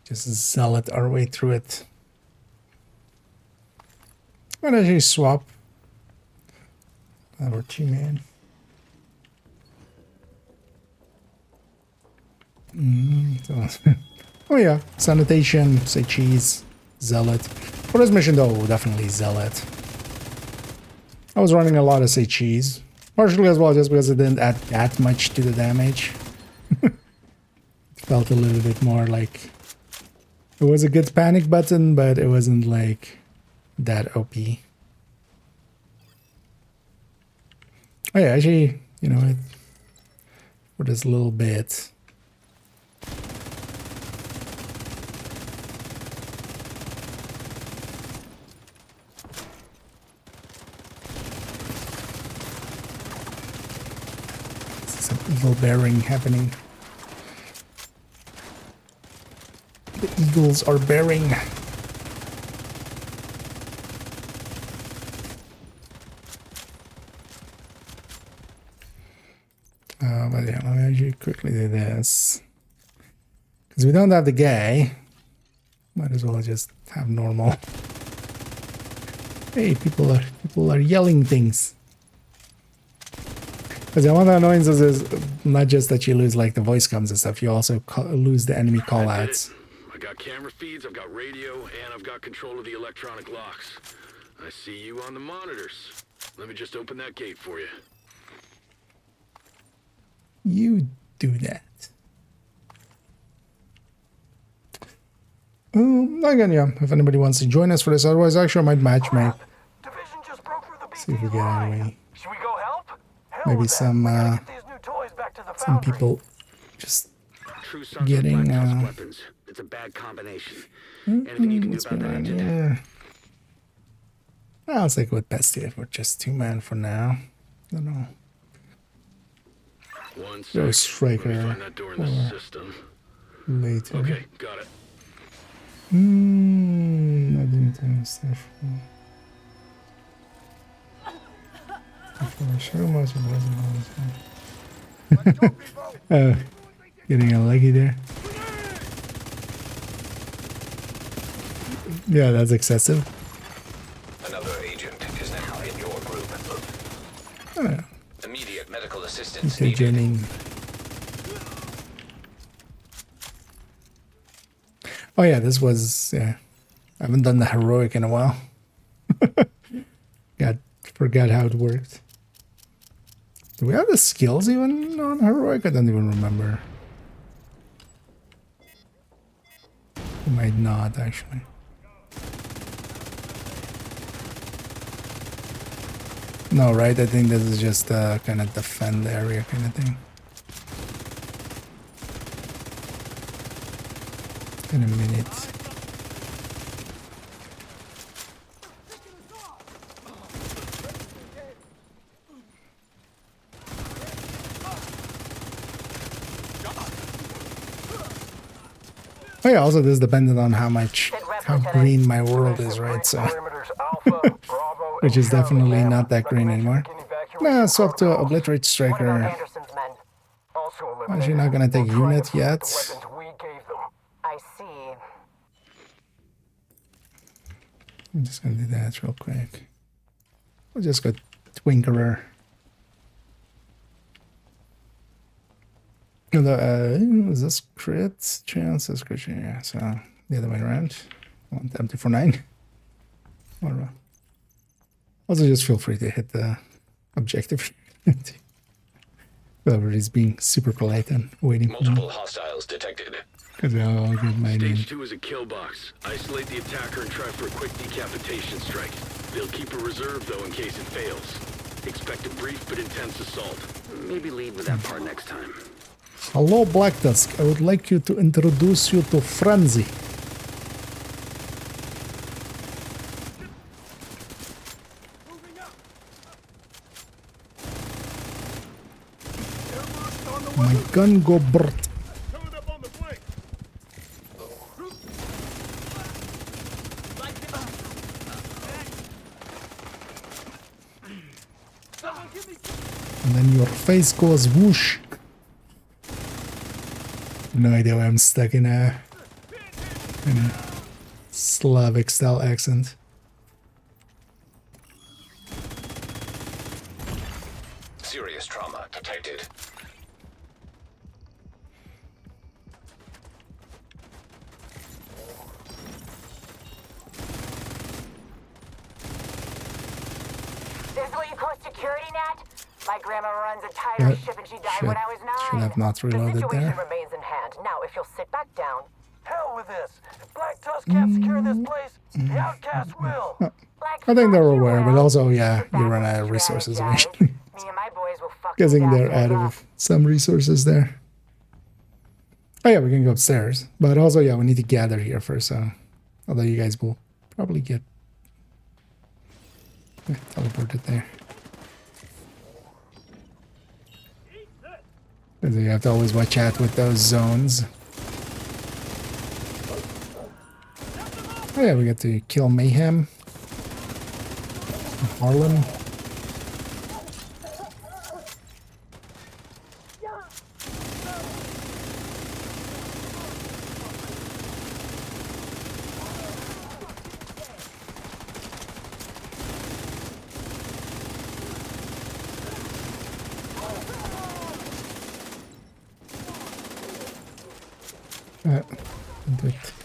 Just zealot our way through it. Why don't you swap our teammate? Oh yeah, sanitation, say cheese, zealot. For this mission though, definitely zealot. I was running a lot of say cheese, partially as well just because it didn't add that much to the damage. It felt a little bit more like it was a good panic button, but it wasn't like that OP. Oh yeah, actually, you know what? For this little bit. Some evil bearing happening. The eagles are bearing. But yeah, let me actually quickly do this. Because we don't have the guy. Might as well just have normal. Hey, people are yelling things. Because one of the annoyances is not just that you lose like the voice comms and stuff, you also lose the enemy callouts. I got camera feeds, I've got radio, and I've got control of the electronic locks. I see you on the monitors. Let me just open that gate for you. You do that. Again, yeah, if anybody wants to join us for this, otherwise actually I might matchmake. See if we get anyway. Should we go help? Maybe some people just getting weapons. It's a bad combination. Anything you can do about that, Agent? I'll stick with Bestia for just 2 man for now. I don't know. Go Striker later. Okay, got it. I didn't think stuff. Oh, getting a leggy there. Yeah, that's excessive. Another agent is now in your group. Oh, Immediate medical assistance needed. Oh yeah, this was, yeah. I haven't done the heroic in a while. Forgot how it worked. Do we have the skills even on heroic? I don't even remember. We might not, actually. No, right? I think this is just kind of defend area kind of thing. In a minute. Oh yeah, also this is dependent on how green my world is, right? So, which is definitely not that green anymore. Nah, swap to obliterate striker. Actually not gonna take unit yet. I see. I'm just gonna do that real quick. We'll just go Twinkerer. Is this crit chance? This crit chance, yeah. So the other way around. I want empty for 9. Whatever. Also, just feel free to hit the objective. Whoever is being super polite and waiting for me. Multiple hostiles detected. Because I'll get my name. Stage 2 is a kill box. Isolate the attacker and try for a quick decapitation strike. They'll keep a reserve though in case it fails. Expect a brief but intense assault. Maybe lead with that part next time. Hello, Black Tusk. I would like you to introduce you to Frenzy. My gun go brrt. And then your face goes whoosh. No idea why I'm stuck in a Slavic style accent. Serious trauma detected. This is what you call security net? My grandma runs a tire ship and she died when I was 9. Should have not reloaded the situation there. remains in hand. Now, if you'll sit back down. Hell with this. If Black Tusk can't secure this place, the Outcast will. Like, I think they're fuck you, aware, but Al. also, yeah, If that you run was out of the resources strategy, eventually. Me and my boys will fuck Guessing these they're out assholes of some resources there. Oh yeah, we can go upstairs. But also, yeah, we need to gather here first, so... Although you guys will probably get... teleported there. So you have to always watch out with those zones. Oh yeah, we get to kill Mayhem. Harlem.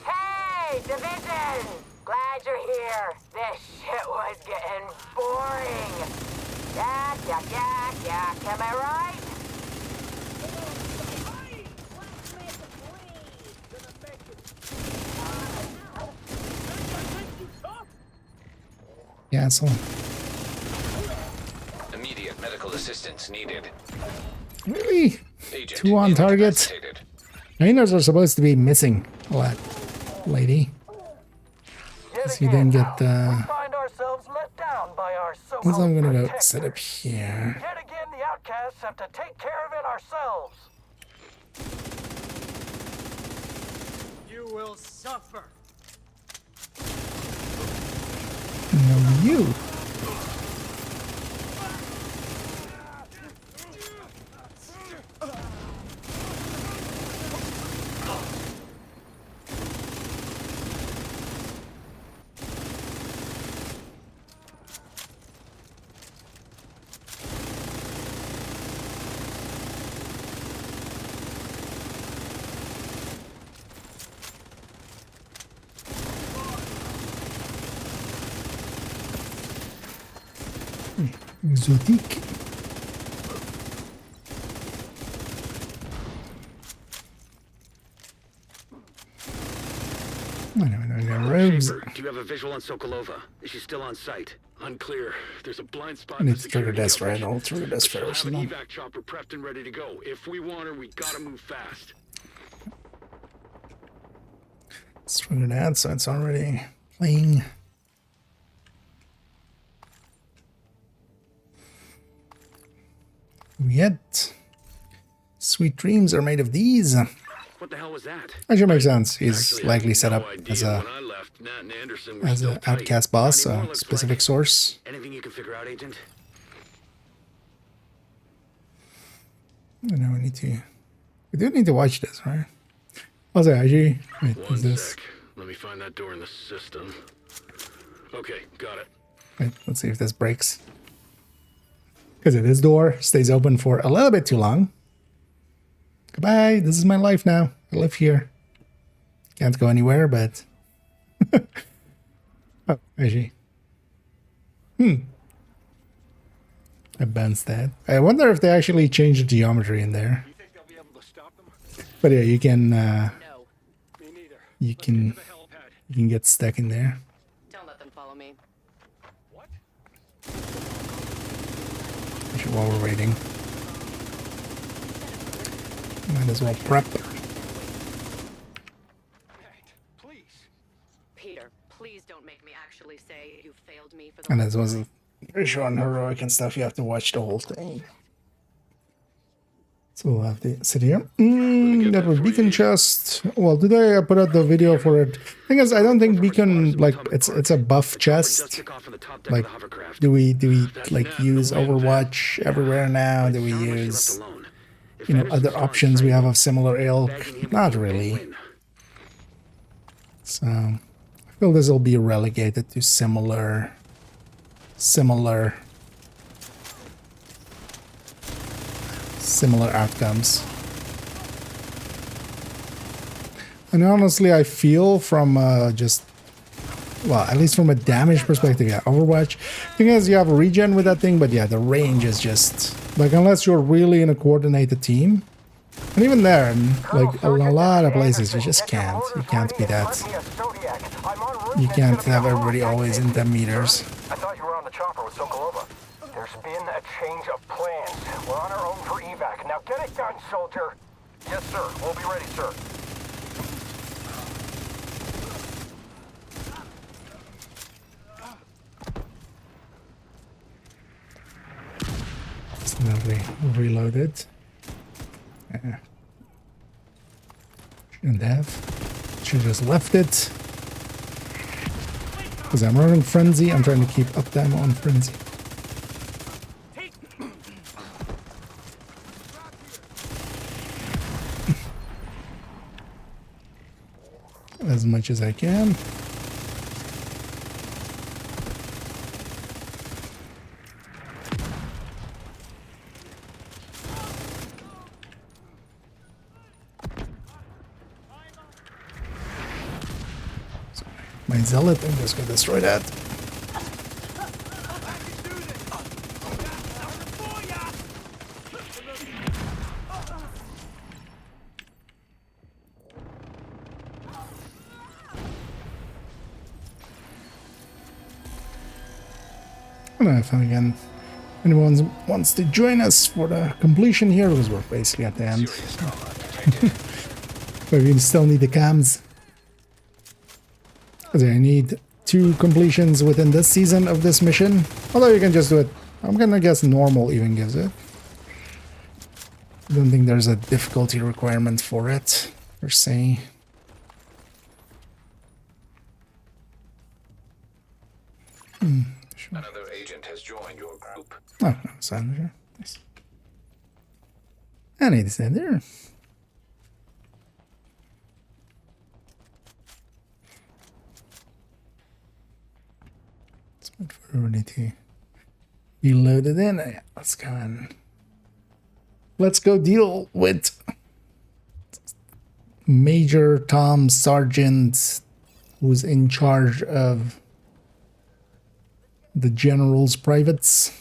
Hey, Division! Glad you're here. This shit was getting boring. Yak, yak, yak, yak. Am I right? Yeah, so Immediate medical assistance needed. really, Agent 2 on target. incapacitated. Rainers are supposed to be missing a lot, lady. Yet You again, didn't get we find ourselves let down by our So so-called I'm gonna go protectors. set up here. Yet again, the Outcasts have to take care of it ourselves. You will suffer. No, you. Exotique. Robes. Shaper, do you have a visual on Sokolova? Is she still on site? Unclear. There's a blind spot. I in need the to trigger security this, right? operation. I'll trigger this But she'll first. have an And then... evac chopper prepped and ready to go. If we want her, we gotta move fast. Let's trigger that, so it's already playing. Yet, sweet dreams are made of these. What the hell was that? Actually makes sense. He's Actually, I likely had set no up idea. as a When I left, Nat and Anderson were as still an tight. outcast boss, Not anymore, so looks specific like. source. Anything you can figure out, Agent? I know we need to. We do need to watch this, right? Also, actually, wait, One is this? sec. Let me find that door in the system. Okay, got it. Wait, let's see if this breaks. Because this door stays open for a little bit too long. Goodbye. This is my life now. I live here. Can't go anywhere, but. Oh, actually. I bounced that. I wonder if they actually changed the geometry in there. You think they'll be able to stop them? But yeah, you can. No. Me neither. You Let's can. get to the helipad. You can get stuck in there. Don't let them follow me. What? Actually, while we're waiting, might as well prep. Hey, please. Peter, please don't make me actually say you failed me for the And this was pretty sure on heroic and stuff. You have to watch the whole thing. So we'll have to sit here. That was Beacon chest. Well, did I put out the video for it? Thing is, I don't think Beacon, like, it's a buff chest. Like, do we like use Overwatch everywhere now? Do we use, other options we have of similar ilk? Not really. So I feel this will be relegated to similar outcomes. And honestly, I feel from just, well, at least from a damage perspective, yeah, Overwatch, thing is you have a regen with that thing, but yeah, the range is just, like, unless you're really in a coordinated team, and even there, like, a lot of places, you just can't. You can't be that. You can't have everybody always in 10 meters. I thought you were on the chopper with Sokolova. There's been a change of plans. We're on our own for evac. Now get it done, soldier. Yes, sir. We'll be ready, sir. Definitely reload it. Yeah. Shouldn't have. Should just left it. Because I'm running frenzy, I'm trying to keep uptime on frenzy. As much as I can. My zealot, I'm just gonna destroy that. I don't know if again anyone wants to join us for the completion here, because we're basically at the end. But we still need the cams. Because I need 2 completions within this season of this mission. Although you can just do it, I'm gonna guess normal even gives it. I don't think there's a difficulty requirement for it, per se. Sure. Another agent has joined your group. Oh, no, Sandra. Nice. I need to stand there. Let's wait for everybody to be loaded in. Yeah, let's go on. Let's go deal with Major Tom Sargent, who's in charge of the general's privates.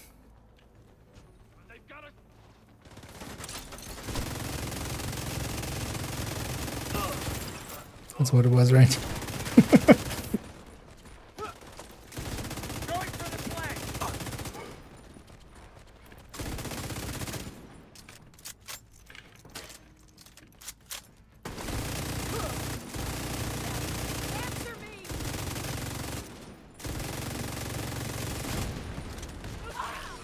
That's what it was, right?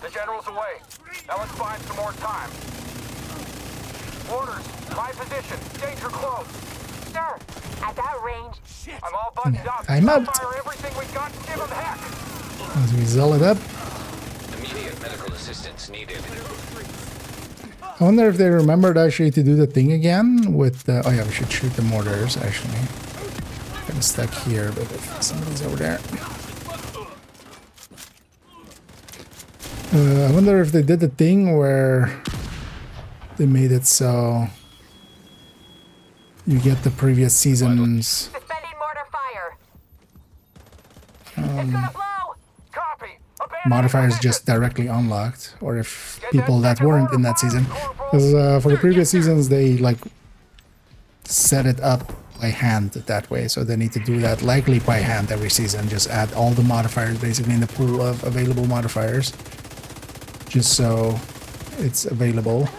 The general's away. Now let's find some more time. Orders, my position, danger close. Sir, at that range, I'm all buttoned up. I'm out. Fire everything we got and give them heck. As we zeal it up. Immediate medical assistance needed. I wonder if they remembered actually to do the thing again with the... Oh yeah, we should shoot the mortars, actually. I'm stuck here, but if somebody's over there. I wonder if they did the thing where they made it so you get the previous season's suspending mortar fire. It's gonna blow. Copy. Abandon modifiers position. just directly unlocked, or if people that weren't in that season. Because for the previous seasons, they like set it up by hand that way, so they need to do that likely by hand every season. Just add all the modifiers basically in the pool of available modifiers, just so it's available.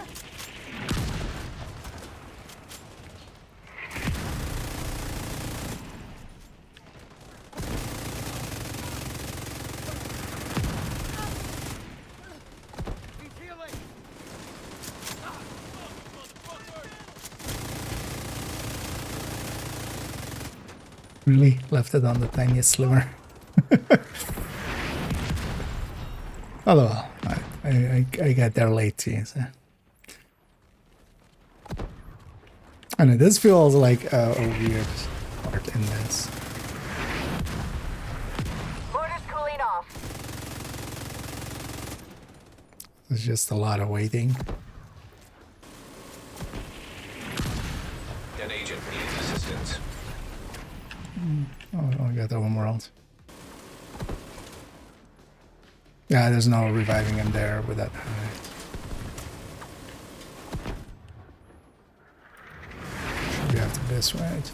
Really left it on the tiniest sliver. Although I got there late too. So. And this feels like a weird part in this. Motor's cooling off. There's just a lot of waiting. An agent needs assistance. Oh, I got that one world. Yeah, there's no reviving him there with that. Should be after this, right?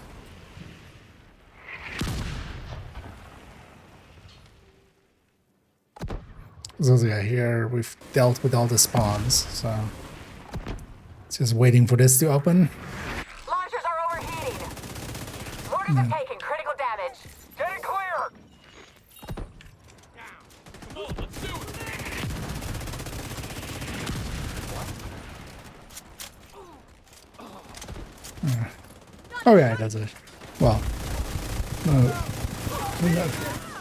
So yeah, here we've dealt with all the spawns, so it's just waiting for this to open. Launchers are overheating. Mortars are taking critical damage. Get it clear! Oh yeah, it does it. Well, no,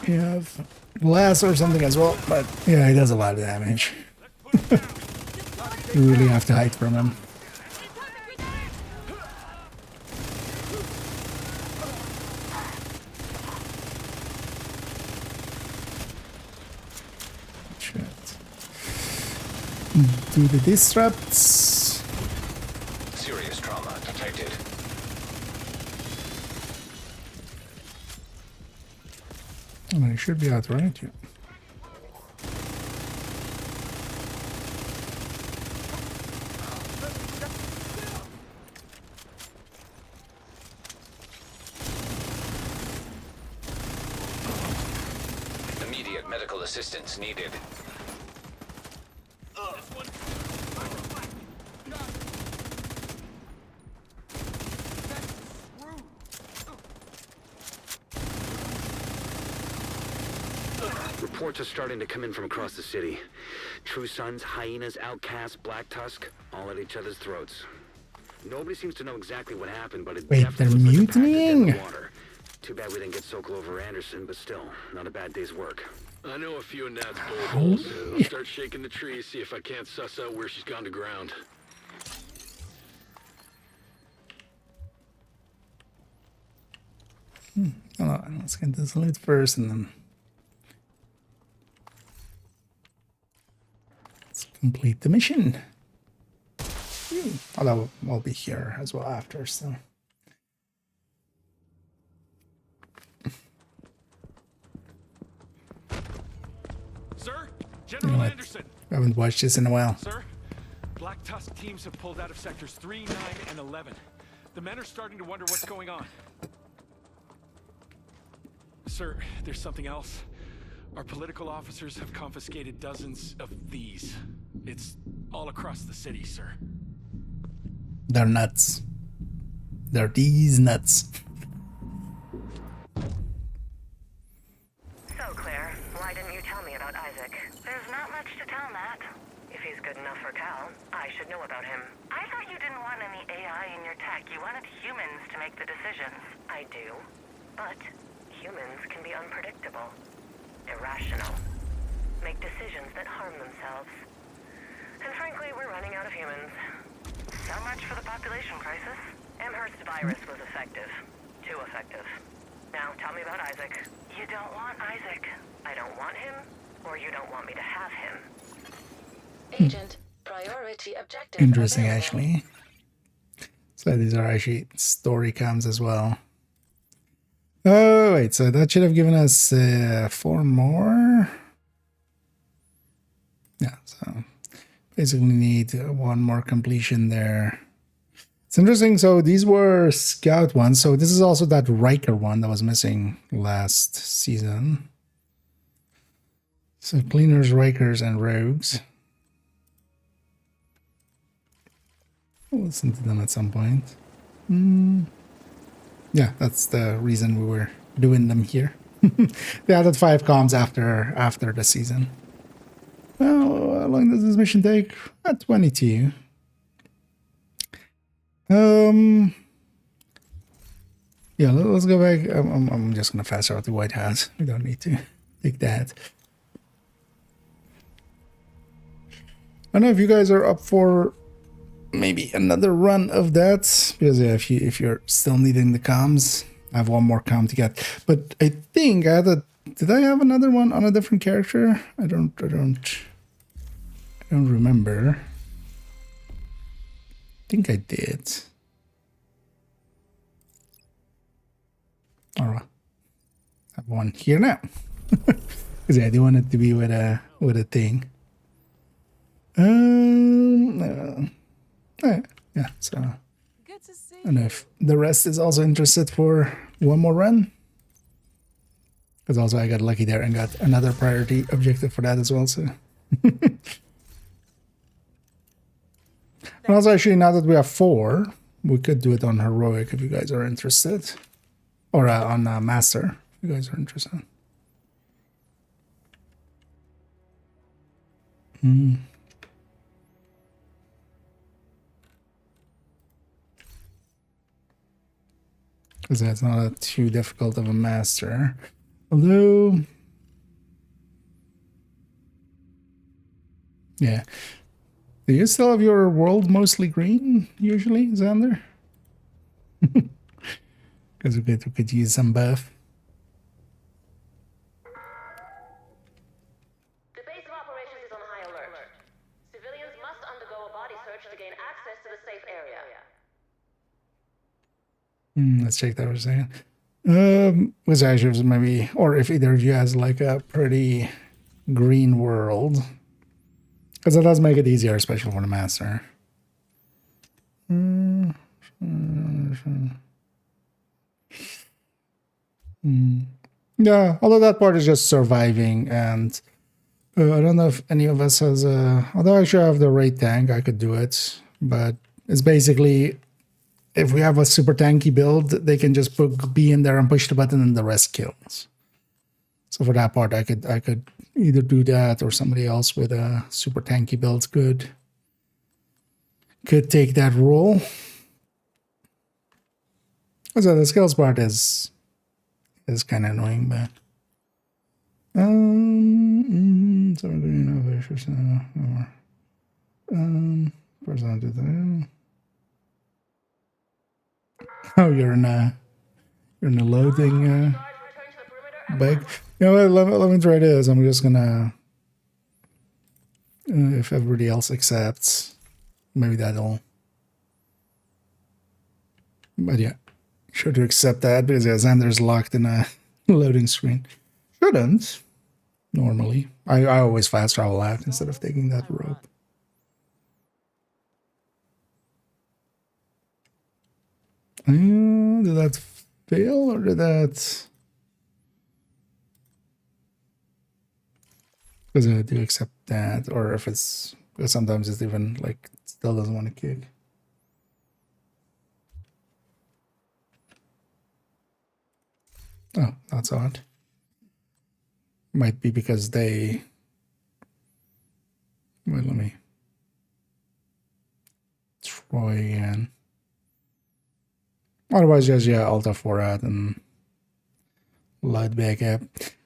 you have glass or something as well, but yeah, he does a lot of damage. You really have to hide from him. Shit. Do the disrupts. Serious trauma detected. Oh, he should be out right here. Immediate medical assistance needed. Reports are starting to come in from across the city. True Sons, Hyenas, Outcasts, Black Tusk, all at each other's throats. Nobody seems to know exactly what happened, but it Wait, definitely they're looks like a pack of dead in the mutinying? water. Too bad we didn't get Sokol over Anderson, but still, not a bad day's work. I know a few of Nat's bullholes. I'll start shaking the trees, see if I can't suss out where she's gone to ground. Hold on, let's get this loot first and then let's complete the mission. Although we'll be here as well after, so. Sir? You know General what? Anderson. I haven't watched this in a while. Sir? Black Tusk teams have pulled out of sectors 3, 9, and 11. The men are starting to wonder what's going on. Sir, there's something else. Our political officers have confiscated dozens of these. It's all across the city, sir. They're nuts. They're these nuts. So, Claire, why didn't you tell me about Isaac? There's not much to tell, Matt. If he's good enough for Cal, I should know about him. I thought you didn't want any AI in your tech. You wanted humans to make the decisions. I do. But humans can be unpredictable, irrational, make decisions that harm themselves. And frankly, we're running out of humans. So much for the population crisis. Amherst's virus was effective. Too effective. Now, tell me about Isaac. You don't want Isaac. I don't want him, or you don't want me to have him. Agent, priority objective. Interesting, available. actually. So these are actually story cams as well. Oh, wait, so that should have given us 4 more. Yeah, so basically need 1 more completion there. It's interesting. So these were scout ones. So this is also that Riker one that was missing last season. So cleaners, Rikers, and rogues. We'll listen to them at some point. Yeah, that's the reason we were doing them here. They added 5 comms after the season. Well, how long does this mission take? 22. Yeah, let's go back. I'm just gonna fast forward to White House. We don't need to take that. I don't know if you guys are up for maybe another run of that, because yeah, if you're still needing the comms, I have one more count to get. But I think I had a... Did I have another one on a different character? I don't remember. I think I did. All right. I have one here now. Because yeah, I do want it to be with a thing. Yeah, so Good to see and if the rest is also interested for one more run. Because also I got lucky there and got another priority objective for that as well, so. And also actually now that we have 4, we could do it on heroic if you guys are interested. Or on master if you guys are interested. Because that's not too difficult of a master. Although... Yeah. Do you still have your world mostly green, usually, Xander? Because we could use some buff. The base of operations is on high alert. Civilians must undergo a body search to gain access to the safe area. Let's check that for a second. Was actually maybe, or if either of you has like a pretty green world, because that does make it easier, especially for the master. Yeah, although that part is just surviving, and I don't know if any of us has a. Although I should have the raid tank, I could do it, but it's basically. If we have a super tanky build, they can just be in there and push the button and the rest kills. So for that part, I could either do that or somebody else with a super tanky build could take that role. So the skills part is kind of annoying, but so we're doing first I'll do that. Oh, you're in a loading bag. You know what? Let me try this. I'm just gonna if everybody else accepts, maybe that'll. But yeah, sure to accept that because yeah, Xander's locked in a loading screen. Shouldn't normally. I always fast travel out instead of taking that rope. Did that fail or did that? Because I do accept that, or if it's because sometimes it's even like still doesn't want to kick. Oh, that's odd. Might be because they. Wait, let me try again. Otherwise, just yeah, Alt F4 out and load back up.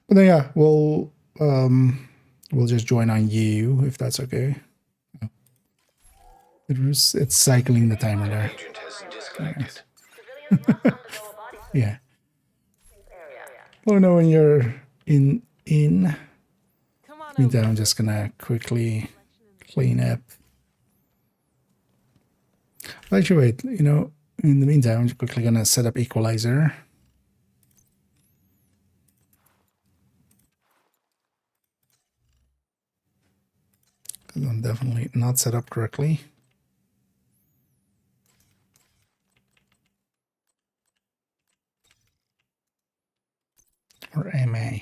But then yeah, we'll just join on you if that's okay. It's cycling the timer there. Agent has disconnected. Yeah. Let me know when you're in. Come on Meantime, I'm just gonna quickly clean up. Actually, wait. You know, in the meantime, I'm just quickly gonna set up equalizer. Because I'm definitely not set up correctly. Or MA.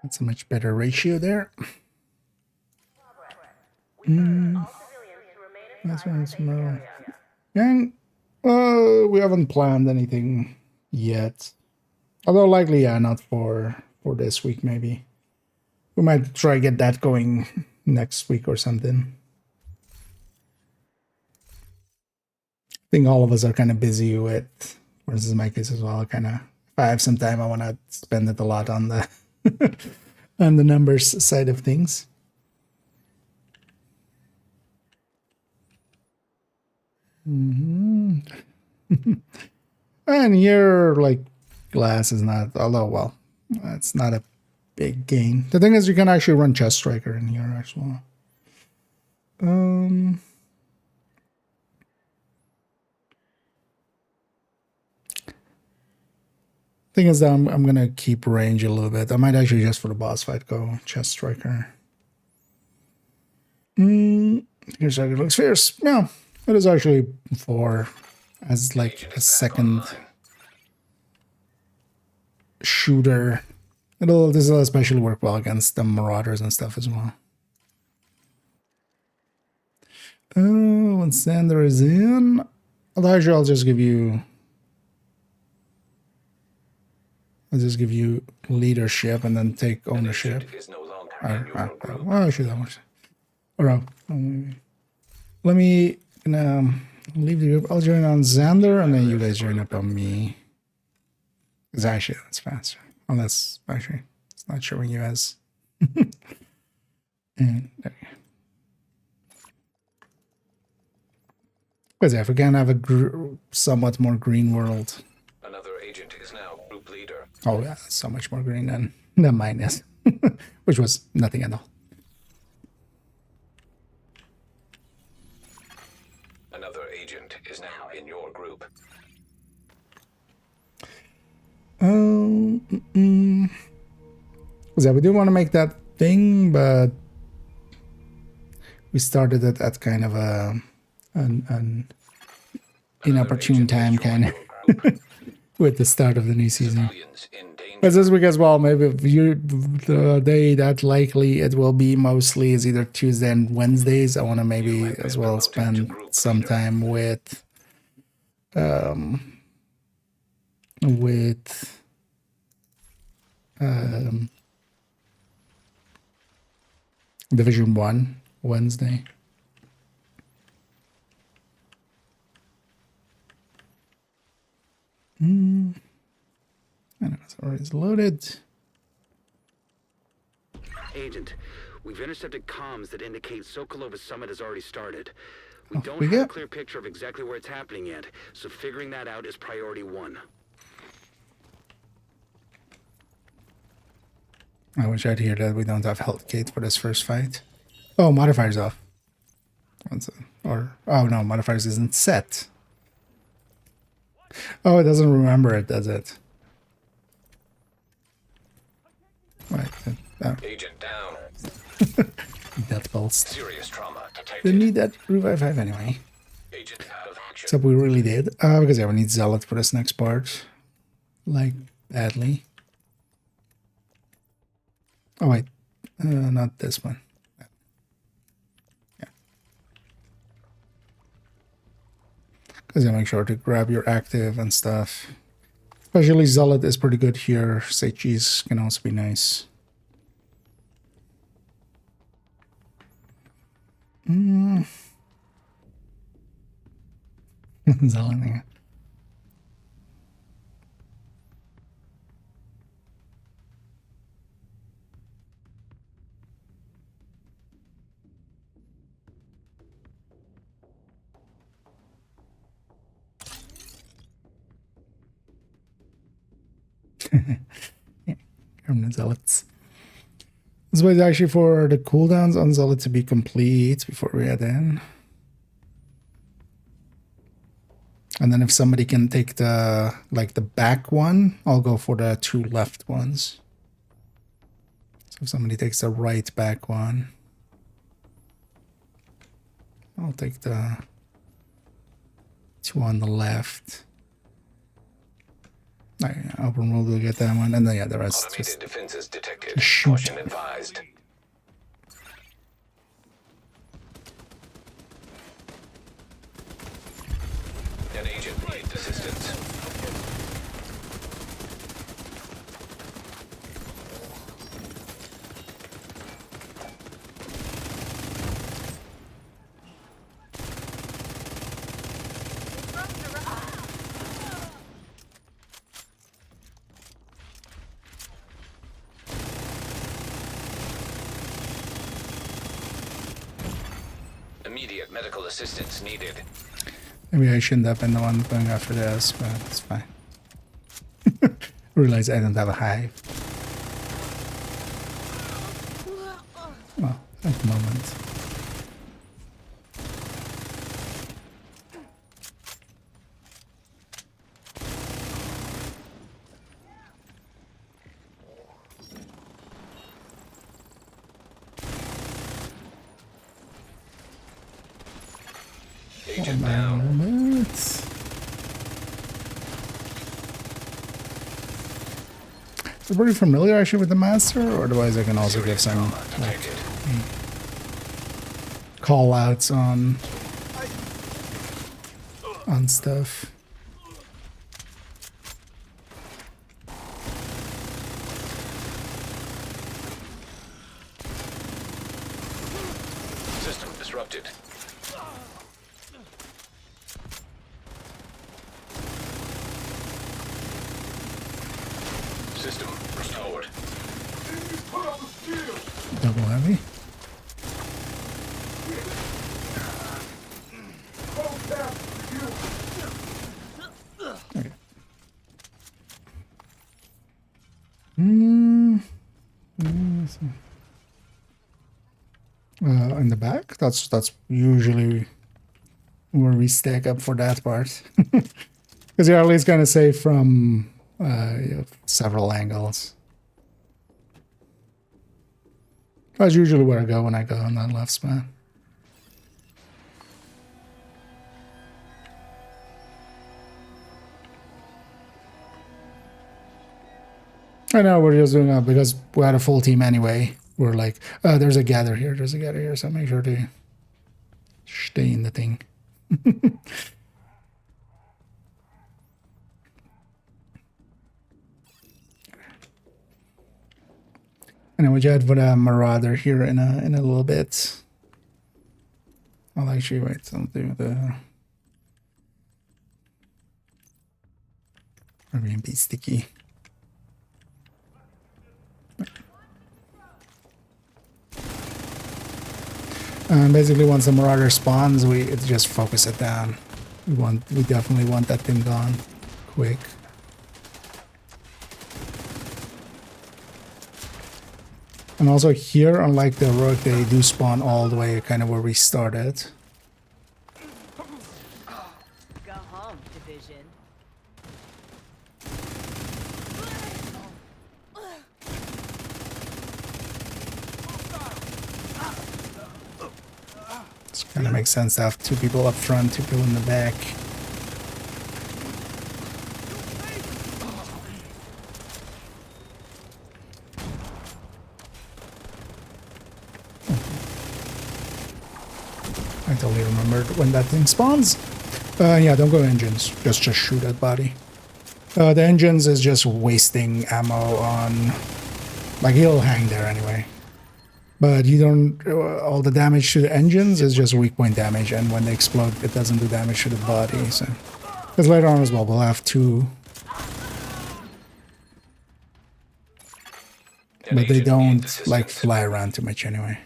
That's a much better ratio there. That's one smell. Gang, we haven't planned anything yet. Although likely, yeah, not for this week. Maybe we might try get that going next week or something. I think all of us are kind of busy with, or this is my case as well. Kind of, if I have some time, I want to spend it a lot on the on the numbers side of things. And here, like, glass is not, although, well, it's not a big gain. The thing is, you can actually run Chest Striker in here as well. Thing is that I'm gonna keep range a little bit. I might actually just for the boss fight go Chest Striker. Here's how it looks fierce. Yeah, it is actually for as like a second shooter. This will especially work well against the Marauders and stuff as well. When Sander is in, Elijah, I'll just give you leadership and then take ownership. Well, actually, that works. Alright, let me leave the group. I'll join on Xander, and then you guys join up on me. Because actually, that's faster. Unless, actually, it's not showing you as. And there you go. Because yeah, if we can have a somewhat more green world. Another agent is now group leader. Oh yeah, so much more green than mine is. Which was nothing at all. Another agent is now in your group. Yeah, we do want to make that thing, but we started it at kind of an inopportune time, kind of with the start of the new season. But this week as well, maybe the day that likely it will be mostly is either Tuesday and Wednesdays. I want to maybe as well spend some time with Division 1 Wednesday. I know it's already loaded. Agent, we've intercepted comms that indicate Sokolova's summit has already started. We don't we have a get? clear picture of exactly where it's happening yet, so figuring that out is priority 1. I wish I'd hear that we don't have health kit for this first fight. Oh, modifiers off. Oh no, modifiers isn't set. Oh, it doesn't remember it, does it? Right. Oh. Agent down. That pulse. Serious trauma detected. Didn't need that revive 5 anyway. Agent out of action. Except we really did. Because yeah, we need Zealot for this next part. Like, badly. Oh wait. Not this one. Yeah. Because yeah, make sure to grab your active and stuff. Especially Zealot is pretty good here. Say cheese can also be nice. Zealot, yeah. Yeah, permanent zealots. This was actually for the cooldowns on zealot to be complete before we head in. And then if somebody can take the back one, I'll go for the 2 left ones. So if somebody takes the right back one, I'll take the 2 on the left. Open world will get that one, and then yeah, the rest Automated just defenses detected. shoot. Caution advised. An agent needs assistance. Immediate medical assistance needed. Maybe I shouldn't have been the one going after this, but it's fine. Realize I don't have a hive. Well, at the moment. Agent down. Is it pretty familiar actually with the master, or otherwise I can also give some like, call outs on stuff. System disrupted. System restored. Double heavy. Okay. In the back, that's usually where we stack up for that part, because you're at least gonna say from several angles. That's usually where I go when I go on that left spot. I know we're just doing that because we had a full team anyway. We're like, there's a gather here, so make sure to stay in the thing. And we chat for a Marauder here in a little bit. I'll actually wait something the be sticky. Basically, once the Marauder spawns, we just focus it down. We definitely want that thing gone quick. And also here, unlike the Rook, they do spawn all the way kind of where we started. Go home, Division. It kind of makes sense to have two people up front, two people in the back. I totally remembered when that thing spawns. Yeah, don't go engines. Just shoot at body. The engines is just wasting ammo on... Like, he'll hang there anyway. But you don't... all the damage to the engines is just weak point damage, and when they explode, it doesn't do damage to the body, so... Because later on as well, we'll have two... But they don't, like, fly around too much anyway.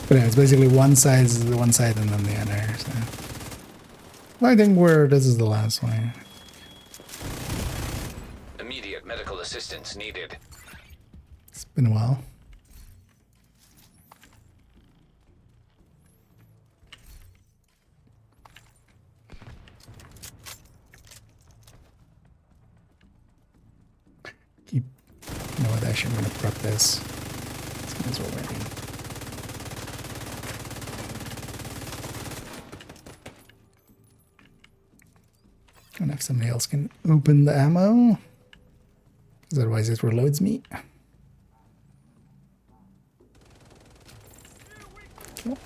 But yeah, it's basically one side is the one side and then the other. So. I think this is the last one. Immediate medical assistance needed. It's been a while. You know what? Actually, I'm gonna prep this. As well ready. And if somebody else can open the ammo, because otherwise it reloads me. Cool.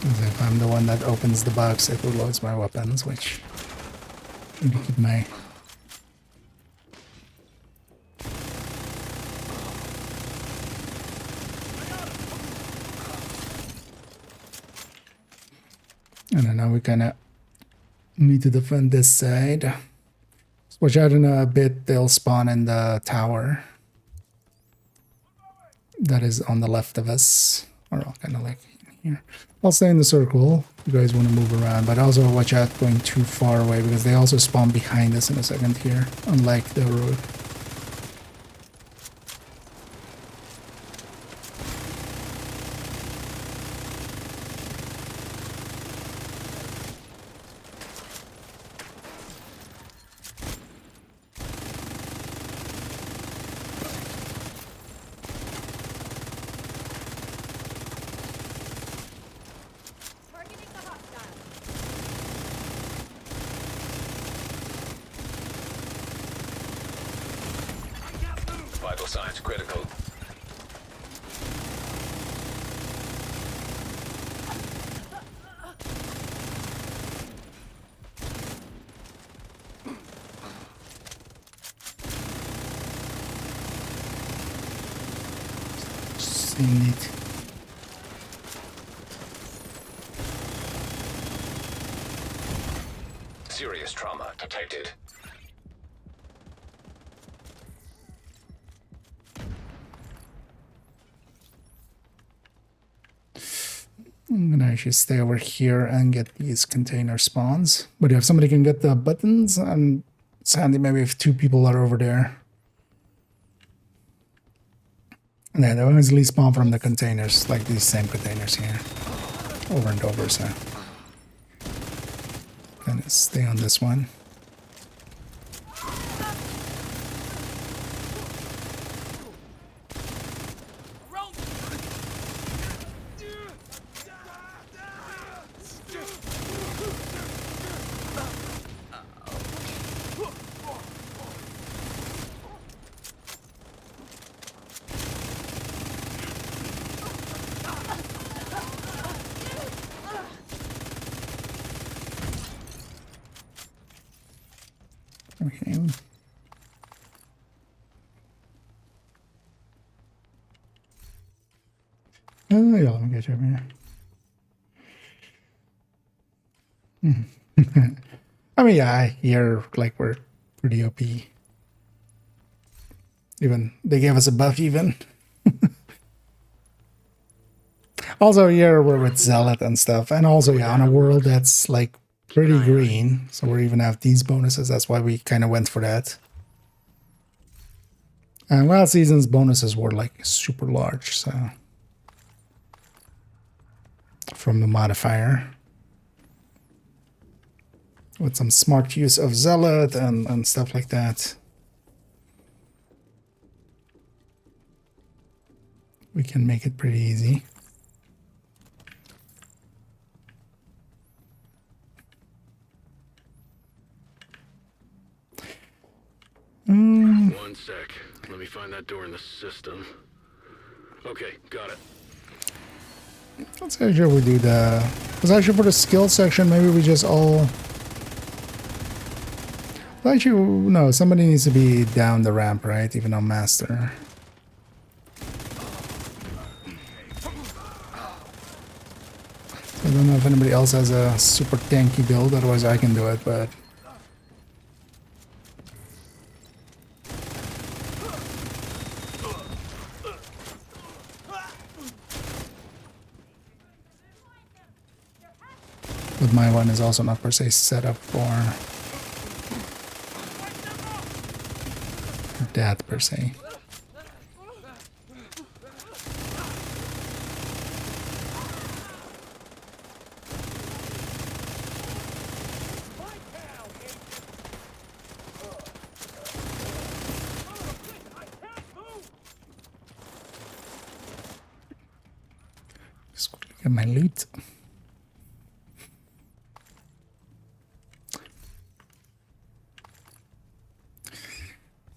As if I'm the one that opens the box, it reloads my weapons, which would keep my... I don't know, we kind of need to defend this side. Watch out in a bit, they'll spawn in the tower. That is on the left of us. Or kind of like here. I'll stay in the circle. You guys want to move around, but also watch out going too far away because they also spawn behind us in a second here, unlike the road. Vital signs critical. Seeing it. Serious trauma detected. I'm gonna actually stay over here and get these container spawns. But if somebody can get the buttons, and it's handy maybe if two people are over there. And then they'll easily spawn from the containers, like these same containers here. Over and over, so. Gonna stay on this one. Okay. Oh, yeah, let me get you over here. I mean, yeah, here, like, we're pretty OP. Even, they gave us a buff even. Also, here, we're with Zealot and stuff. And also, yeah, on a world that's, like, pretty green. So we even have these bonuses. That's why we kind of went for that. And last season's bonuses were, like, super large, so... From the modifier. With some smart use of Zealot and stuff like that. We can make it pretty easy. One sec. Let me find that door in the system. Okay, got it. Let's actually we do the... Because actually for the skill section, maybe we just all... Actually, no, somebody needs to be down the ramp, right? Even on Master. I don't know if anybody else has a super tanky build, otherwise I can do it, but... But my one is also not per se set up for that per se. Just quickly get my loot.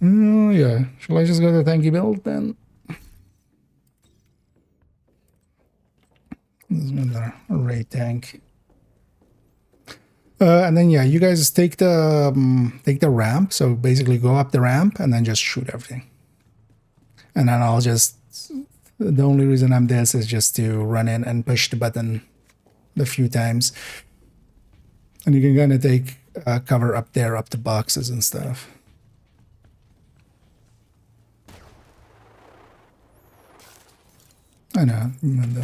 Yeah. Shall I just go to tanky build then? There's another array tank. And then yeah, you guys take the ramp. So basically, go up the ramp and then just shoot everything. And then I'll just. The only reason I'm this is just to run in and push the button a few times. And you can kind of take cover up there, up the boxes and stuff. I know. And,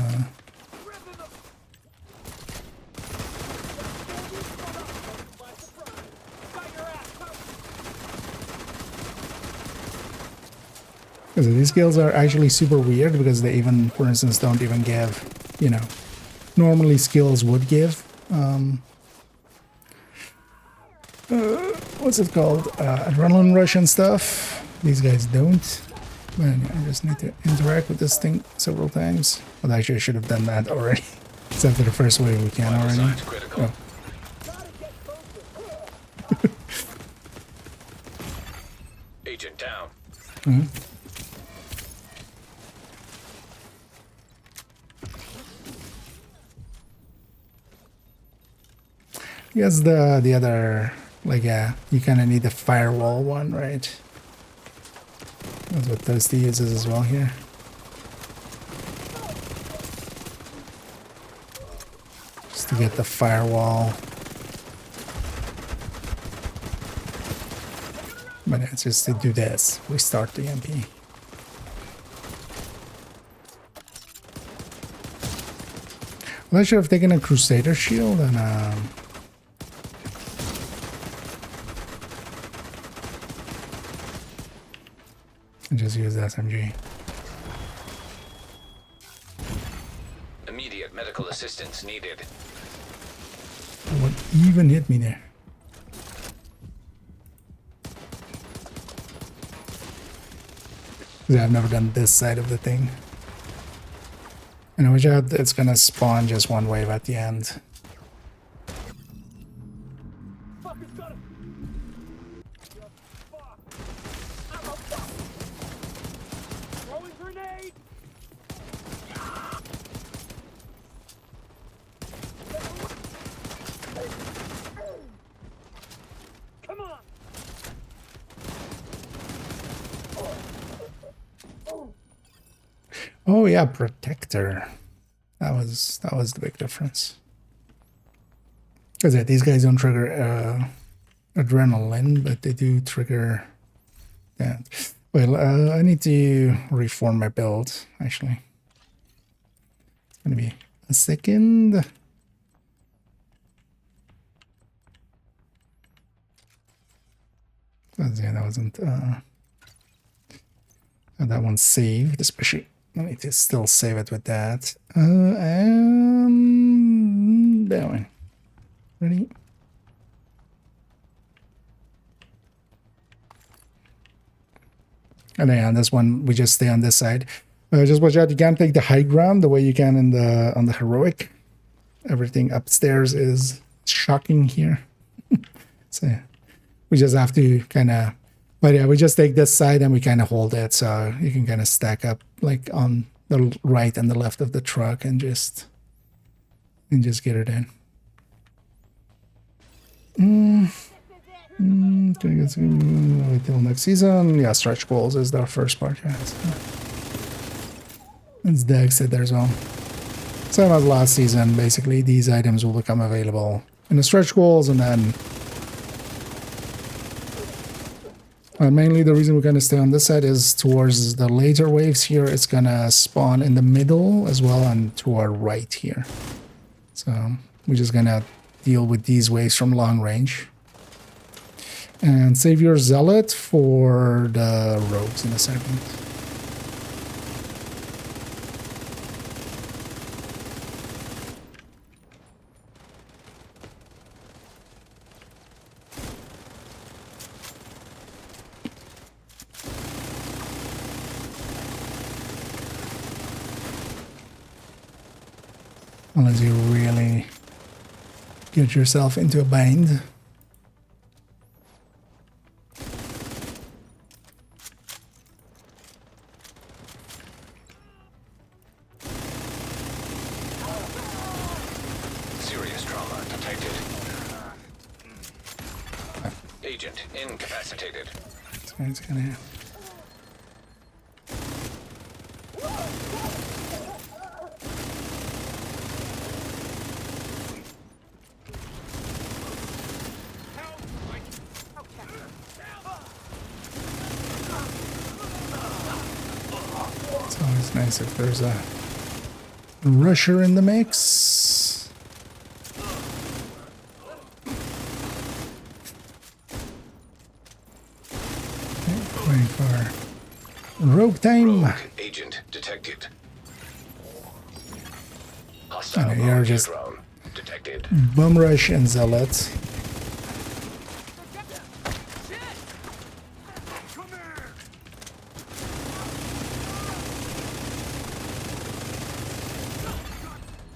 because these skills are actually super weird because they even, for instance, don't even give, you know, normally skills would give. What's it called? Adrenaline rush and stuff. These guys don't. But I just need to interact with this thing several times. Well, actually, I should have done that already. Except for the first wave, we can already. Oh. Agent down. Mm-hmm. Yes, the other, like, you kind of need the firewall one, right? That's what Toasty uses as well here. Just to get the firewall. But it's just to do this. Restart the MP. Well, I should have taken a Crusader shield and just use the SMG. Immediate medical assistance needed. What even hit me there? Yeah, I've never done this side of the thing. And I wish it's gonna spawn just one wave at the end. Oh yeah, protector. That was the big difference. Because yeah, these guys don't trigger adrenaline, but they do trigger that. Well, I need to reform my build, actually. It's gonna be a second. Yeah, that wasn't that one's saved, especially. I need to still save it with that. And that one. Ready? And then on this one, we just stay on this side. Just watch out, you can't take the high ground the way you can on the heroic. Everything upstairs is shocking here. So we just have to kind of. But yeah, we just take this side and we kind of hold it, so you can kind of stack up like on the right and the left of the truck and just get it in. Wait till next season. Yeah, stretch goals is the first part. Yeah, it's the exit there as well. Same as last season. Basically, these items will become available in the stretch goals, and then. Mainly the reason we're going to stay on this side is towards the later waves here. It's going to spawn in the middle as well and to our right here. So we're just going to deal with these waves from long range. And save your Zealot for the rogues in a second. Unless you really get yourself into a bind. agent incapacitated. This guy's gonna. It's always nice if there's a rusher in the mix. Okay, waiting for rogue time. Rogue agent detected. Hostile And you're just drone detected. bum rush and zealot.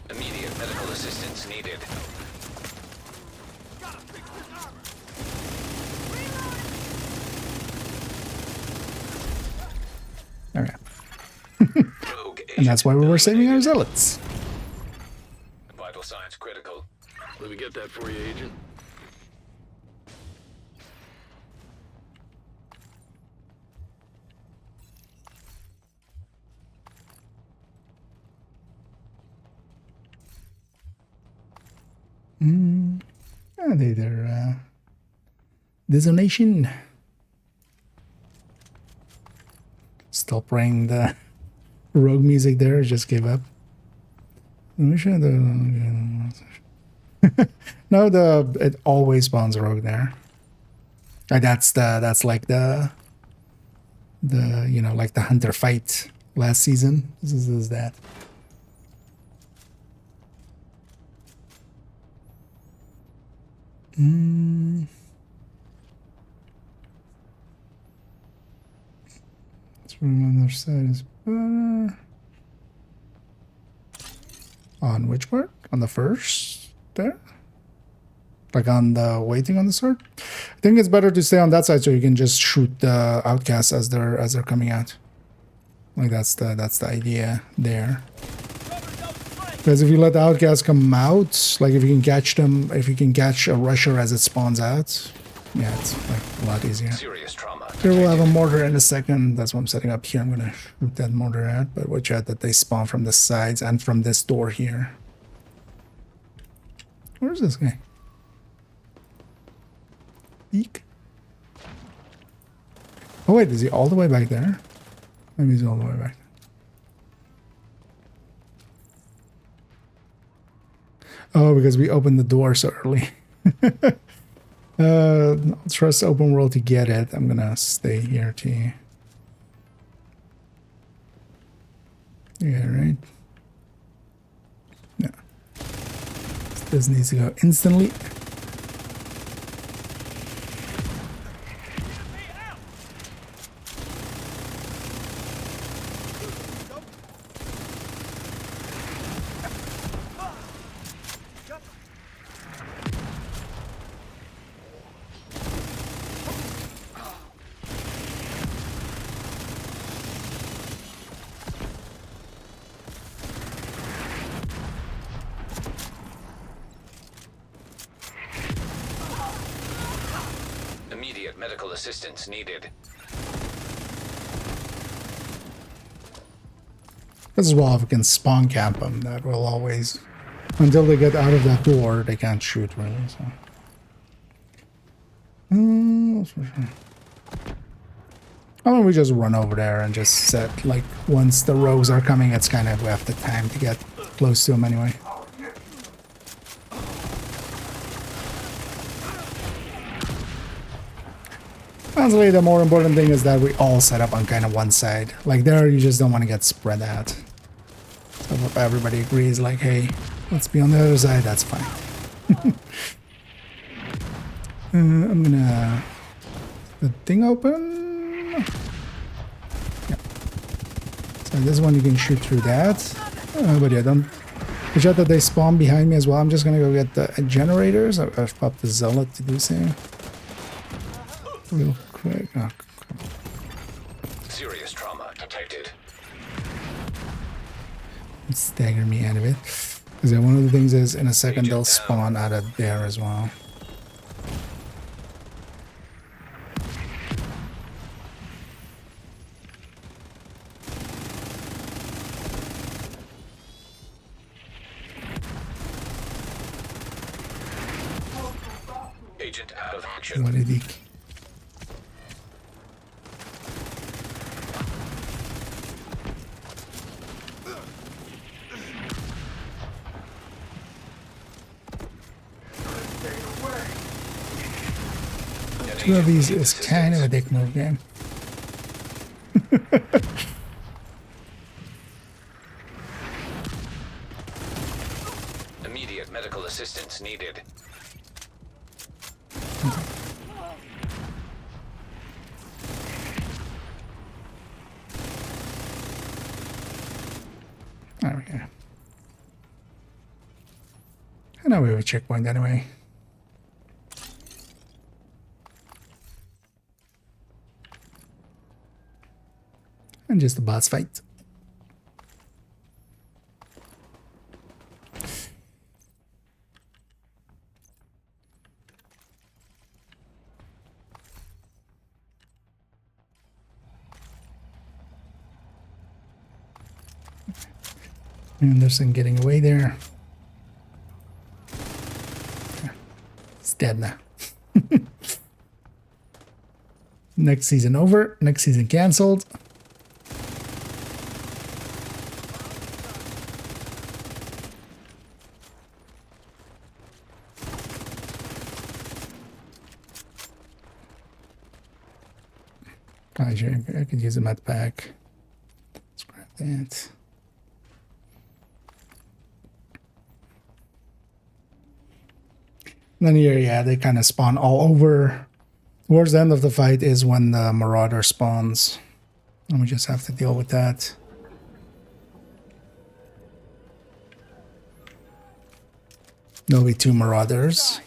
Immediate medical assistance needed. Okay. Rogue agent And that's why we were saving our eliminated. zealots. Vital signs critical. Let me get that for you, Agent. And either detonation. Still playing the rogue music there, just gave up. No, it always spawns rogue there. That's like the you know, like the hunter fight last season. This is that. From on the other side is better. On which part? On the first there? Like on the waiting on the sword? I think it's better to stay on that side so you can just shoot the outcasts as they're coming out. Like that's the idea there. Because if you let the outcasts come out, like if you can catch them, if you can catch a rusher as it spawns out, yeah, it's like a lot easier. Serious trauma. Here we'll have a mortar in a second. That's what I'm setting up here. I'm gonna shoot that mortar at, but watch out that they spawn from the sides and from this door here. Where's this guy? Eek. Oh wait, is he all the way back there? Maybe he's all the way back. Oh, because we opened the door so early. I'll trust open world to get it. I'm gonna stay here too. Yeah, right? No. This needs to go instantly. Immediate medical assistance needed. This is well if we can spawn camp them. That will always, until they get out of that door, they can't shoot really. So. Why don't we just run over there and just set, like, once the rogues are coming, it's kind of, we have the time to get close to them anyway. Honestly, the more important thing is that we all set up on kind of one side. Like there, you just don't want to get spread out. So if everybody agrees, like, hey, let's be on the other side, that's fine. I'm gonna... the thing open? Yeah. So this one you can shoot through that. But yeah, don't... watch out that they spawn behind me as well. I'm just gonna go get the generators. I've popped the zealot to do so. Real quick. Oh, Serious trauma detected. stagger me out of it. Because one of the things is in a second they'll spawn out of there as well. Agent out of action. What did he? Two of these is kind of a dick move game. Immediate medical assistance needed. There we go. I know we have a checkpoint anyway. And just a boss fight. Anderson getting away there. It's dead now. Next season over. Next season cancelled. I could use a med pack. Let's grab that. And then here, yeah, they kind of spawn all over. Towards the end of the fight is when the Marauder spawns. And we just have to deal with that. There'll be 2 Marauders.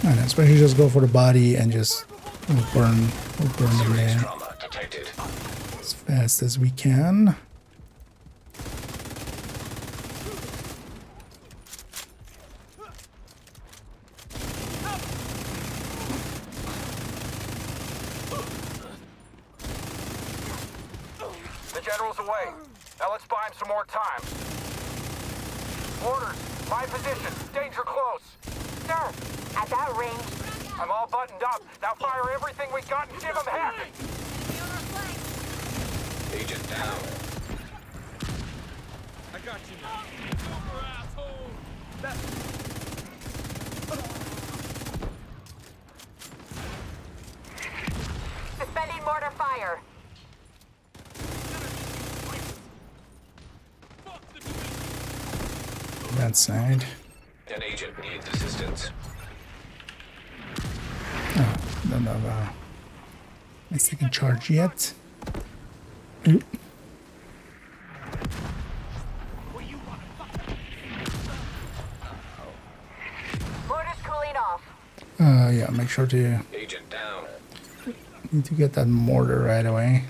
And especially just go for the body and just we'll burn them there as fast as we can. The general's away. Now let's buy him some more time. Orders, my position, danger close. Sir, at that range. I'm all buttoned up. Now fire everything we got and give him heck. Agent down. I got you now. Over, asshole. Suspending mortar fire. That side. An agent needs assistance. Oh, don't have my second charge yet. Oop. Mortar's cooling off. Yeah, make sure to Agent down. need to get that mortar right away.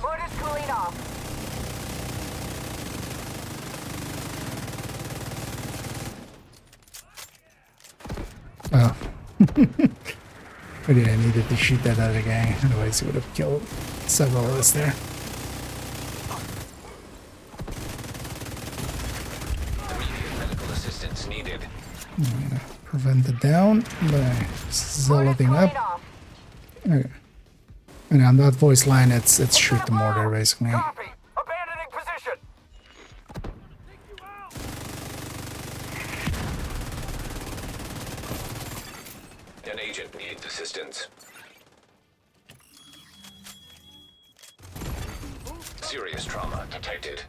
Mortar's cooling off. Oh. I needed to shoot that other guy, otherwise he would have killed several of us there. Immediate medical assistance needed. I'm gonna prevent the down by zealoting up. Off. Okay. And on that voice line, it's shoot the mortar basically. Copy. Abandoning position. An agent needs assistance. Serious trauma detected.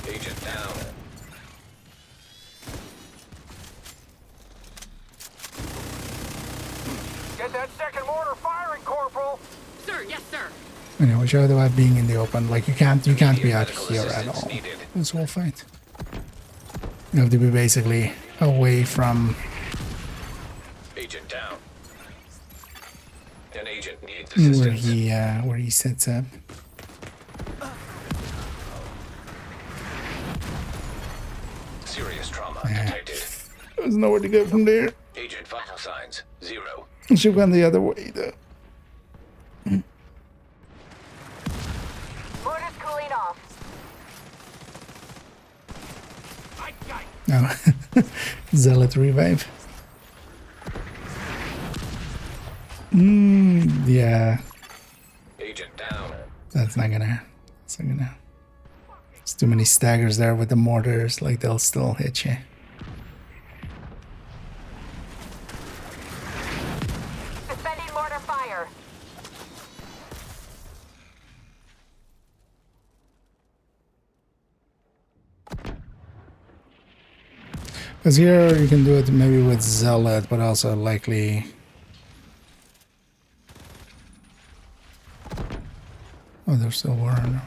Agent down. Get that second mortar firing, Corporal. Sir, yes, sir. You know, which are about being in the open. Like you can't be out here at all. Needed. This whole fight. You have to be basically away from Agent down. An agent needs assistance. where he sets up. Serious trauma Yeah. detected. There's nowhere to go from there. Agent vital signs 0. It should have gone the other way though. Motor's cooling off. No. Zealot revive. Yeah. Agent down. That's not gonna. It's not gonna. There's too many staggers there with the mortars. Like they'll still hit you. Suspending mortar fire. Because here you can do it maybe with Zealot, but also likely. Oh, there's still war. An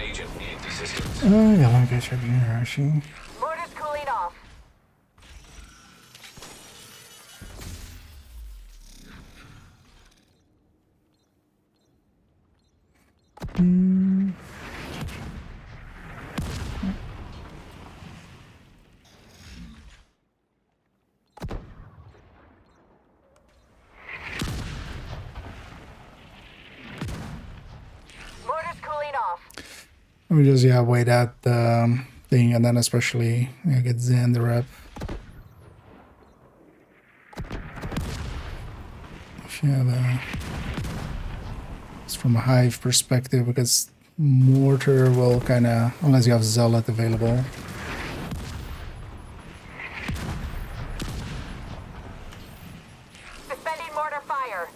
agent needs assistance. Oh, yeah, like I should be rushing. Mortar's cooling off. Mortar's cooling off. Let me just wait out the thing, and then especially get Xander up. If you have it's from a hive perspective, because mortar will kind of, unless you have Zealot available. Suspending mortar fire.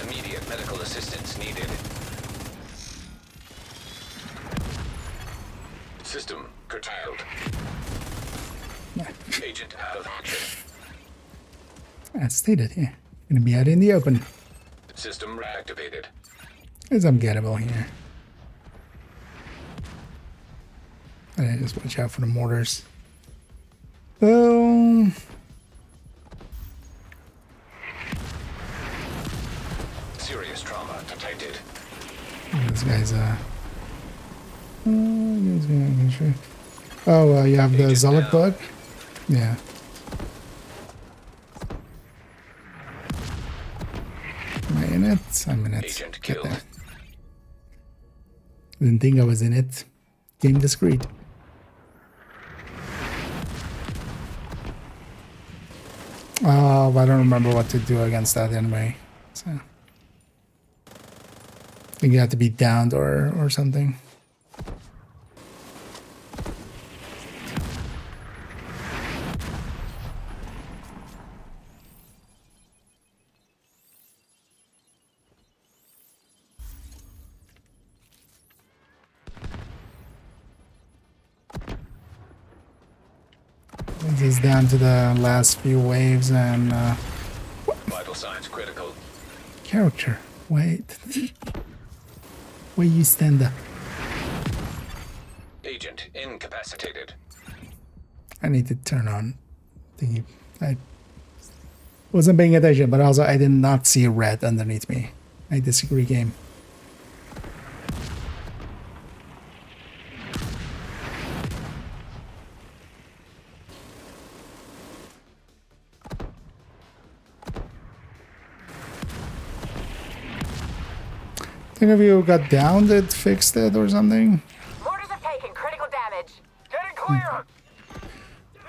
Immediate medical assistance needed. System curtailed. Agent out of action. As stated here, gonna be out in the open. System reactivated. It's ungettable here. And just watch out for the mortars. Boom. Serious trauma detected. This guy's oh, you have the Zealot bug? Yeah. Am I in it? I'm in it. Agent Get killed. there. Didn't think I was in it. Game discreet. Oh, I don't remember what to do against that anyway. So I think you have to be downed or something. This is down to the last few waves and Vital signs critical. character. Wait. Where you stand up? Agent incapacitated. I need to turn on the. I wasn't paying attention, but also I did not see red underneath me. I disagree, game. Think of you got downed, it fixed it or something? Mortars have taken critical damage. Getting clear!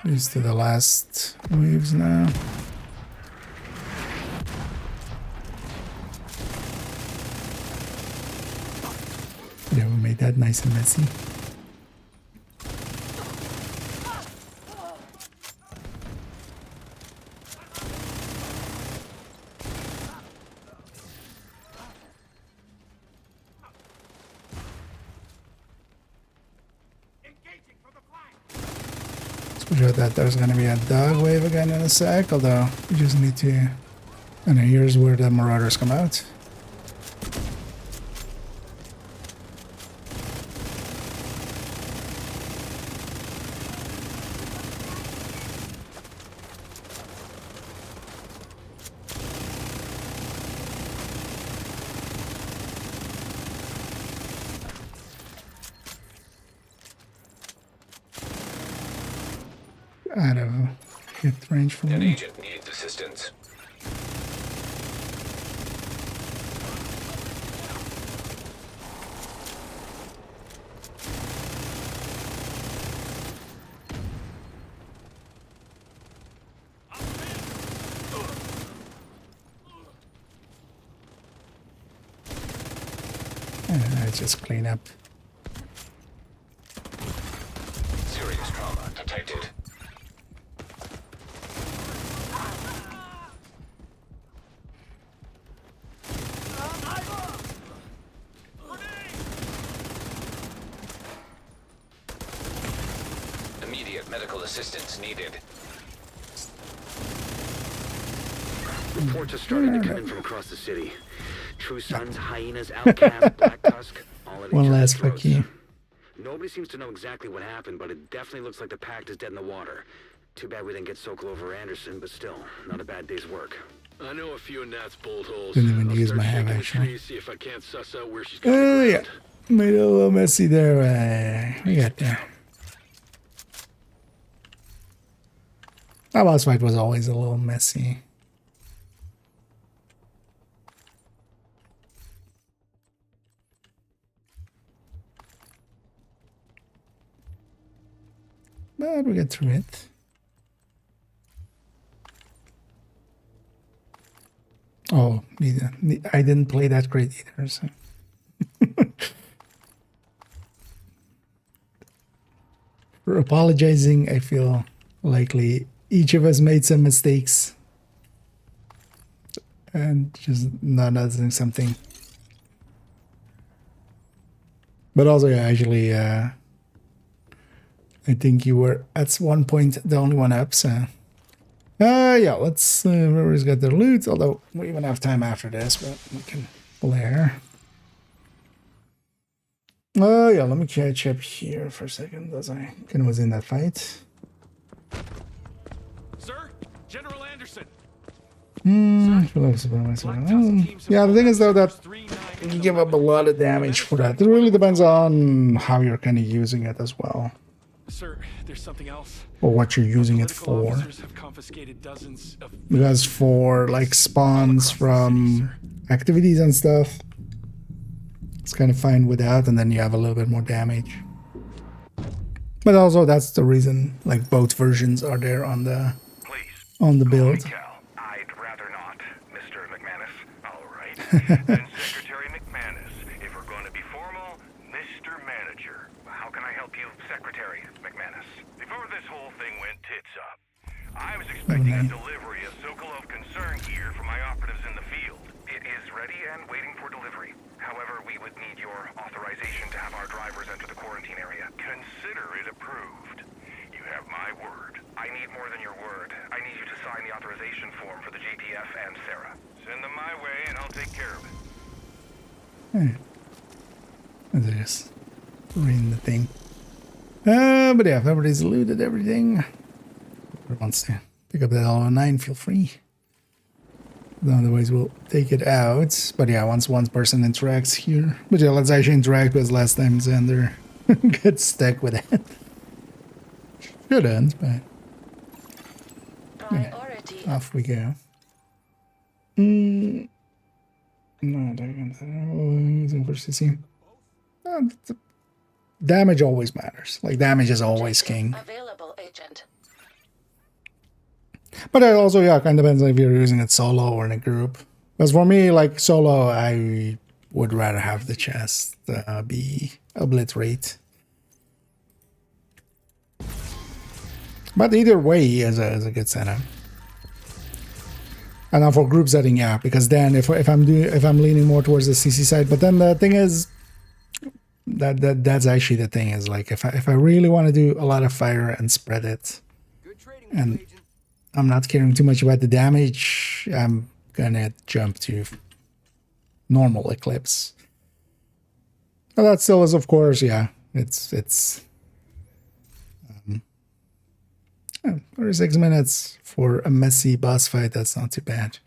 Used to the last waves now. Yeah, we made that nice and messy. Sure that there's gonna be a dog wave again in a sec, although we just need to. And here's where the marauders come out. Out of hit range for An me. agent needs assistance. I just clean up. Serious trauma detected. Immediate medical assistance needed. Reports are starting to come in from across the city. True Sons, Hyenas, Outcasts, Black Tusk, all at each One other's last throats. fuck you. Nobody seems to know exactly what happened, but it definitely looks like the pact is dead in the water. Too bad we didn't get Sokolov or Anderson, but still, not a bad day's work. I know a few of Nat's bolt holes. Didn't even I'll use start my have, shaking the actually. trees, see if I can't suss out where she's got the Oh yeah, ground. made it a little messy there. We got there. That boss fight was always a little messy. But we get through it. Oh, I didn't play that great either. So. For apologizing, I feel likely each of us made some mistakes. And just not noticing something. But also, yeah, actually, I think you were at one point the only one up, so. Yeah, let's. Everybody's got their loot, although we even have time after this, but we can flare. Oh, yeah, let me catch up here for a second as I kind of was in that fight. Sir, General Anderson. I feel like it's about myself. Yeah, the thing is, though, that you give up a lot of damage for that. It really depends on how you're kind of using it as well. Sir, there's something else. Or what you're using it Political for. officers have confiscated dozens of Because for like spawns from activities and stuff, it's kind of fine without, and then you have a little bit more damage. But also that's the reason like both versions are there on the build. I'd rather not, Mr. McManus. All right. Then Secretary McManus, if we're going to be formal, Mr. Manager. How can I help you, Secretary McManus? Before this whole thing went tits up, I was expecting a delivery of Sokolov concern gear for my operatives in the field. It is ready and waiting for delivery. However, we would need your authorization to have our drivers enter the quarantine area. Consider it approved. You have my word. I need more than your word. I need you to sign the authorization form for the JTF and Sarah. Send them my way and I'll take care of it. They're just reading the thing. But yeah, if everybody's looted everything, whoever wants to pick up that L09, feel free. Otherwise, we'll take it out. But yeah, once one person interacts here. But yeah, let's actually interact because last time Xander got stuck with it. Shouldn't, but yeah, off we go. No, using for CC. Damage always matters. Like damage is always king. Available agent. But it also, yeah, kind of depends if you're using it solo or in a group. Because for me, like solo, I would rather have the chest be obliterate. But either way is a good setup. And now for group setting, yeah, because then if I'm leaning more towards the CC side, but then the thing is that's actually the thing is like if I really want to do a lot of fire and spread it, and I'm not caring too much about the damage, I'm gonna jump to normal Eclipse. But that still is, of course, yeah, it's for 6 minutes for a messy boss fight. That's not too bad.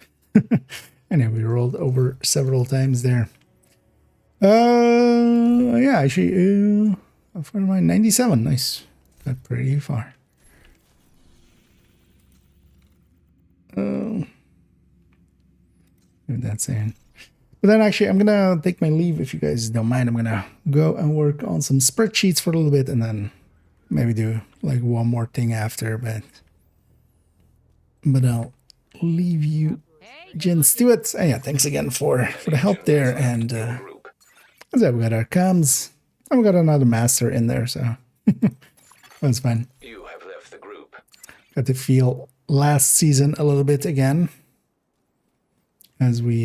Anyway, we rolled over several times there. Yeah, actually, how far am I? 97. Nice. Got pretty far. If that's in. But then actually, I'm gonna take my leave if you guys don't mind. I'm gonna go and work on some spreadsheets for a little bit, and then maybe do like one more thing after. But I'll leave you, gents, to it. And yeah, thanks again for the help there. And as I we got our comms, and we got another master in there, so that's fun. You have left the group. Got to feel last season a little bit again, as we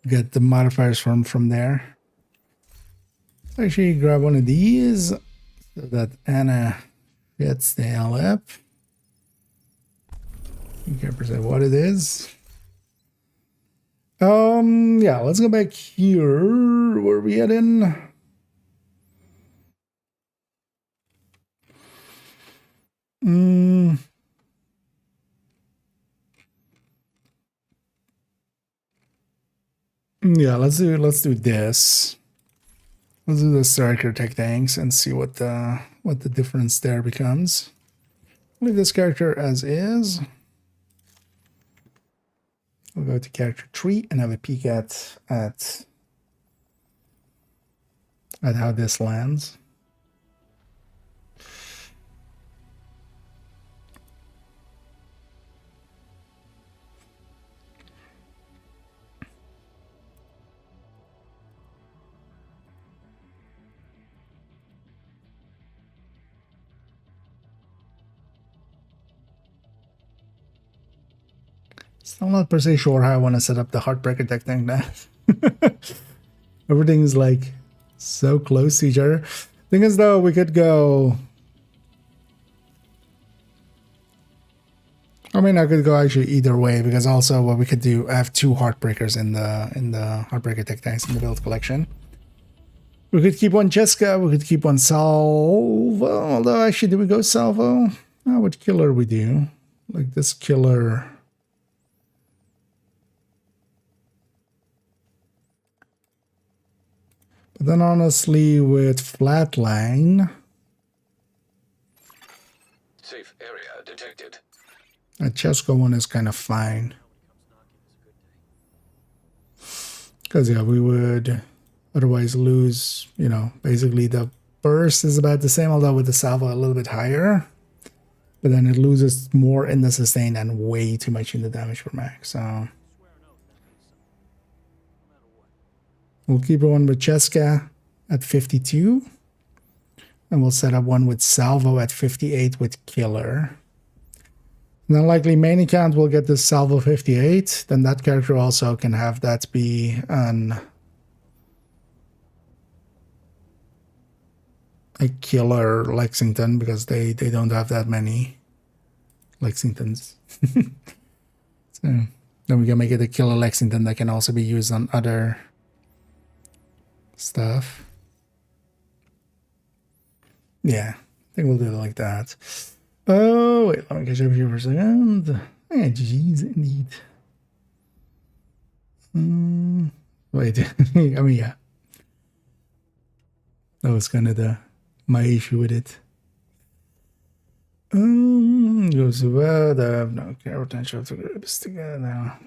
get the modifiers from there. So actually grab one of these so that Anna gets the hell up. You can't perceive what it is. Yeah, let's go back here. Where are we heading? Yeah, let's do this. Let's do the striker tech tanks and see what the difference there becomes. Leave this character as is. We'll go to character 3 and have a peek at how this lands. Still not per se sure how I want to set up the Heartbreaker tech tank now. Everything's like so close to each other. Thing is though, we could go. I mean, I could go actually either way, because also what we could do, I have 2 Heartbreakers in the Heartbreaker tech tanks in the build collection. We could keep one Jessica, we could keep one Salvo. Although actually, do we go Salvo? Oh, what killer we do? Like this killer. But then honestly, with Flatline, Safe area detected. a Chesko one is kind of fine. Because yeah, we would otherwise lose, you know, basically the burst is about the same, although with the salvo a little bit higher. But then it loses more in the sustain and way too much in the damage per max. So we'll keep one with Cheska at 52. And we'll set up one with Salvo at 58 with Killer. And then likely main account will get this Salvo 58. Then that character also can have that be a Killer Lexington, because they don't have that many Lexingtons. So then we can make it a Killer Lexington that can also be used on other stuff. Yeah, I think we'll do it like that. Oh, wait, let me catch up here for a second. Yeah, GG's indeed. Wait, I mean, yeah. That was kind of my issue with it. Goes well, no care potential to groups together now.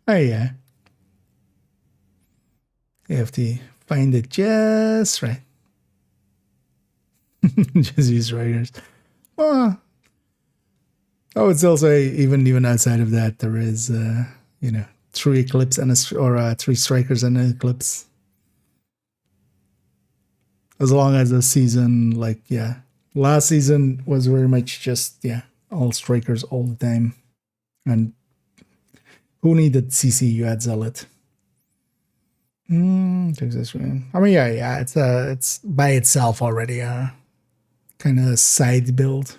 Oh, yeah. You have to find it just right. Just use writers. Well, I would still say even outside of that, there is, you know, 3 Eclipse and 3 Strikers and an Eclipse. As long as the season, like, yeah, last season was very much just, yeah, all Strikers all the time. And who needed CC? You had Zealot. Takes this one. I mean, yeah, it's by itself already a kind of side build.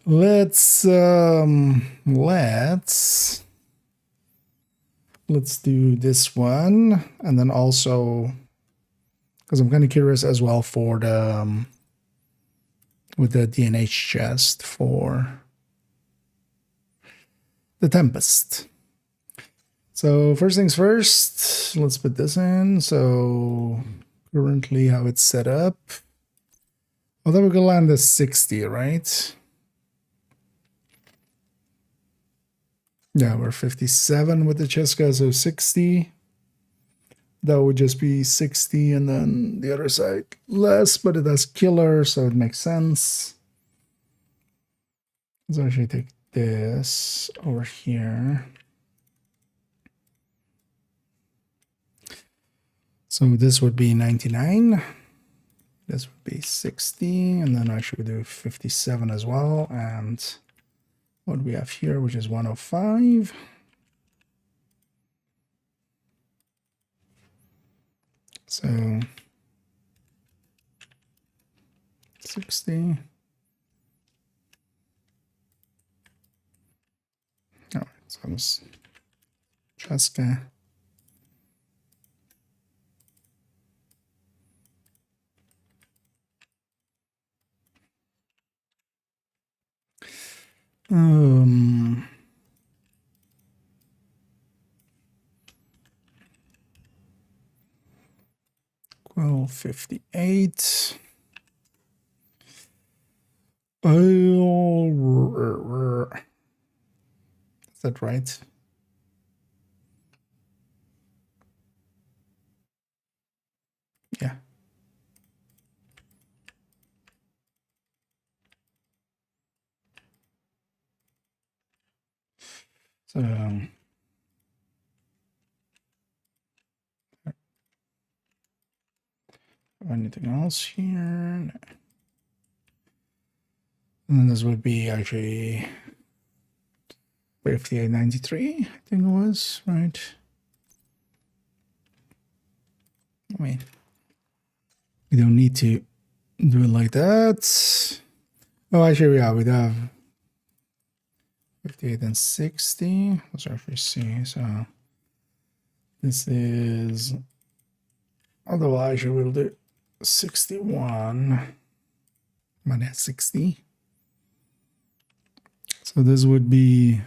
Let's do this one, and then also because I'm kind of curious as well for the with the DNH chest for the Tempest. So first things first, let's put this in. So currently how it's set up. Although we're gonna land at 60, right? Yeah, we're 57 with the Cheska, so 60. That would just be 60, and then the other side less, but it has killer, so it makes sense. Let's actually take this over here. So this would be 99. This would be 60, and then actually do 57 as well. And what we have here, which is 105. So 60. All right, so let's Cheska. Um, 1258. Oh, is that right? Yeah. So anything else here? No. And then this would be actually 5893, I think it was, right? I mean, we don't need to do it like that. Oh, actually, yeah, we'd have 58 and 60. Let's actually see. So this is, otherwise, you will do 61 minus 60. So this would be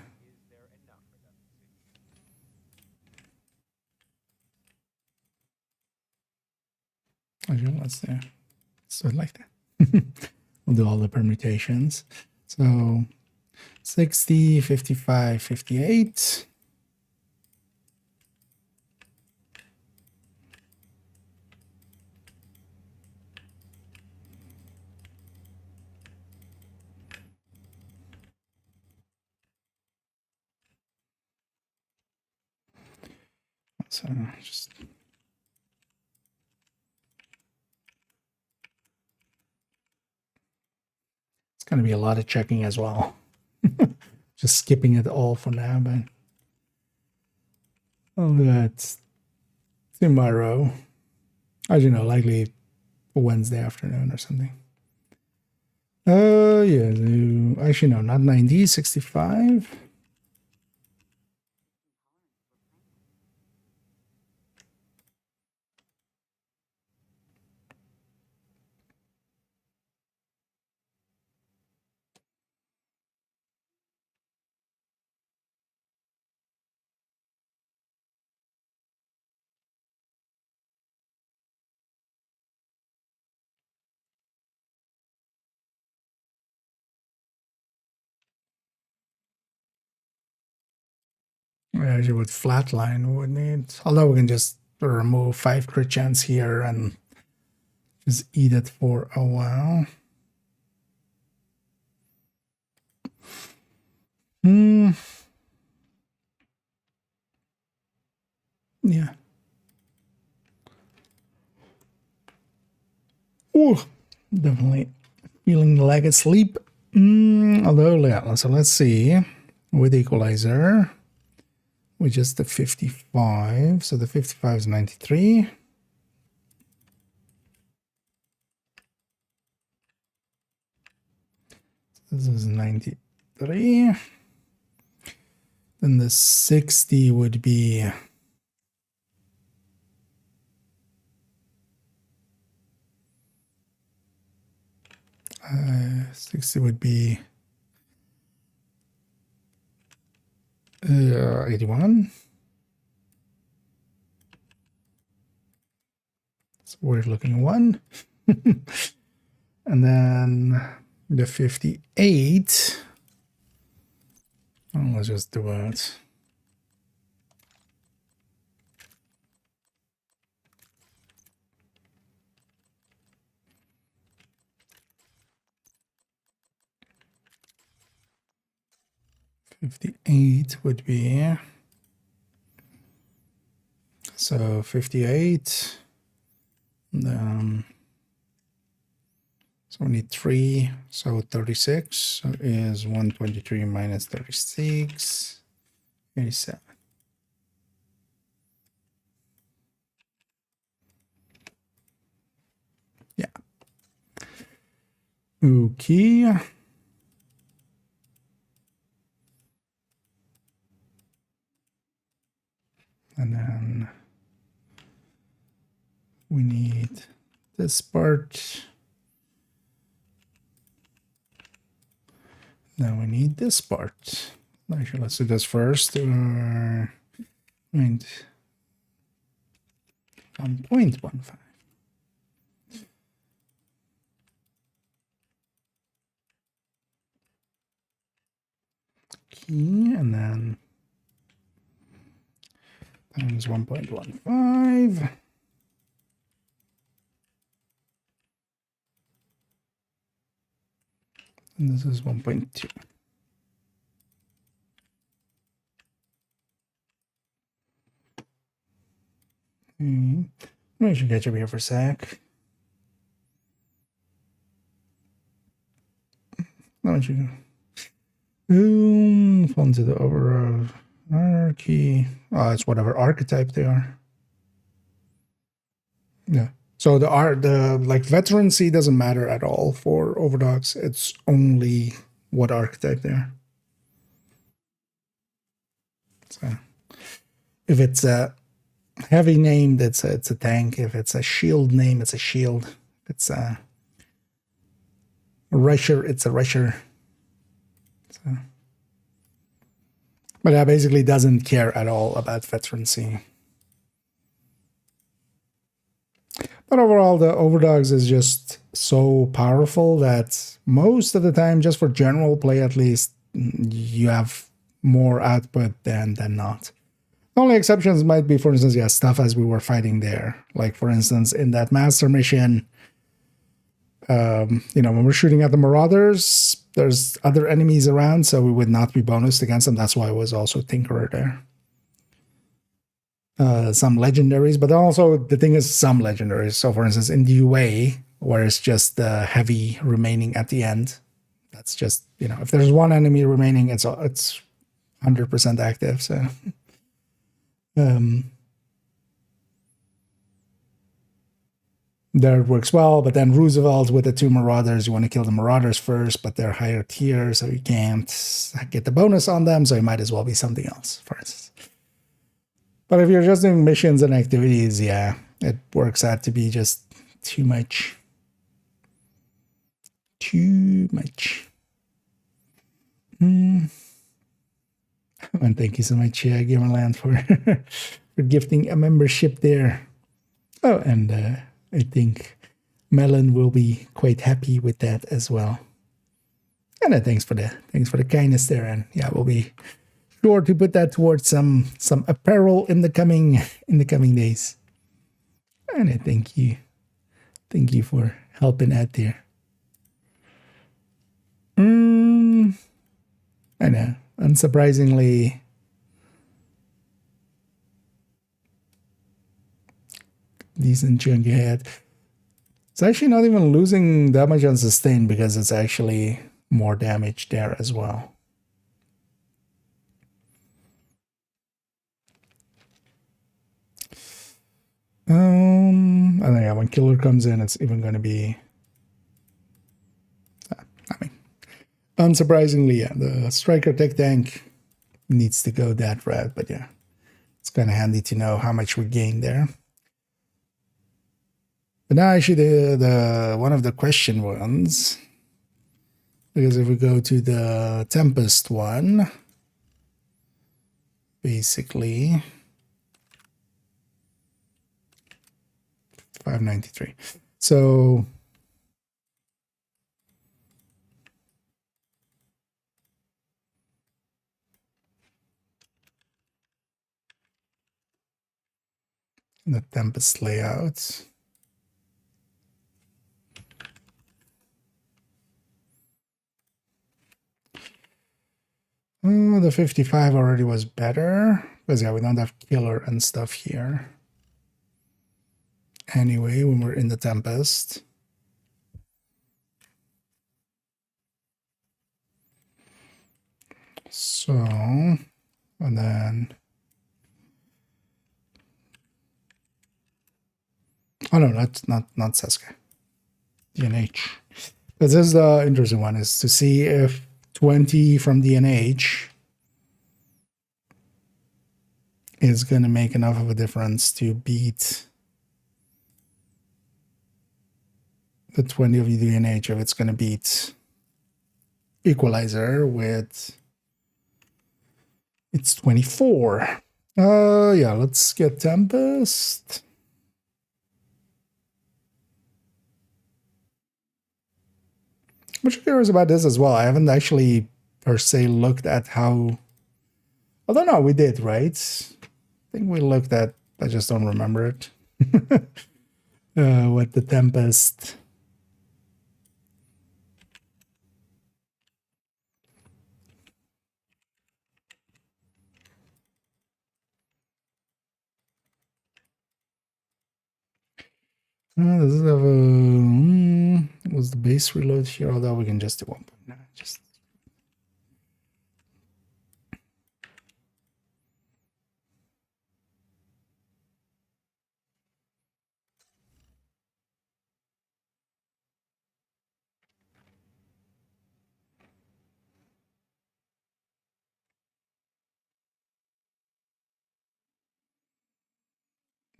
actually, let's do it like that. We'll do all the permutations. So 60, 55, 58. So just it's going to be a lot of checking as well. Just skipping it all for now, but oh, that's tomorrow. As you know, likely Wednesday afternoon or something. Yeah, actually no, not 90, 65. Actually, with flatline, we would need. Although we can just remove 5 crit chance here and just eat it for a while. Yeah. Ooh, definitely feeling like asleep. Although, yeah, so let's see. With equalizer, we just the 55. So the 55 is 93. This is 93. Then the 60 would be 60 would be 81. It's a weird looking one. And then the 58. Oh, let's just do it. $58 would be, so 58, then, so we need 3, so 36 is 123 minus 36, 87. Yeah. Okay. And then we need this part. Now we need this part. Actually, let's do this first. 1.15. Okay, and then times 1.15. And this is 1.2. I should get you here for a sec. Why don't you fall into the overall hierarchy? Oh, it's whatever archetype they are. Yeah. So the like veterancy doesn't matter at all for overdogs. It's only what archetype they are. So if it's a heavy name, it's a tank. If it's a shield name, it's a shield. If it's a rusher, it's a rusher. So, but that basically doesn't care at all about veterancy. But overall, the overdogs is just so powerful that most of the time, just for general play at least, you have more output than not. The only exceptions might be, for instance, stuff as we were fighting there. Like, for instance, in that master mission, when we're shooting at the Marauders, there's other enemies around, so we would not be bonused against them. That's why it was also Tinkerer there. Some legendaries, but also the thing is some legendaries. So, for instance, in the UA, where it's just the heavy remaining at the end, that's just, if there's one enemy remaining, it's 100% active. So, there it works well. But then Roosevelt with the 2 Marauders, you want to kill the Marauders first, but they're higher tier, so you can't get the bonus on them. So it might as well be something else, for instance. But if you're just doing missions and activities, yeah, it works out to be just too much. Too much. And thank you so much, Gamerland, for gifting a membership there. Oh, and I think Melon will be quite happy with that as well. And thanks for the kindness there, and yeah, we'll be sure to put that towards some apparel in the coming days. And I thank you for helping out there. I know, unsurprisingly, decent chunk ahead. It's actually not even losing that much on sustain because it's actually more damage there as well. And then, yeah, when killer comes in, it's even going to be, I mean, unsurprisingly, yeah, the striker tech tank needs to go that route, but yeah, it's kind of handy to know how much we gain there. But now actually the one of the question ones, because if we go to the Tempest one, basically 593. So the Tempest layout. Oh, the 55 already was better, because yeah, we don't have killer and stuff here. Anyway, when we're in the Tempest. So, and then, oh no, that's not Seska. DNH. This is the interesting one, is to see if 20 from DNH is going to make enough of a difference to beat the 20 of DNH, if it's going to beat Equalizer with it's 24. Yeah, let's get Tempest. I'm curious about this as well. I haven't actually per se looked at how. I don't know. We did, right? I think we looked at. I just don't remember it. What the Tempest. Does it have a was the base reload here? Although we can just do 1.9. Just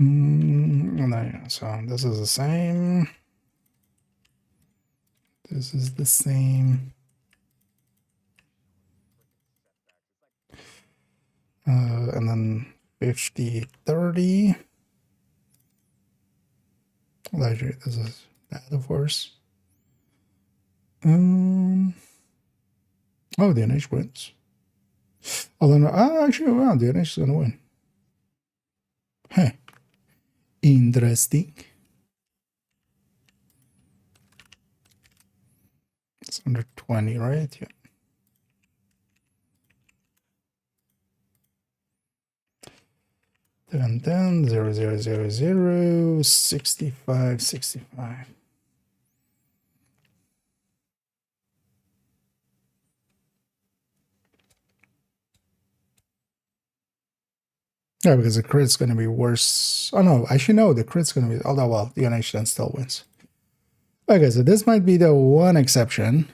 no, so this is the same. This is the same. And then 50, 30. Actually, this is that, of course. Oh, DNH wins. Although, no, actually, well, DNH is going to win. Huh. Interesting. It's under 20, right? Yeah. Then 0, 0, 0, 0, 65, 65. Yeah, because the crit's going to be worse. Oh, no, actually, no, the crit's going to be, although, well, the NH then still wins. Okay, so this might be the one exception.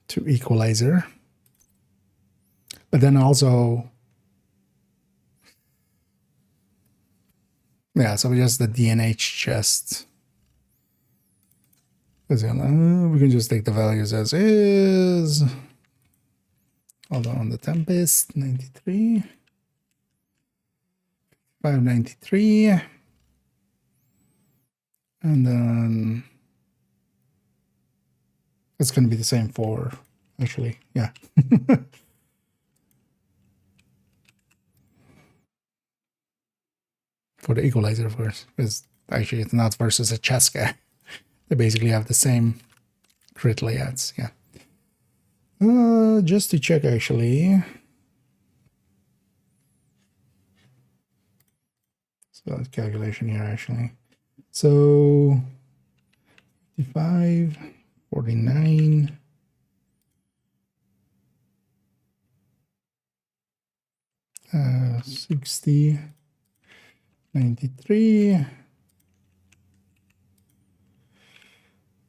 To Equalizer. But then also, yeah, so just the DNH chest. We can just take the values as is. Hold on the Tempest, 93. 593. And then it's going to be the same for, actually, yeah. For the Equalizer, of course, because actually it's not versus a Cheska. They basically have the same crit layouts, yeah. Just to check, actually. So calculation here, actually. So 55, 49, 60, 93,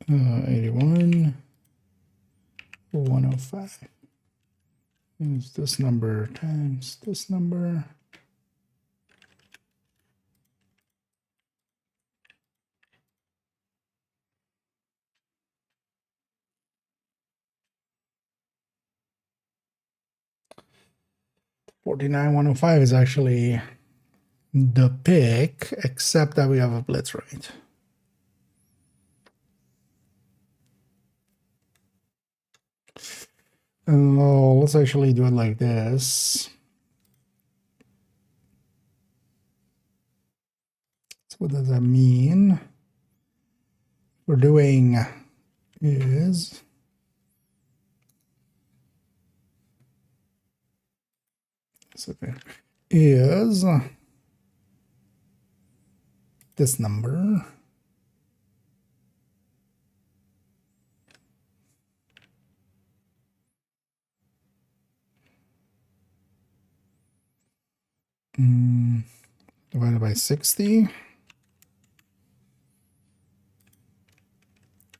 81, 105. Use this number times this number. $49,105 is actually the pick, except that we have a blitz rate. Oh, let's actually do it like this. So what does that mean? We're doing is this number divided by 60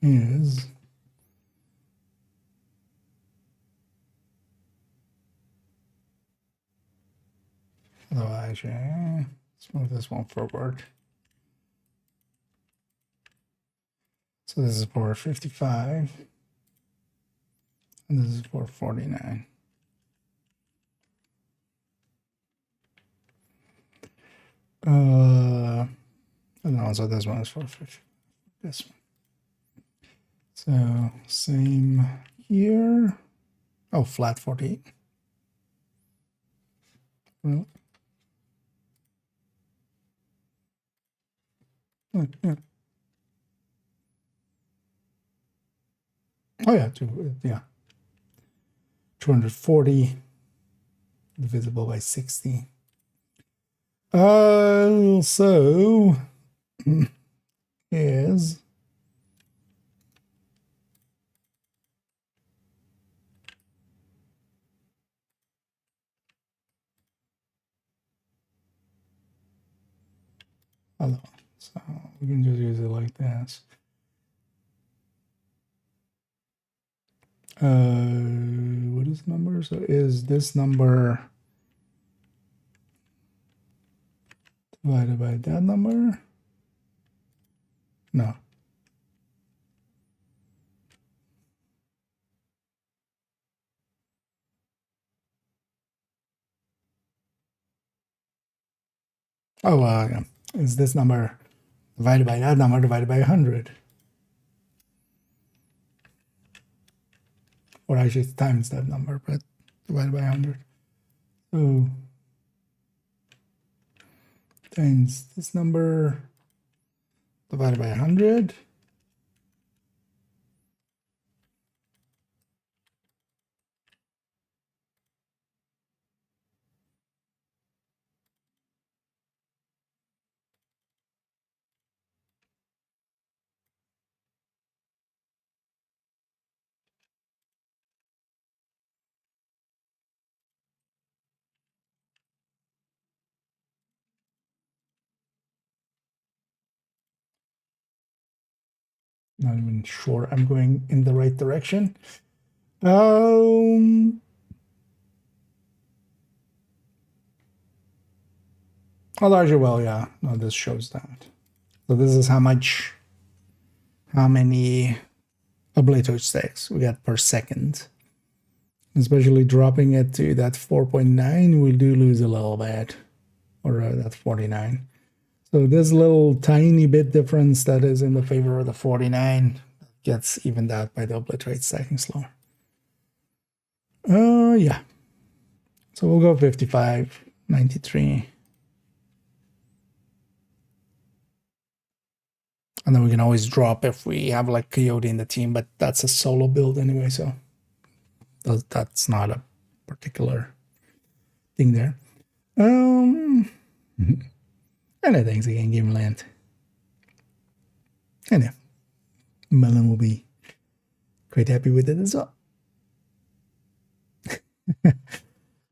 is actually, let's move this one forward. So this is for 55 and this is for 49. No, so this one is for 50. This one. So same here. Oh, flat 48. Well, yeah. Oh yeah, yeah. 240 divisible by 60. So is hello. So we can just use it like this. What is the number? So is this number divided by that number? No. Oh, yeah. Is this number divided by that number divided by 100? Or actually it's times that number, but divided by 100. So times this number divided by 100. Not even sure I'm going in the right direction. Oh, larger well, yeah. No, this shows that. So this is how many ablator sticks we get per second. Especially dropping it to that 4.9, we do lose a little bit, or that 49. So this little tiny bit difference that is in the favor of the 49 gets evened out by the obliterate stacking slower. Yeah. So we'll go 55, 93. And then we can always drop if we have like Coyote in the team, but that's a solo build anyway, so that's not a particular thing there. Anything's a game land. Anyway, Melon will be quite happy with it as well.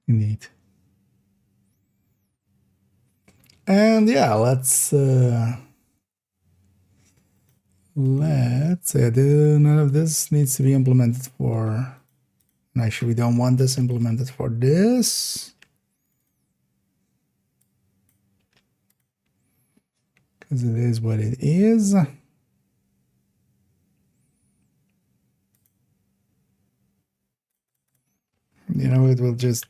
Indeed. And yeah, let's none of this needs to be implemented for. Actually, we don't want this implemented for this. Because it is what it is. You know, it will just.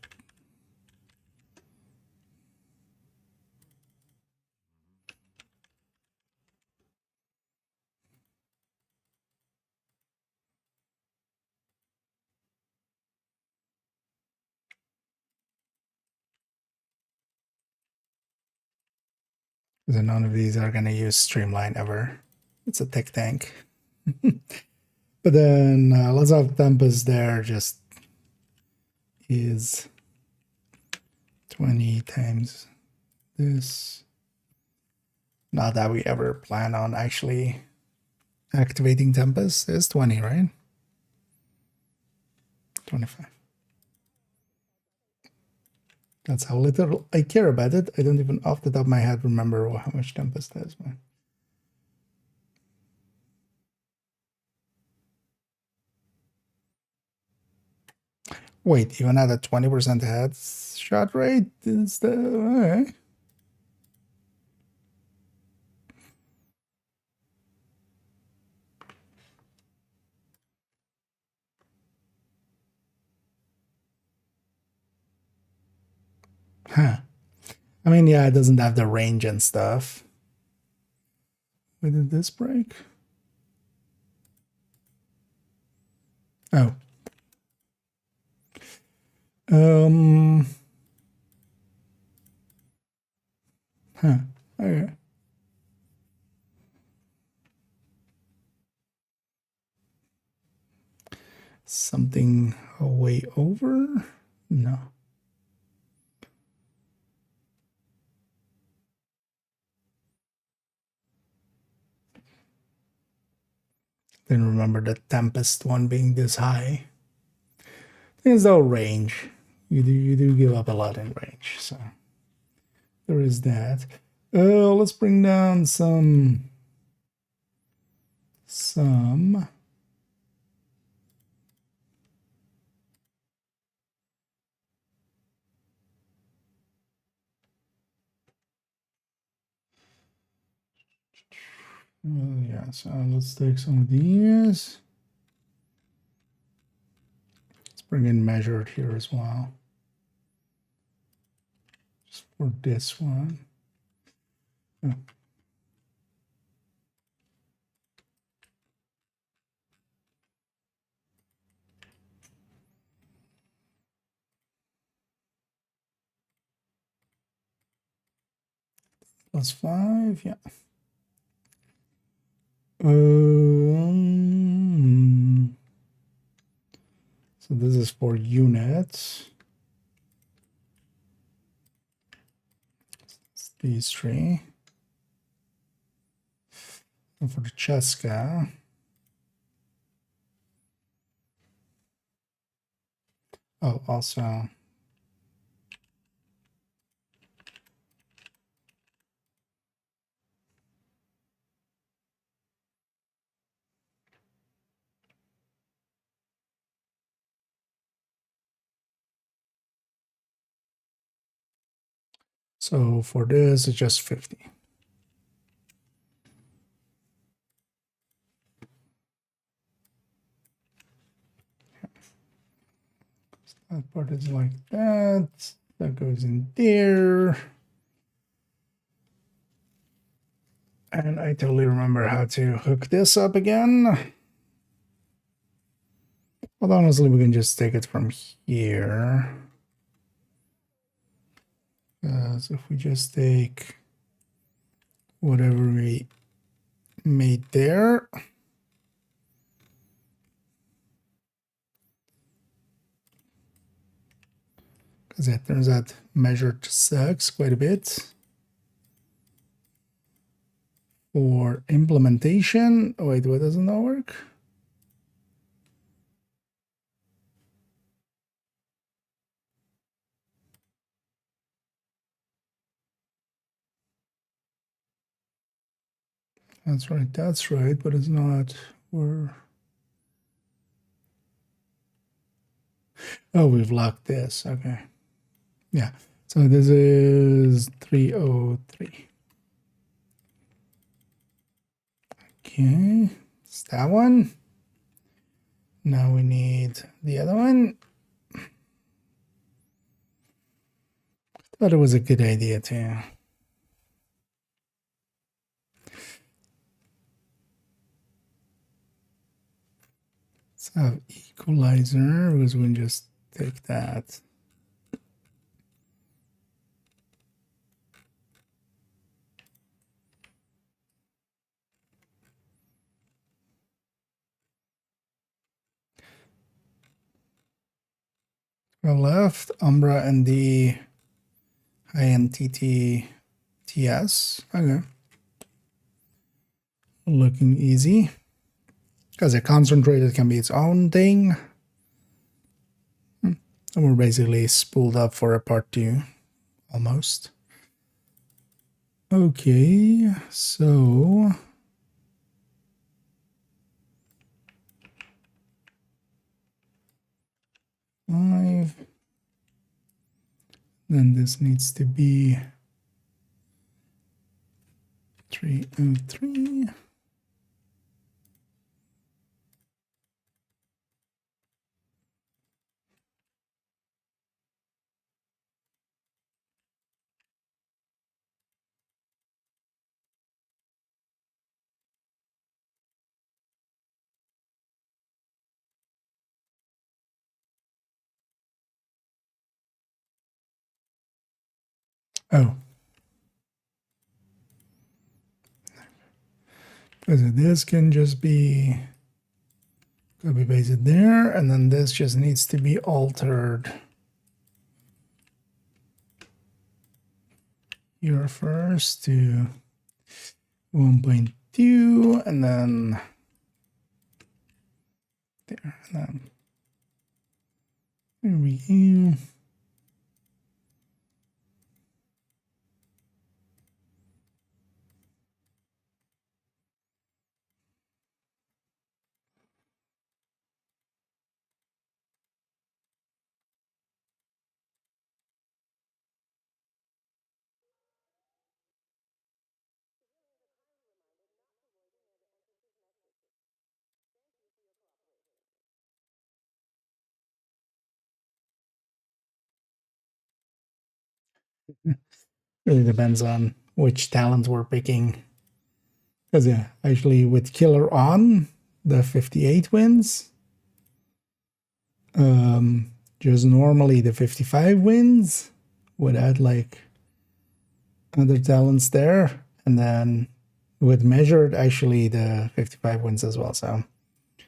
So none of these are going to use Streamline ever. It's a tech tank. But then lots of Tempest there just is 20 times this. Not that we ever plan on actually activating Tempest. Is 20, right? 25. That's how little I care about it. I don't even off the top of my head remember how much Tempest is, man. Wait, even at a 20% headshot rate is the alright. Huh. I mean, yeah, it doesn't have the range and stuff. Where did this break? Oh. Huh. Okay. Something way over? No. Didn't remember the Tempest one being this high. There's no range. You do give up a lot in range, so there is that. Let's bring down some. Yeah, so let's take some of these. Let's bring in measured here as well. Just for this one. Oh. +5, yeah. So this is for units. It's these three. And for the Cheska. Oh, also. So for this, it's just 50. That part is like that. That goes in there. And I totally remember how to hook this up again. But honestly, we can just take it from here. So if we just take whatever we made there. Because it turns out measured sucks quite a bit. For implementation, wait, why doesn't that work? That's right, but it's not. We're oh, we've locked this. Okay. Yeah. So this is 303. Okay. It's that one. Now we need the other one. Thought it was a good idea too. Let's have equalizer because we can just take that. Left, Umbra and the INTTTS. Okay. Looking easy. Because a concentrated can be its own thing. And we're basically spooled up for a part 2. Almost. Okay, so... Five. Then this needs to be 303. Oh. Because this can just be copy pasted there, and then this just needs to be altered here first to 1.2, and then there, and then there we go. Really depends on which talent we're picking. Because yeah, actually with Killer on, the 58 wins. Just normally the 55 wins would add like other talents there. And then with measured, actually the 55 wins as well. So it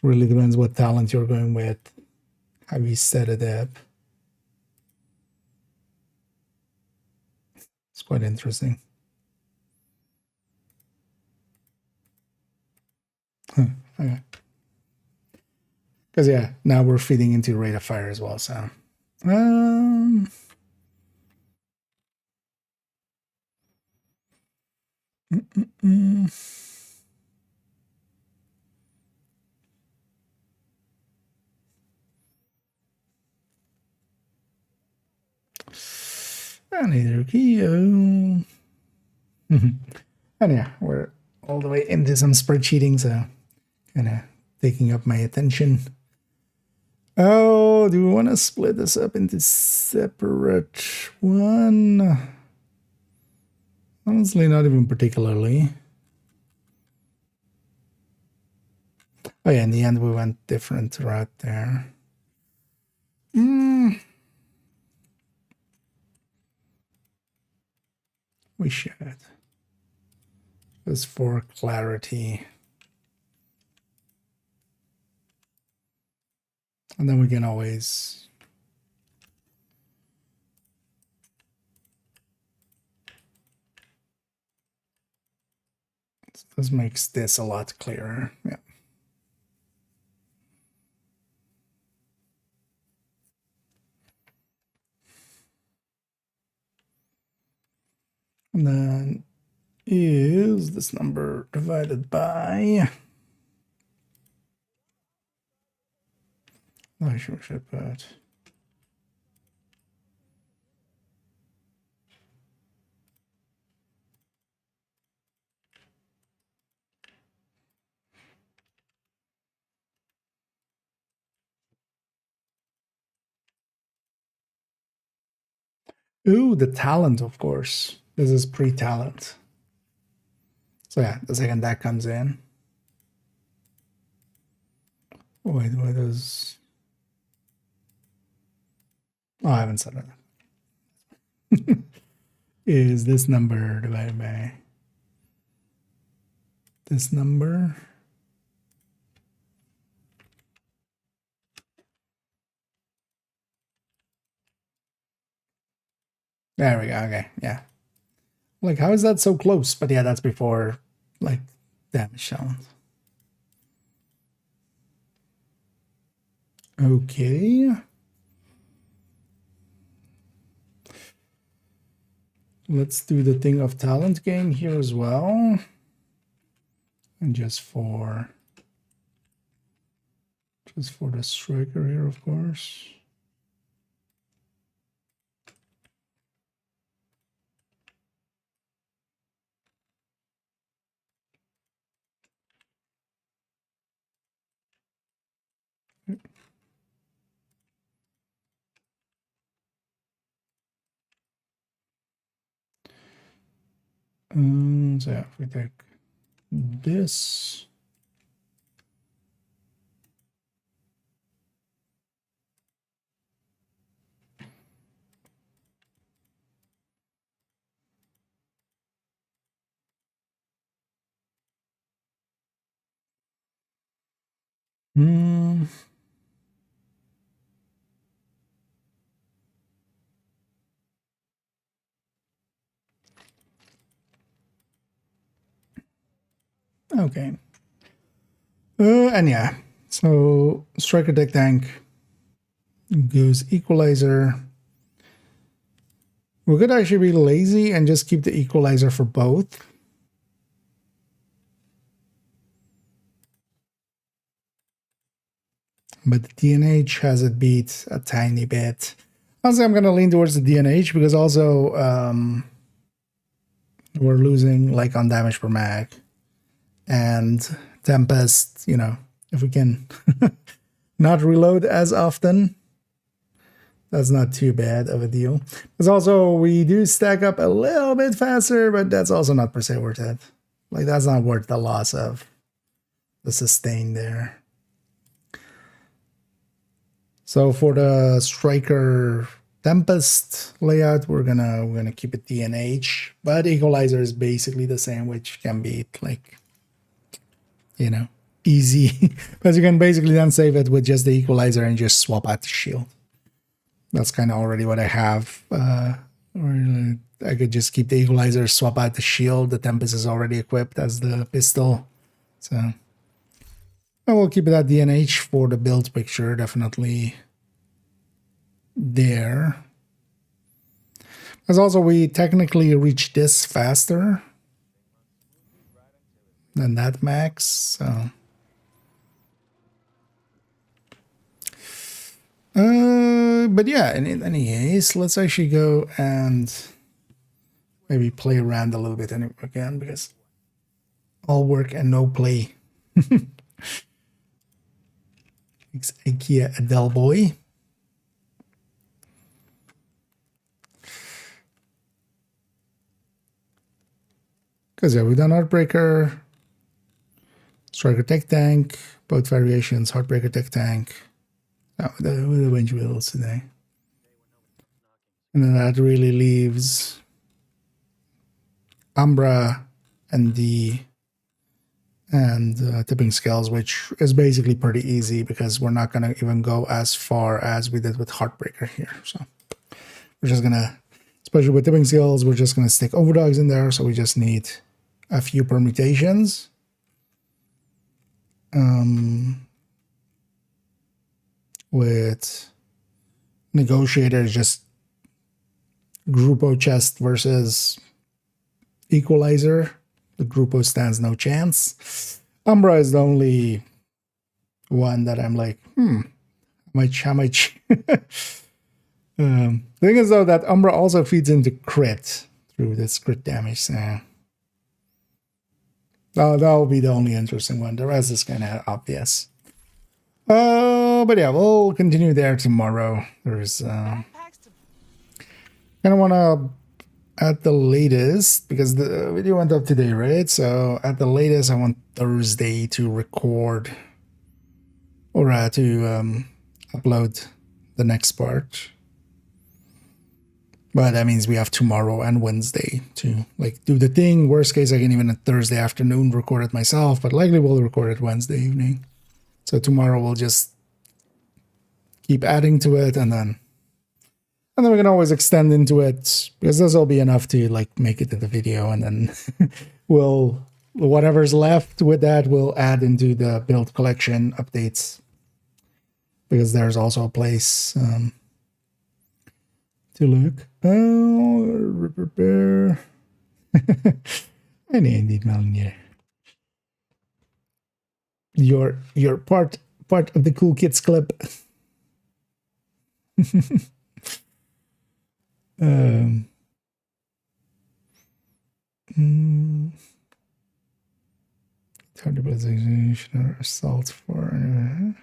really depends what talent you're going with, how you set it up. It's quite interesting. Okay. Because yeah, now we're feeding into rate of fire as well. So and either Kyo. And yeah, we're all the way into some spreadsheeting, so kind of taking up my attention. Oh, do we want to split this up into separate one? Honestly, not even particularly. Oh yeah, in the end we went different route there. We should. Just for clarity. And then we can always This makes this a lot clearer. Yeah. And then is this number divided by... I should put... Ooh, the talent, of course. This is pre-talent. So yeah, the second that comes in. Wait, what is... Oh, I haven't said it. Is this number divided by this number? There we go. Okay, yeah. Like, how is that so close? But yeah, that's before, like, damage talent. Okay. Let's do the thing of talent gain here as well. And just for the striker here, of course. So yeah, if we take this, okay. And yeah, so striker deck tank goes equalizer. We could actually be lazy and just keep the equalizer for both. But the DNH has it beat a tiny bit. Honestly, I'm going to lean towards the DNH because also we're losing like on damage per mag. And Tempest, you know, if we can not reload as often, that's not too bad of a deal. Because also we do stack up a little bit faster, but that's also not per se worth it. Like, that's not worth the loss of the sustain there. So for the striker Tempest layout, we're gonna keep it DNH, but equalizer is basically the same, which can be like, you know, easy. Because you can basically then save it with just the equalizer and just swap out the shield. That's kind of already what I have. Or I could just keep the equalizer, swap out the shield. The Tempest is already equipped as the pistol. So I will keep it at DNH for the build picture, definitely there. As also, we technically reach this faster than that max, so. But yeah, in any case, let's actually go and maybe play around a little bit again, because all work and no play. It's IKEA Adele boy. Because yeah, we've done Heartbreaker, Striker Tech Tank, both variations, Heartbreaker Tech Tank. Oh, with a bunch of wheels today. And then that really leaves Umbra and Tipping Scales, which is basically pretty easy because we're not going to even go as far as we did with Heartbreaker here. So we're just going to, especially with Tipping Scales, we're just going to stick Overdogs in there. So we just need a few permutations. With Negotiator just Grupo chest versus Equalizer. The Grupo stands no chance. Umbra is the only one that I'm like, how much? The thing is though that Umbra also feeds into crit through this crit damage. So that'll be the only interesting one. The rest is kind of obvious. But yeah, we'll continue there tomorrow. There's kind of want to at the latest, because the video went up today, right? So at the latest, I want Thursday to record or to upload the next part. But that means we have tomorrow and Wednesday to like do the thing. Worst case, I can even at Thursday afternoon record it myself, but likely we'll record it Wednesday evening. So tomorrow we'll just keep adding to it, and then we can always extend into it, because this will be enough to like make it to the video, and then we'll whatever's left with that we'll add into the build collection updates, because there's also a place to look. Repair. I need Melanie. You're part of the Cool Kids Club. Targetization or assault for.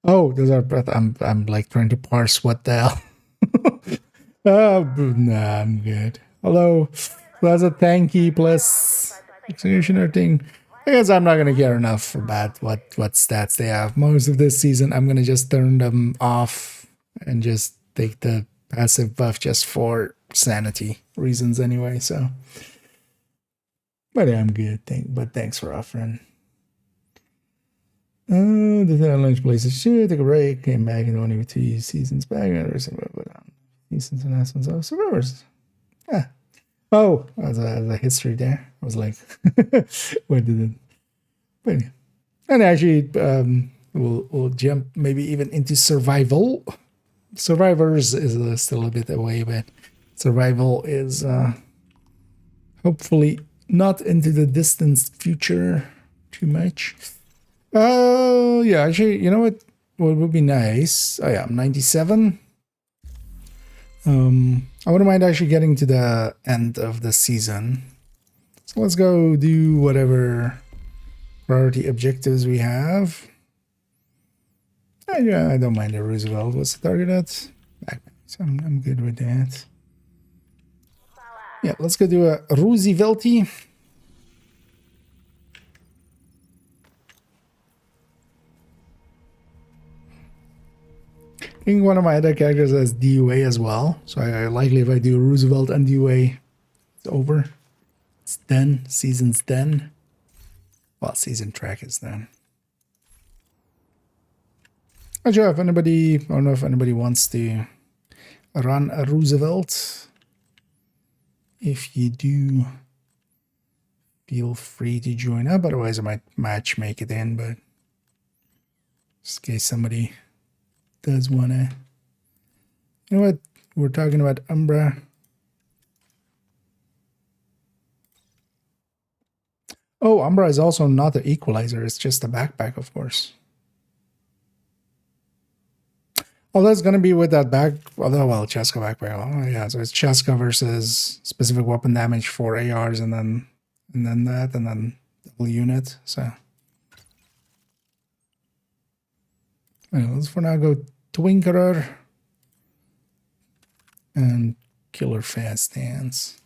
Oh, those are. I'm like trying to parse what the hell. Oh, nah, I'm good. Hello, that's a tanky plus executioner thing. I guess I'm not gonna care enough about what stats they have. Most of this season, I'm gonna just turn them off and just take the passive buff just for sanity reasons anyway. So, but yeah, I'm good. Thanks for offering. The lunch places should take a break. Came back in only 2 seasons back. Seasons and announcements of survivors. Yeah. Oh, there's a history there. I was like, where did it? But yeah. And actually, we'll jump maybe even into survival. Survivors is still a bit away, but survival is hopefully not into the distant future too much. Oh, yeah, actually, you know what would be nice? Oh, yeah, I'm 97. I wouldn't mind actually getting to the end of the season. So let's go do whatever priority objectives we have. Yeah, I don't mind the Roosevelt. What's the target at? Backpack. So I'm good with that. Yeah, let's go do a Roosevelty. I think one of my other characters has DUA as well. So I likely if I do Roosevelt and DUA, it's over. It's done. Season's done. Well, season track is done. Not sure if anybody, I don't know if anybody wants to run a Roosevelt. If you do, feel free to join up. Otherwise, I might match make it in, but just in case somebody does want to. You know what? We're talking about Umbra. Oh, Umbra is also not the equalizer. It's just a backpack, of course. Oh, that's going to be with that back. Although, well, Cheska backpack. Oh, yeah. So it's Cheska versus specific weapon damage for ARs, and then that, and then double unit. So. Anyway, let's for now go Twinkerer and Killer Fast Dance.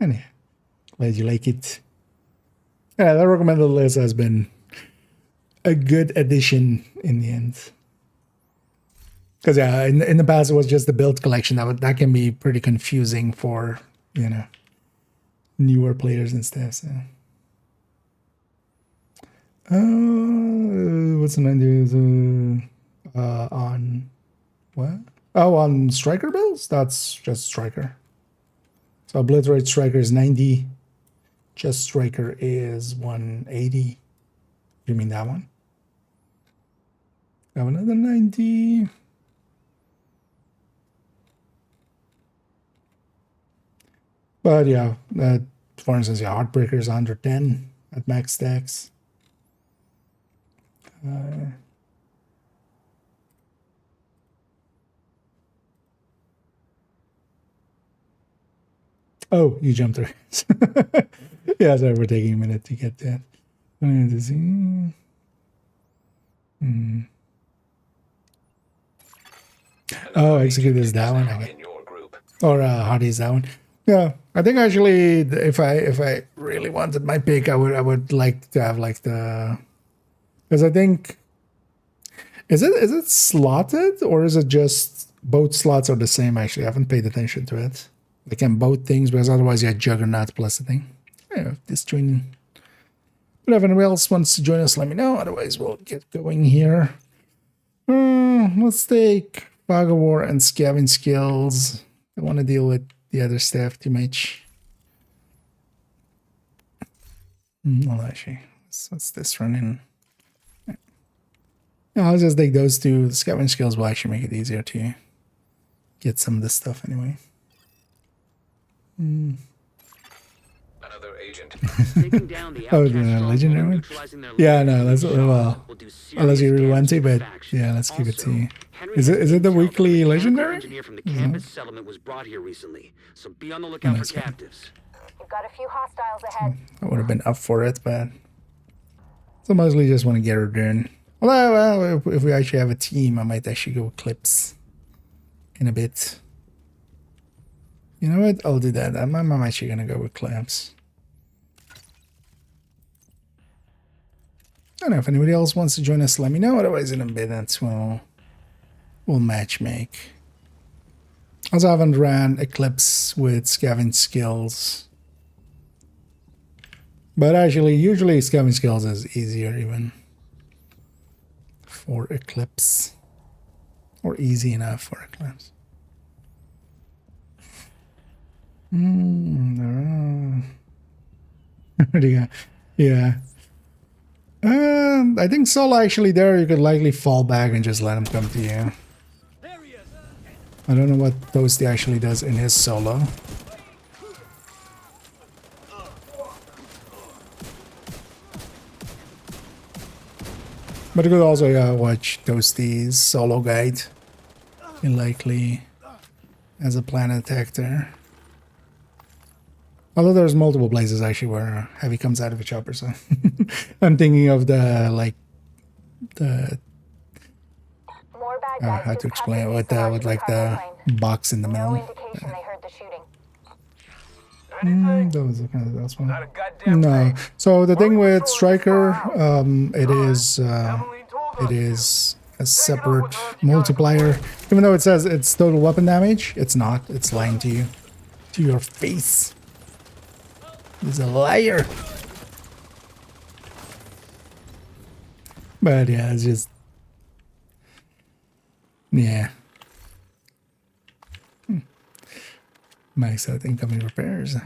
Anyway, glad you like it. Yeah, the recommended list has been a good addition in the end. Because yeah, in the past it was just the build collection that can be pretty confusing for, you know, newer players and stuff. So, what's the name? On what? Oh, on striker builds. That's just striker. So obliterate striker is 90. Just striker is 180. You mean that one? Have another 90. But yeah, for instance, yeah, Heartbreaker is 110 at max stacks. Oh, you jumped through. Yeah, sorry for taking a minute to get that. Oh, execute is that one. Okay. Or Hardy's that one. Yeah, I think actually, if I really wanted my pick, I would like to have like the, because I think is it slotted or is it just both slots are the same? Actually, I haven't paid attention to it. They can both things because otherwise you had Juggernaut plus the thing. Yeah, this join. But if anyone else wants to join us, let me know. Otherwise, we'll get going here. Let's take Fog of War and Scavenge skills. I want to deal with the other stuff too much. Well, actually, what's this running? Yeah, I'll just take those two. The Scavenge skills will actually make it easier to get some of this stuff anyway. Another agent. Taking down the Oh, outcast the stronghold legendary and one? neutralizing their Yeah, leader no, let's, Shah well, will do unless you serious really want to, damage but the faction. yeah, let's keep it to Also, you. Henry Is has it the intel weekly that a mechanical legendary? engineer from the campus settlement was brought here recently, so be on the lookout Nice for one. captives. You've got a few hostiles ahead. I would have been up for it, but so mostly just want to get her done. Well, if we actually have a team, I might actually go with clips in a bit. You know what? I'll do that. I'm actually gonna go with clips. I don't know if anybody else wants to join us. Let me know. Otherwise, in a bit, that's when we'll match make. Also, I haven't ran Eclipse with Scavenge skills. But actually, usually Scavenge skills is easier even for Eclipse. Or easy enough for Eclipse. Where'd he go? Yeah. I think solo actually there you could likely fall back and just let him come to you. I don't know what Toasty actually does in his solo. But you could also watch Toasty's solo guide. He likely has a plan attack there. Although there's multiple places actually where Heavy comes out of a chopper, so I'm thinking of the More bad guys how just to explain it custody with Sarge with in like cargo the plane. box in the No middle. indication they heard the shooting. That was kind of that's one. Not a goddamn No. thing. So the thing with Striker, it is a separate multiplier. Even though it says it's total weapon damage, it's not. It's lying to you, to your face. He's a liar. But yeah, it's just yeah. Max out incoming repairs.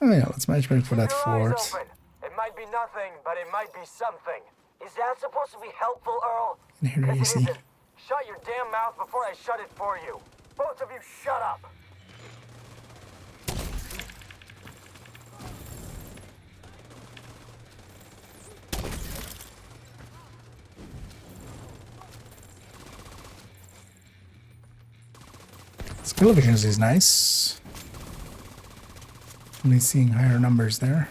Oh yeah, let's matchmake for that fort. It might be nothing, but it might be something. Is that supposed to be helpful, Earl? And here you 'Cause it see. isn't. Shut your damn mouth before I shut it for you. Both of you shut up. Skill efficiency is nice. Only seeing higher numbers there.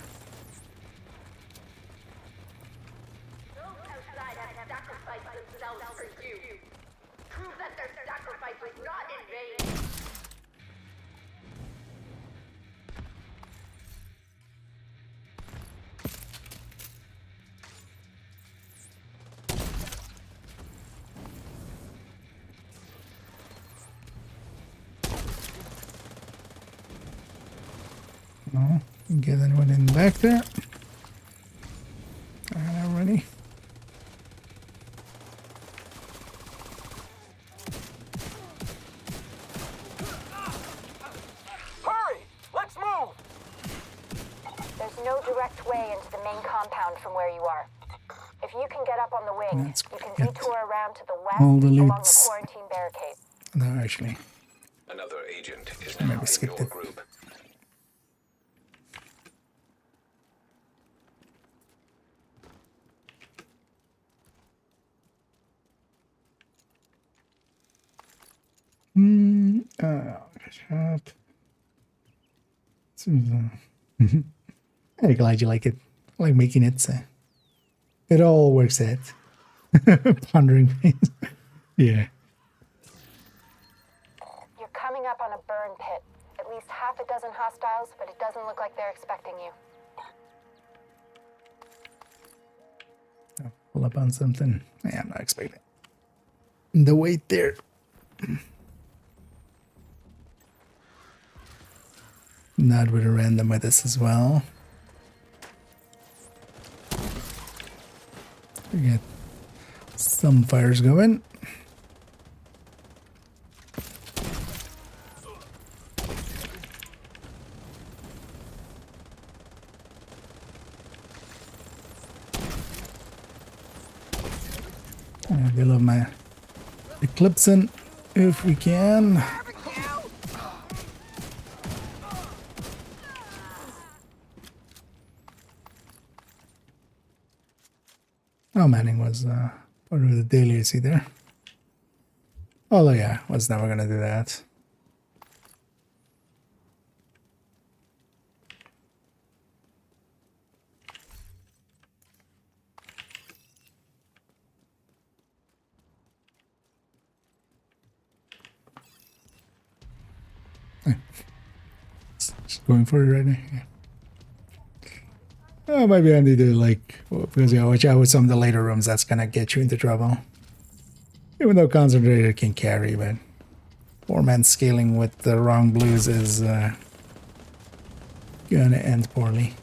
No, get anyone in back there. Alright, ready. Hurry! Let's move! There's no direct way into the main compound from where you are. If you can get up on the wing, Let's you can get detour around to the west all the along the loots. quarantine barricade. No, actually, Another agent is now maybe in skip your it. group. Shop. I'm glad you like it. I like making it. It all works out. Pondering things. Yeah. You're coming up on a burn pit. At least half a dozen hostiles, but it doesn't look like they're expecting you. I'll pull up on something. Yeah, I'm not expecting the wait there. Not with a random with this as well. We get some fires going. They love my eclipsing if we can. Oh, Manning was part of the daily, you see there. Oh yeah, was never gonna do that. Just going for it right now. Yeah. Oh, maybe I need to like, because you watch out with some of the later rooms, that's gonna get you into trouble. Even though Concentrator can carry, but 4-man scaling with the wrong blues is gonna end poorly.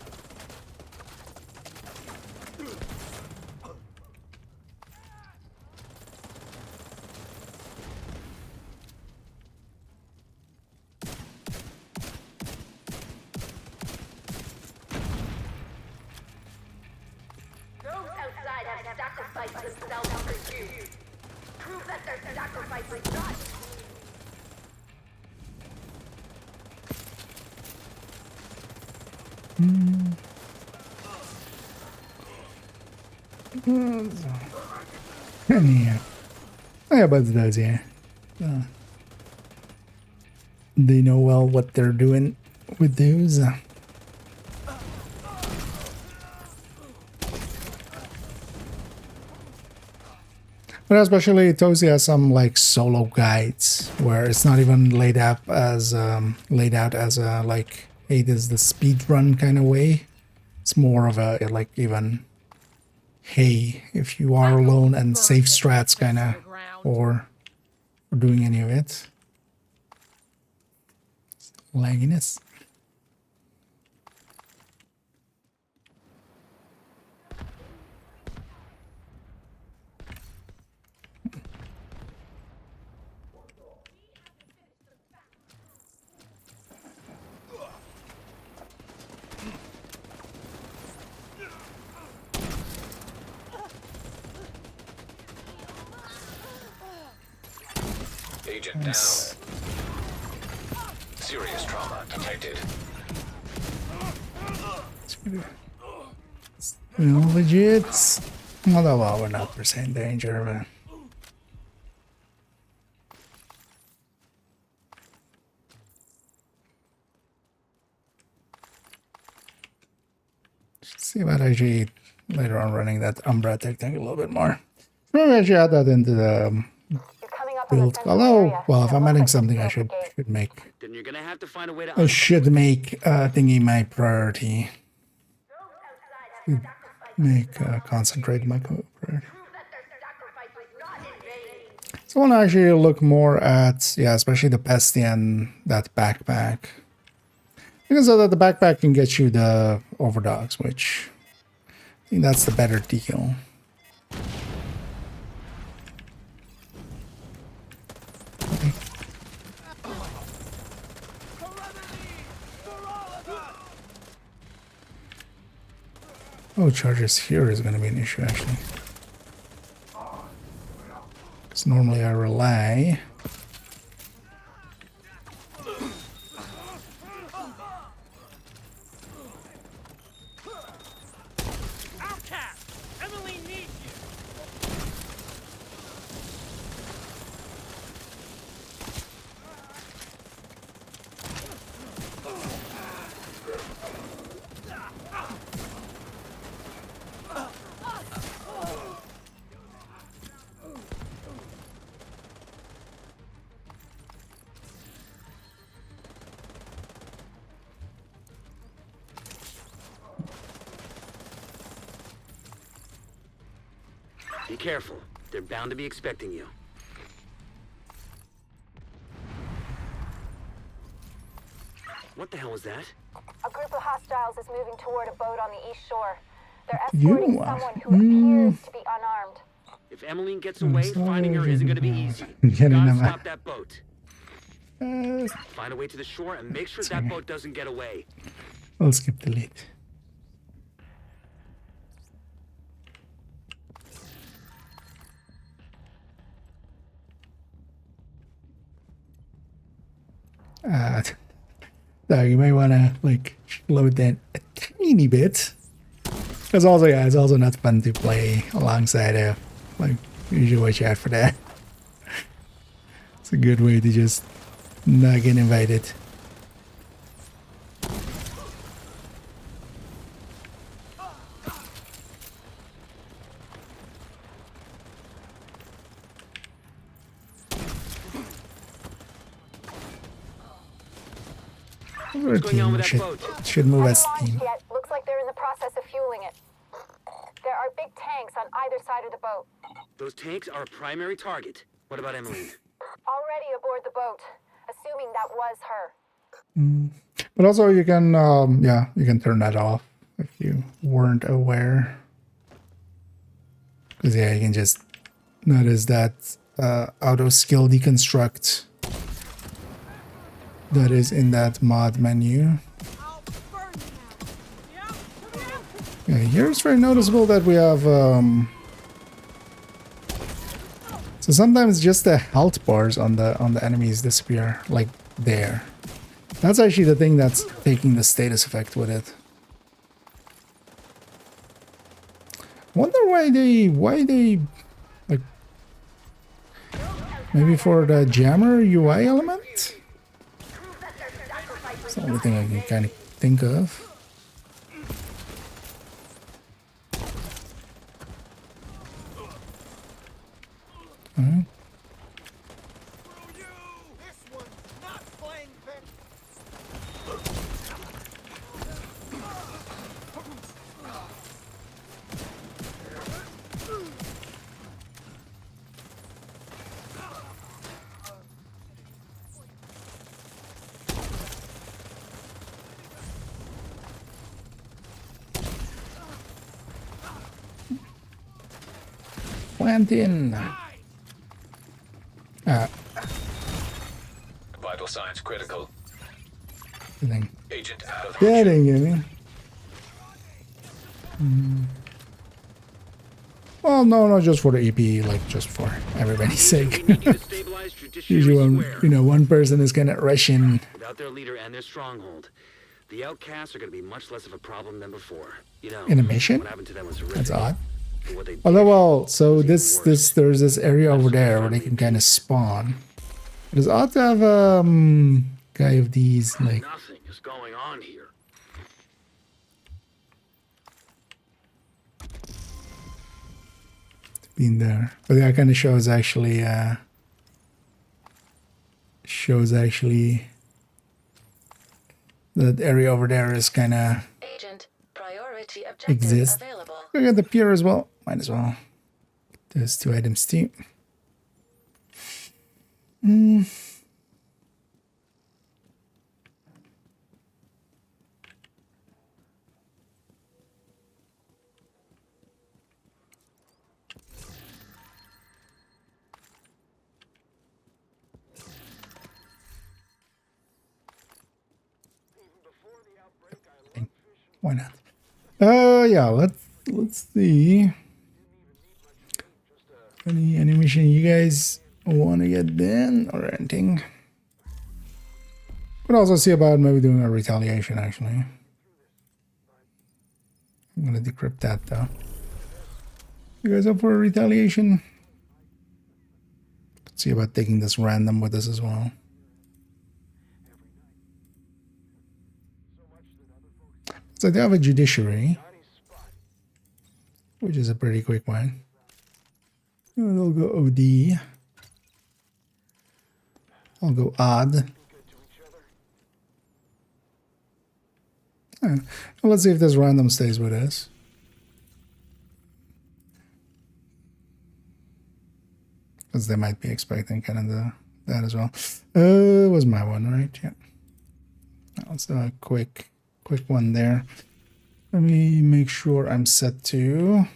Yeah. Yeah, but those, yeah. They know well what they're doing with those. But especially Tozy has some like solo guides where it's not even laid out as a like, hey, this is the speed run kind of way. It's more of a like even, hey, if you are alone and safe strats kind of, or doing any of it. Lagginess. Agent down. Serious trauma detected. Well, legit. Although, well, we're not percent danger, but. See about actually later on running that Umbra technique a little bit more. Maybe I should add that into the build. Although, well, if I'm adding something, I should make. Then you're gonna have to find a way to. I should make thingy my priority. Make concentrate my priority. So I want to actually look more at, yeah, especially the Pesti and that backpack. Because so that the backpack can get you the overdogs, which I think that's the better deal. Okay. Oh, charges here is going to be an issue, actually. Because normally I rely. Be careful. They're bound to be expecting you. What the hell was that? A group of hostiles is moving toward a boat on the east shore. They're You escorting are- someone who appears to be unarmed. If Emmeline gets away, finding her isn't going to be easy. Getting Gotta them stop out. that boat. Uh, Find a way to the shore and make sure that boat doesn't get away. I'll skip the lead. So you may want to like slow it down a tiny bit. Because also, yeah, it's also not fun to play alongside a like usually watch out for that. It's a good way to just not get invited. Our going on with team that boat? should move as Haven't team. launched yet. Looks like they're in the process of fueling it. There are big tanks on either side of the boat. Those tanks are a primary target. What about Emmeline? Already aboard the boat, assuming that was her. But also you can, yeah, you can turn that off if you weren't aware. Because yeah, you can just notice that auto skill deconstruct that is in that mod menu. Yeah, here it's very noticeable that we have, so sometimes just the health bars on the enemies disappear, like there. That's actually the thing that's taking the status effect with it. Wonder why they like, maybe for the jammer UI element? It's the only thing I can kind of think of. Alright. Plant in. Vital signs critical. Thing. Agent out of Getting it. Well, no, not just for the EP, like just for everybody's sake. We need you to stabilize Judiciary Usually when, Square. you know, one person is gonna rush in. Without their leader and their stronghold, the outcasts are going to be much less of a problem than before. You know, In a mission? what happened to them was horrific. That's odd. But what they did Although, well, so was even there's worse. this area over there where they can kind of spawn. It is odd to have guy of these like Nothing is going on here. being there, but that kind of shows actually that area over there is kind of Agent, priority objective exists. available. I got the pier as well. Might as well. There's 2 items too. Yeah, let's see. Any mission you guys want to get done or anything? Could also see about maybe doing a retaliation, actually. I'm gonna decrypt that though. You guys up for a retaliation? Let's see about taking this random with us as well. So they have a judiciary, which is a pretty quick one. I'll go OD. I'll go odd. Well, let's see if this random stays with us. Because they might be expecting kind of that as well. Was my one, right? Yeah. That's a quick one there. Let me make sure I'm set to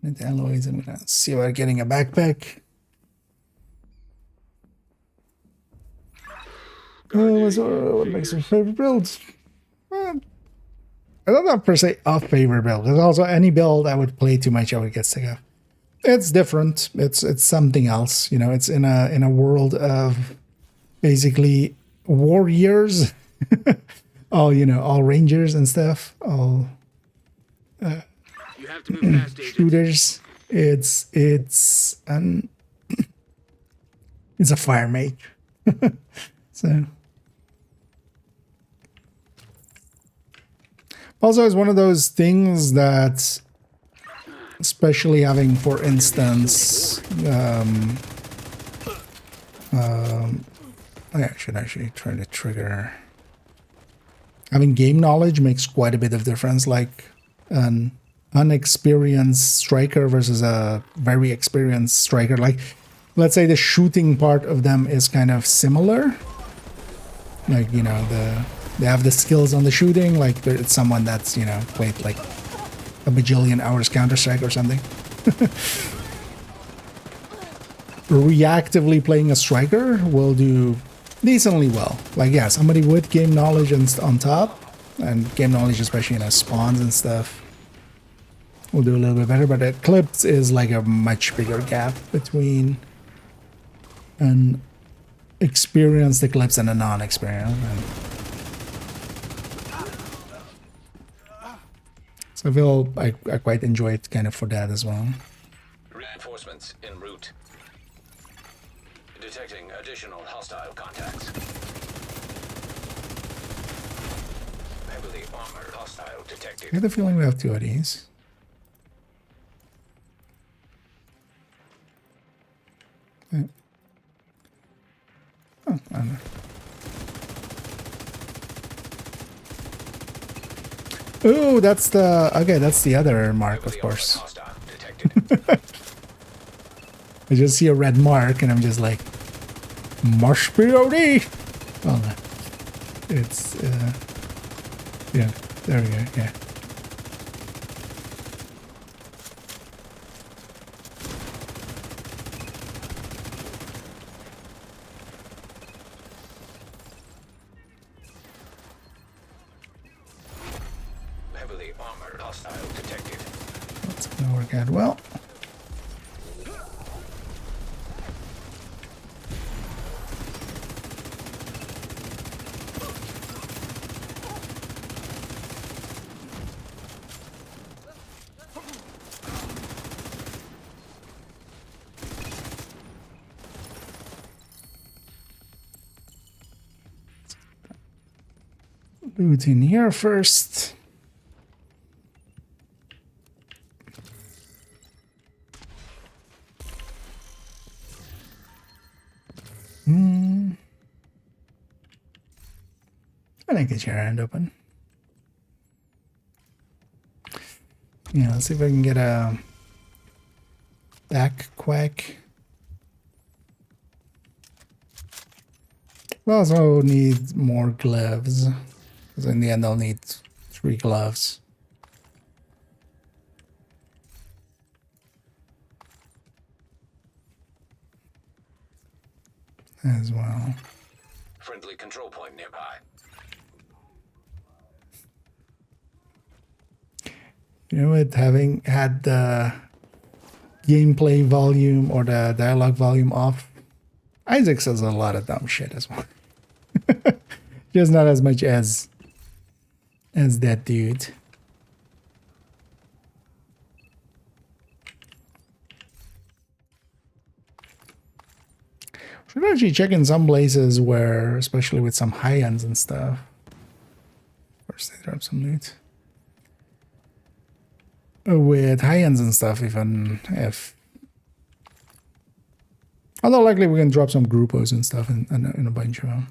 the alloys. I'm gonna see about getting a backpack. What makes your favorite builds? Well, I don't have per se a favorite build. There's also any build I would play too much, I would get sick of. It's different. It's something else. You know, it's in a world of basically warriors, all rangers and stuff, all You have to move fast, agent. shooters. It's a fire mage. So also it's one of those things that, especially having, for instance, I should actually try to trigger. Having game knowledge makes quite a bit of difference, like an unexperienced striker versus a very experienced striker. Like, let's say the shooting part of them is kind of similar. Like, you know, they have the skills on the shooting, like it's someone that's, you know, played like a bajillion hours Counter-Strike or something. Reactively playing a striker will do decently well. Like, yeah, somebody with game knowledge and on top, and game knowledge especially in spawns and stuff, will do a little bit better. But Eclipse is like a much bigger gap between an experienced Eclipse and a non-experienced. So I feel I quite enjoy it kind of for that as well. Reinforcements en route. Detecting additional hostile contacts. Heavily armored hostile detected. I get the feeling we have two of these. Okay. Oh, I don't know. Oh, that's the... Okay, that's the other mark, of course. I just see a red mark and I'm just like, Marsh POD! Oh, no. It's, yeah, there we go, yeah. Heavily armored hostile detected. That's gonna work out well. Loot in here first. I think get your hand open. Yeah, let's see if I can get a back quack. We'll also need more gloves, because in the end I'll need 3 gloves. As well. Friendly control point nearby. You know, with having had the gameplay volume or the dialogue volume off, Isaac says a lot of dumb shit as well. Just not as much as that dude. Should actually check in some places where, especially with some high ends and stuff. First, they drop some loot. With high ends and stuff, even if. Although likely we can drop some groupos and stuff in a bunch of them.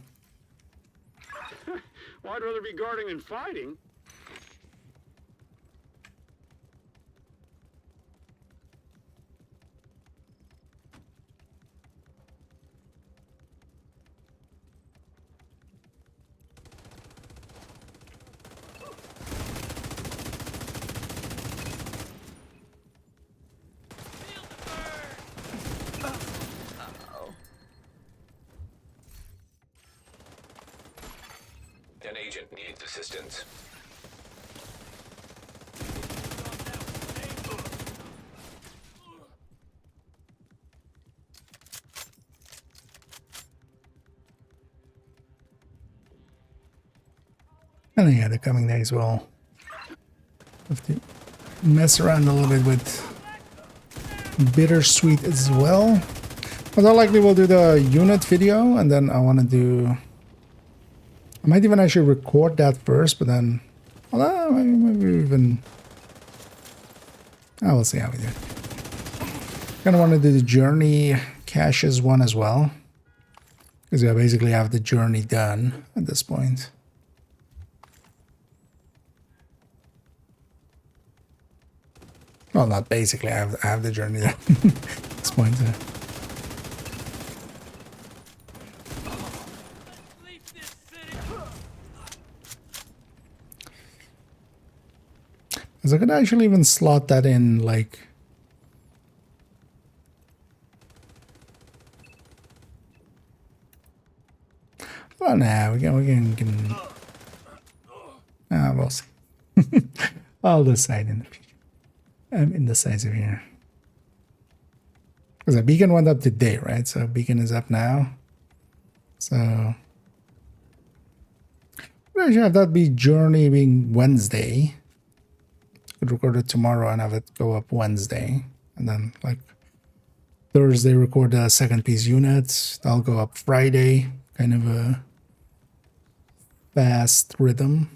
Well, I'd rather be guarding than fighting. An agent needs assistance. And yeah, the coming days will have to mess around a little bit with Bittersweet as well. Although likely we'll do the unit video, and then I want to do. I might even actually record that first, but then, well, maybe even. I will see how we do. Kind of want to do the journey caches one as well, because I basically have the journey done at this point. Well, not basically. I have the journey done at this point. Because I could actually even slot that in, like. Well, nah, we can. We'll see. I'll decide in the future. I'm indecisive here. Because the beacon went up today, right? So beacon is up now. So. We should have that be journey being Wednesday. Could record it tomorrow and have it go up Wednesday, and then like Thursday record the second piece units. That'll go up Friday, kind of a fast rhythm,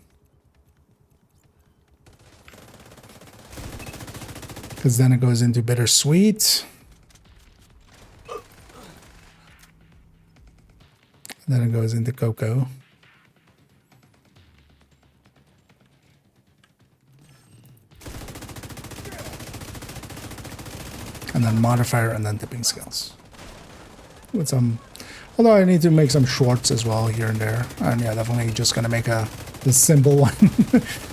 because then it goes into Bittersweet, then it goes into Cocoa. And then modifier and then tipping skills. With some, although I need to make some shorts as well here and there. And yeah, definitely just gonna make the simple one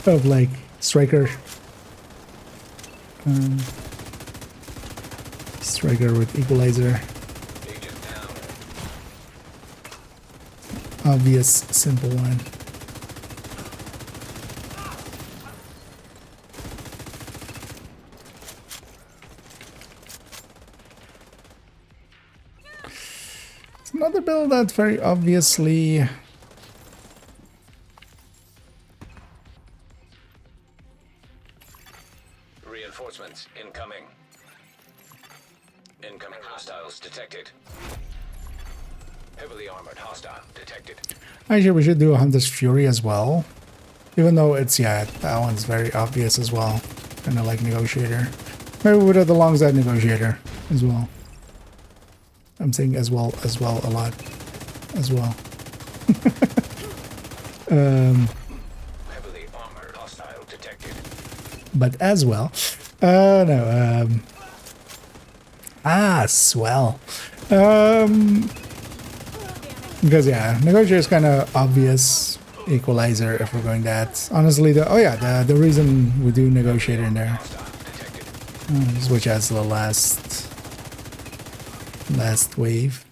of like striker. Striker with equalizer. Obvious simple one. Another build that very obviously Reinforcements incoming. Incoming hostiles detected. Heavily armored hostile detected. Actually, we should do Hunter's Fury as well. Even though it's, yeah, that one's very obvious as well. Kind of like Negotiator. Maybe we'll do the alongside Negotiator as well. I'm saying as well a lot. As well. Heavily armored hostile detected. But as well. No. Swell. Because yeah, Negotiator is kind of obvious equalizer if we're going that. Honestly, the reason we do Negotiator in there, which has the last wave.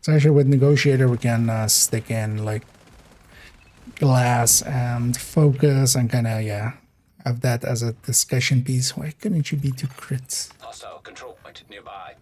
So actually with negotiator we can stick in like glass and focus and kind of, yeah, have that as a discussion piece. Why couldn't you be two crits? Hostile control point nearby.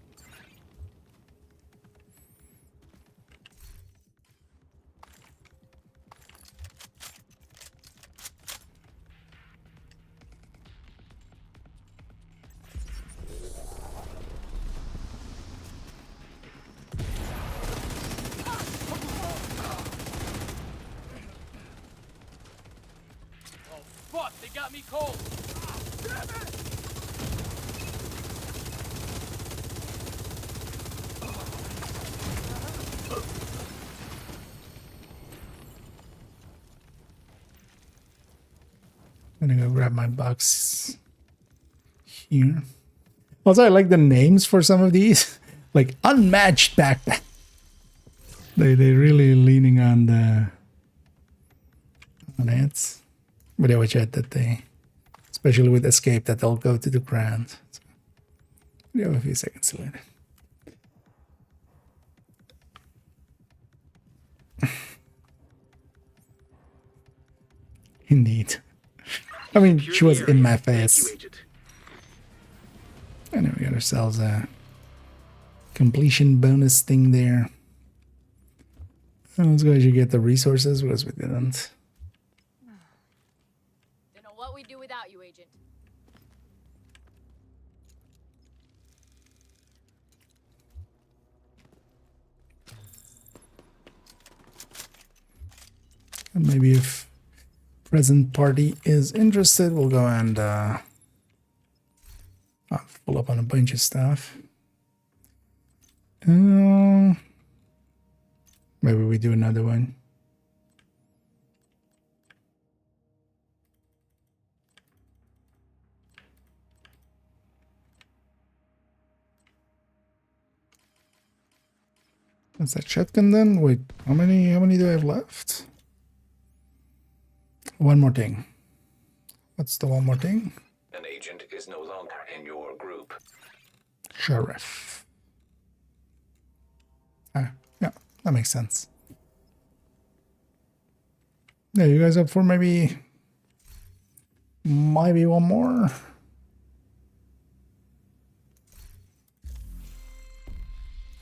Fuck, they got me cold. I'm gonna go grab my box here. Also, I like the names for some of these. Like unmatched backpack. They really leaning on it. But I wish I had that they, especially with escape, that they'll go to the ground. So we have a few seconds to let it. Indeed. I mean, she was in my face. And then we got ourselves a completion bonus thing there. And let's go actually get the resources because we didn't. Don't know what we'd do without you, Agent. And maybe if present party is interested, we'll go and pull up on a bunch of stuff. Maybe we do another one. That's that shotgun then? Wait, how many do I have left? One more thing. What's the one more thing? An agent is no longer in your group. Sheriff. Ah, yeah, that makes sense. Yeah, you guys up for maybe one more?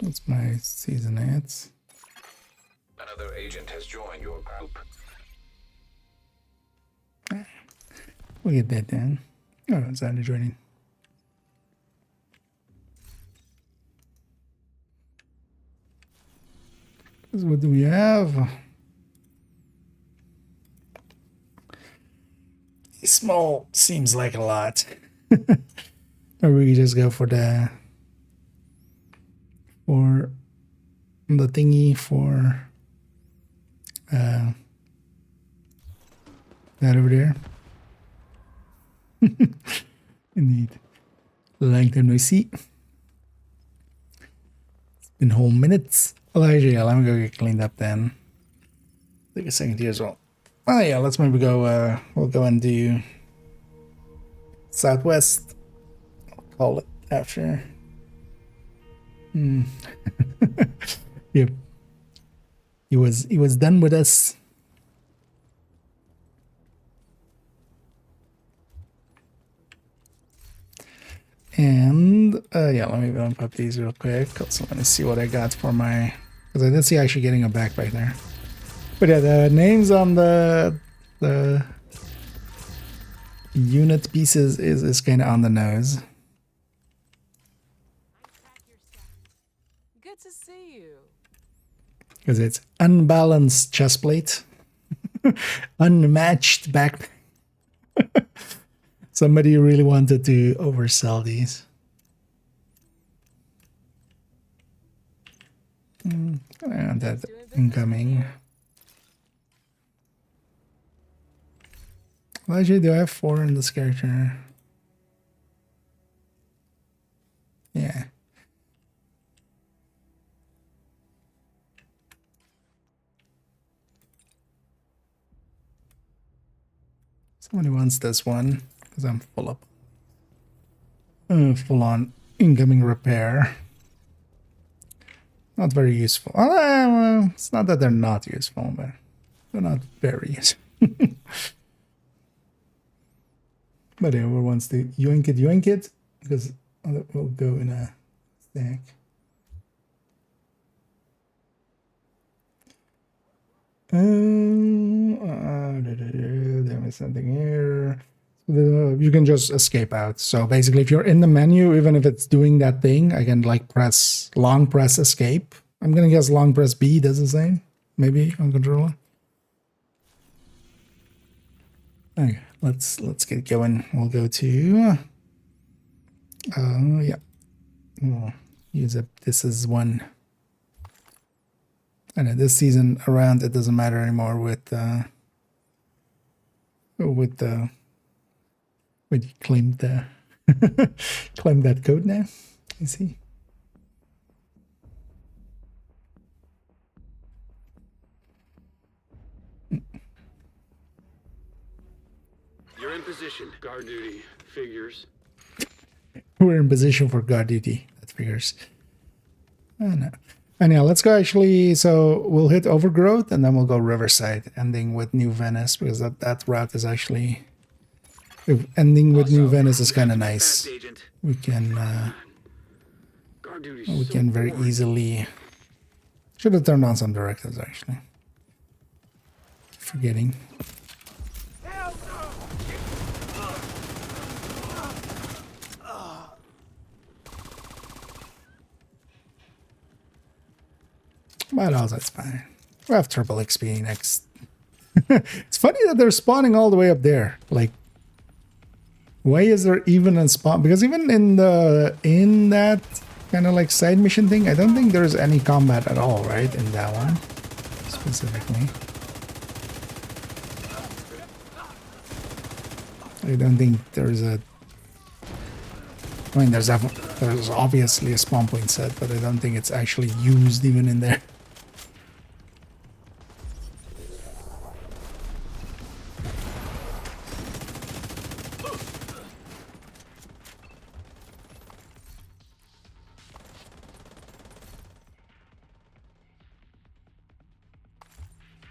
That's my season 8. Another agent has joined your group. We'll get that done. Oh, it's Andy joining. So what do we have? Small seems like a lot. Or we just go for the thingy for that over there. Indeed. Long time no see. It's been whole minutes. Well, actually, yeah, let me go get cleaned up then. Take a second here as well. Oh yeah, let's maybe go, we'll go and do Southwest. I'll call it after. Yep. He was done with us. And yeah, let me bump up these real quick. Also, let me see what I got for my, because I did see actually getting a backpack there. But yeah, the names on the unit pieces is kind of on the nose. Good to see you. Because it's unbalanced chest plate, unmatched backpack. Somebody really wanted to oversell these. And that incoming. Well, actually, do I have 4 in this character? Yeah. Somebody wants this one because I'm full on incoming repair. Not very useful. Well, it's not that they're not useful, but they're not very useful. But whoever wants to yoink it, because we'll go in a stack. There is something here. You can just escape out. So basically, if you're in the menu, even if it's doing that thing, I can like long press escape. I'm gonna guess long press B does the same. Maybe on controller. Okay, let's get going. We'll go to yeah. We'll use up this is one. I know this season around it doesn't matter anymore with the when you claim the claim that code now. You see. You're in position. Guard duty. Figures. We're in position for guard duty. That figures. Oh no. Anyhow, let's go actually. So we'll hit Overgrowth and then we'll go Riverside, ending with New Venice, because that route is actually. If ending with New Venice is kind of nice. We can very easily. Should have turned on some directives actually. Forgetting. But else that's fine. We have triple XP next. It's funny that they're spawning all the way up there. Like, why is there even a spawn? Because even in that kind of like side mission thing, I don't think there's any combat at all, right? In that one specifically. I don't think there's a. I mean, there's obviously a spawn point set, but I don't think it's actually used even in there.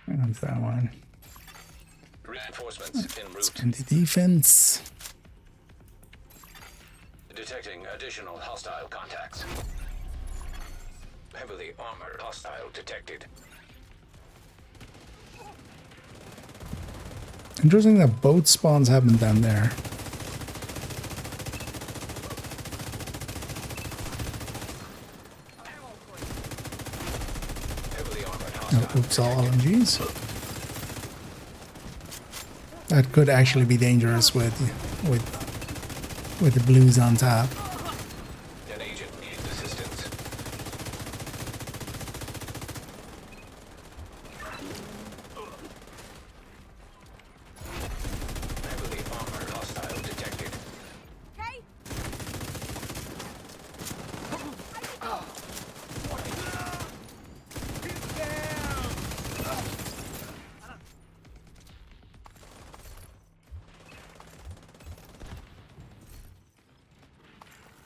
And that one. Reinforcements en route. And the defense. Detecting additional hostile contacts. Heavily armored hostile detected. Interesting that both spawns happen down there. Oops, all LMGs. That could actually be dangerous with the blues on top. An agent needs assistance. Heavily armored hostile detected. Okay.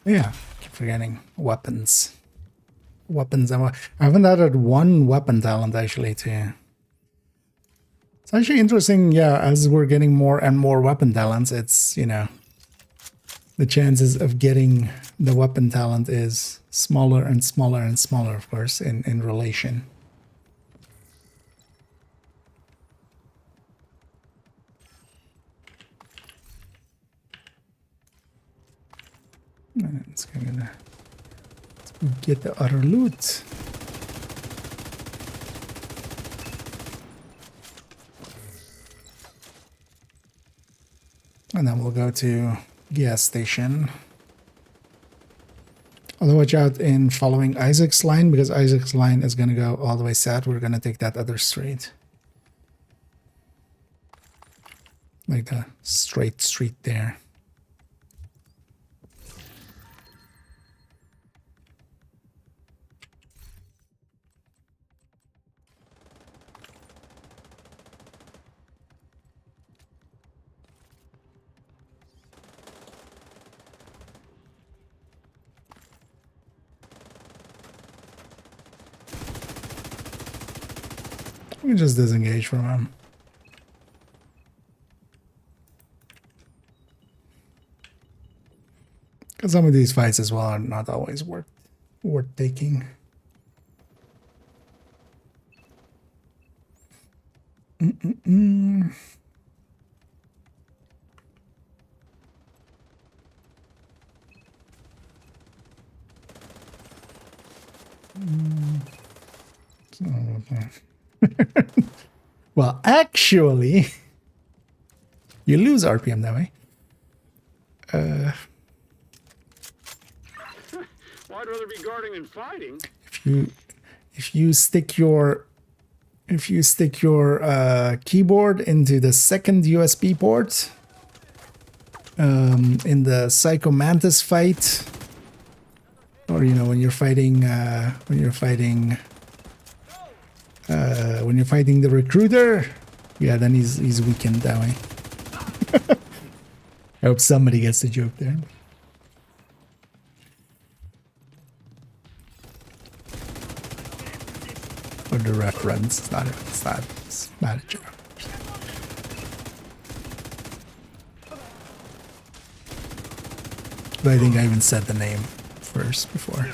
Yeah, keep forgetting weapons. Weapons. I haven't added one weapon talent actually to. It's actually interesting. Yeah, as we're getting more and more weapon talents, it's the chances of getting the weapon talent is smaller and smaller and smaller, of course, in relation. Let's get the other loot. And then we'll go to gas station. Although watch out in following Isaac's line, because Isaac's line is going to go all the way south. We're going to take that other street. Like the straight street there. We just disengage from him. Because some of these fights as well are not always worth taking. Well, actually, you lose RPM that way. Well, I'd rather be guarding than fighting. If you stick your keyboard into the second USB port in the Psycho Mantis fight, or when you're fighting the recruiter, yeah, then he's weakened that way. I hope somebody gets the joke there. Or the reference. It's not a joke. But I think I even said the name first before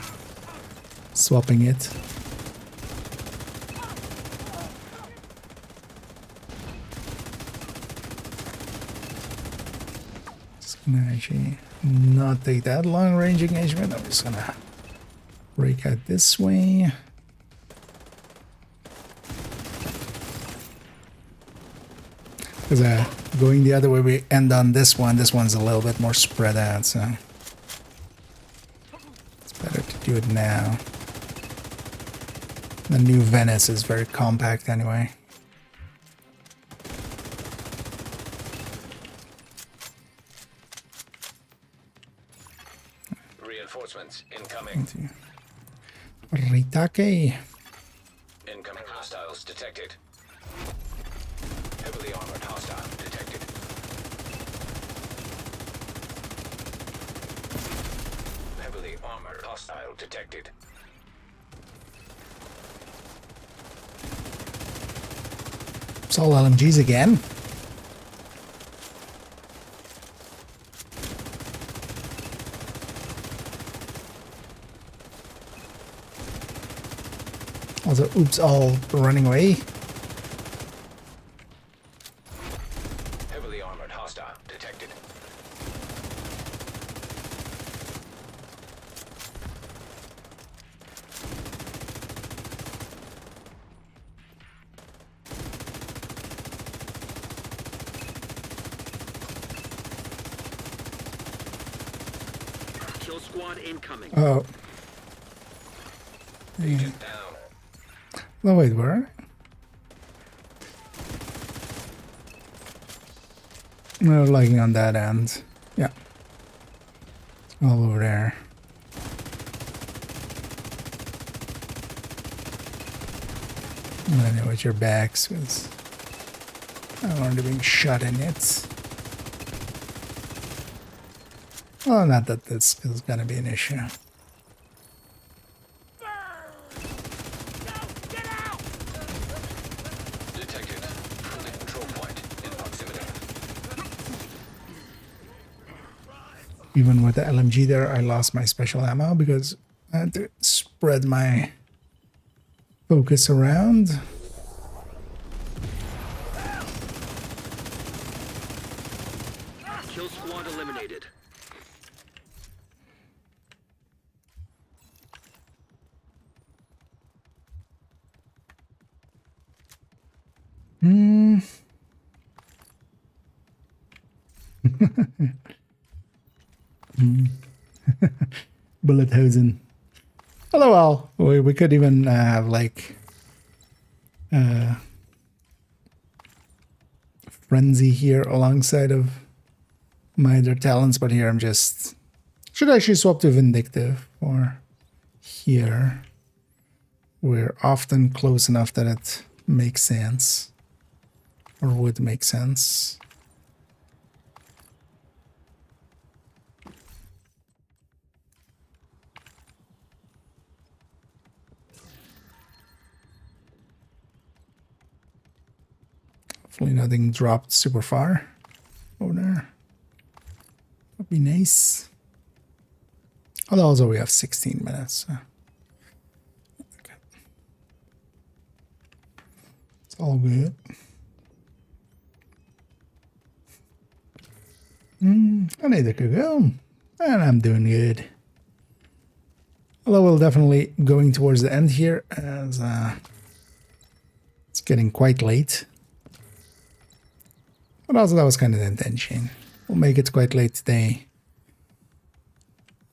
swapping it. Just gonna actually not take that long range engagement. I'm just gonna break out this way. Because going the other way, we end on this one. This one's a little bit more spread out, so it's better to do it now. The new Venice is very compact anyway. Reinforcements incoming. Ritake. Incoming hostiles detected. Heavily armored hostile detected. Heavily armored hostile detected. It's all LMGs again. Also, oops, all running away. Heavily armored hostile detected. Kill squad incoming. Oh. Agent down. No, wait, where? No, lagging on that end. Yeah. All over there. I know what your backs, because I don't want to be shot in it. Well, not that this is going to be an issue. Detected. Friendly control point in proximity. Even with the LMG there, I lost my special ammo because I had to spread my focus around. Kill squad eliminated. Bullethosen. Hello, all. We could even have like Frenzy here alongside of my other talents, but here I'm just should actually swap to Vindictive, or here we're often close enough that it makes sense, or would make sense. Hopefully nothing dropped super far over there. Would be nice. Although also we have 16 minutes. So. Okay. It's all good. I need to go. And I'm doing good. Although we're definitely going towards the end here as it's getting quite late. But also that was kind of the intention. We'll make it quite late today.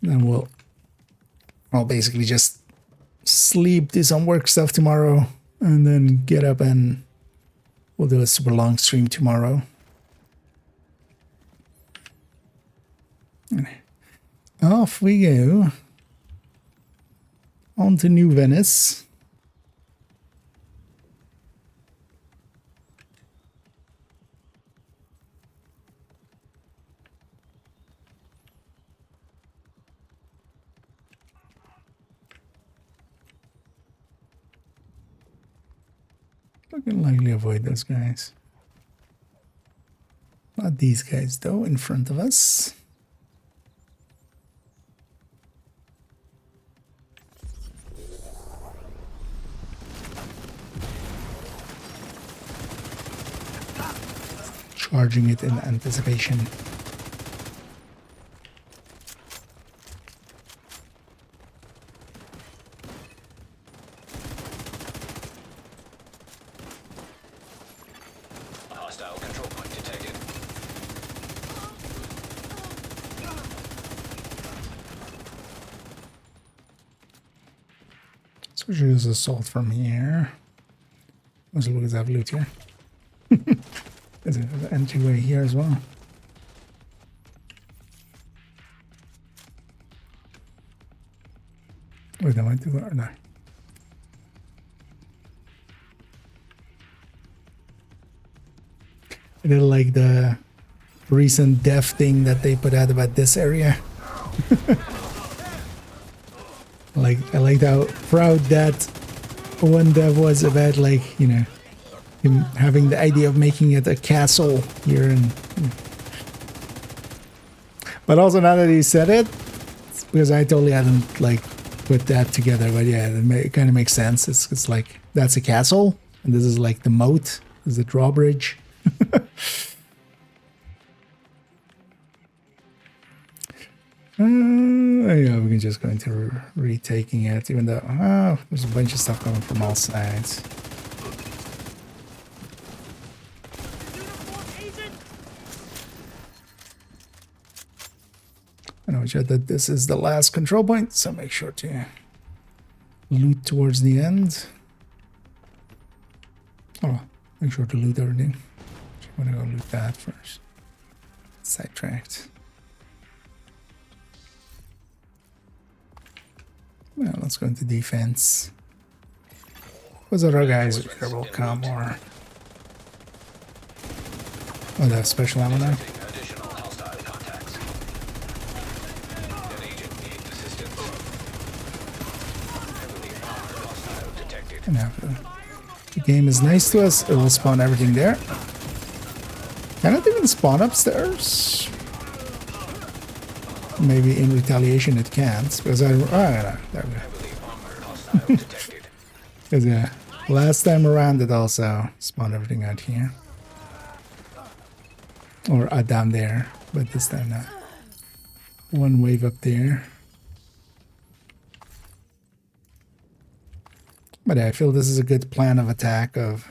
Then I'll basically just sleep, do some work stuff tomorrow, and then get up and we'll do a super long stream tomorrow. Off we go. On to New Venice. I can likely avoid those guys. Not these guys though, in front of us. Charging it in anticipation. Hostile control point detected. So we should use assault from here. Let's look at that loot here. There's an entryway here as well. Wait, I might do that or not? I did like the recent dev thing that they put out about this area. I liked how proud that one dev was about, like, you know, him having the idea of making it a castle here. And but also now that he said it, because I totally hadn't like put that together, but yeah, it kind of makes sense. It's like that's a castle and this is like the moat, this is the drawbridge. Yeah, we can just go into retaking it, even though there's a bunch of stuff coming from all sides. I know that this is the last control point, so make sure to loot towards the end. Oh, make sure to loot everything. I'm gonna go loot that first. Sidetracked. Well, let's go into defense. Those other guys that will come or... Oh, they have special ammo now? Additional hostile contacts. An agent needs assistance. Heavily armored hostile detected. And the game is nice to us. It will spawn everything there. Can it even spawn upstairs? Maybe in retaliation it can't, because I don't know. There we go. Because last time around it also spawned everything out here. Or down there, but this time not. One wave up there. But I feel this is a good plan of attack of...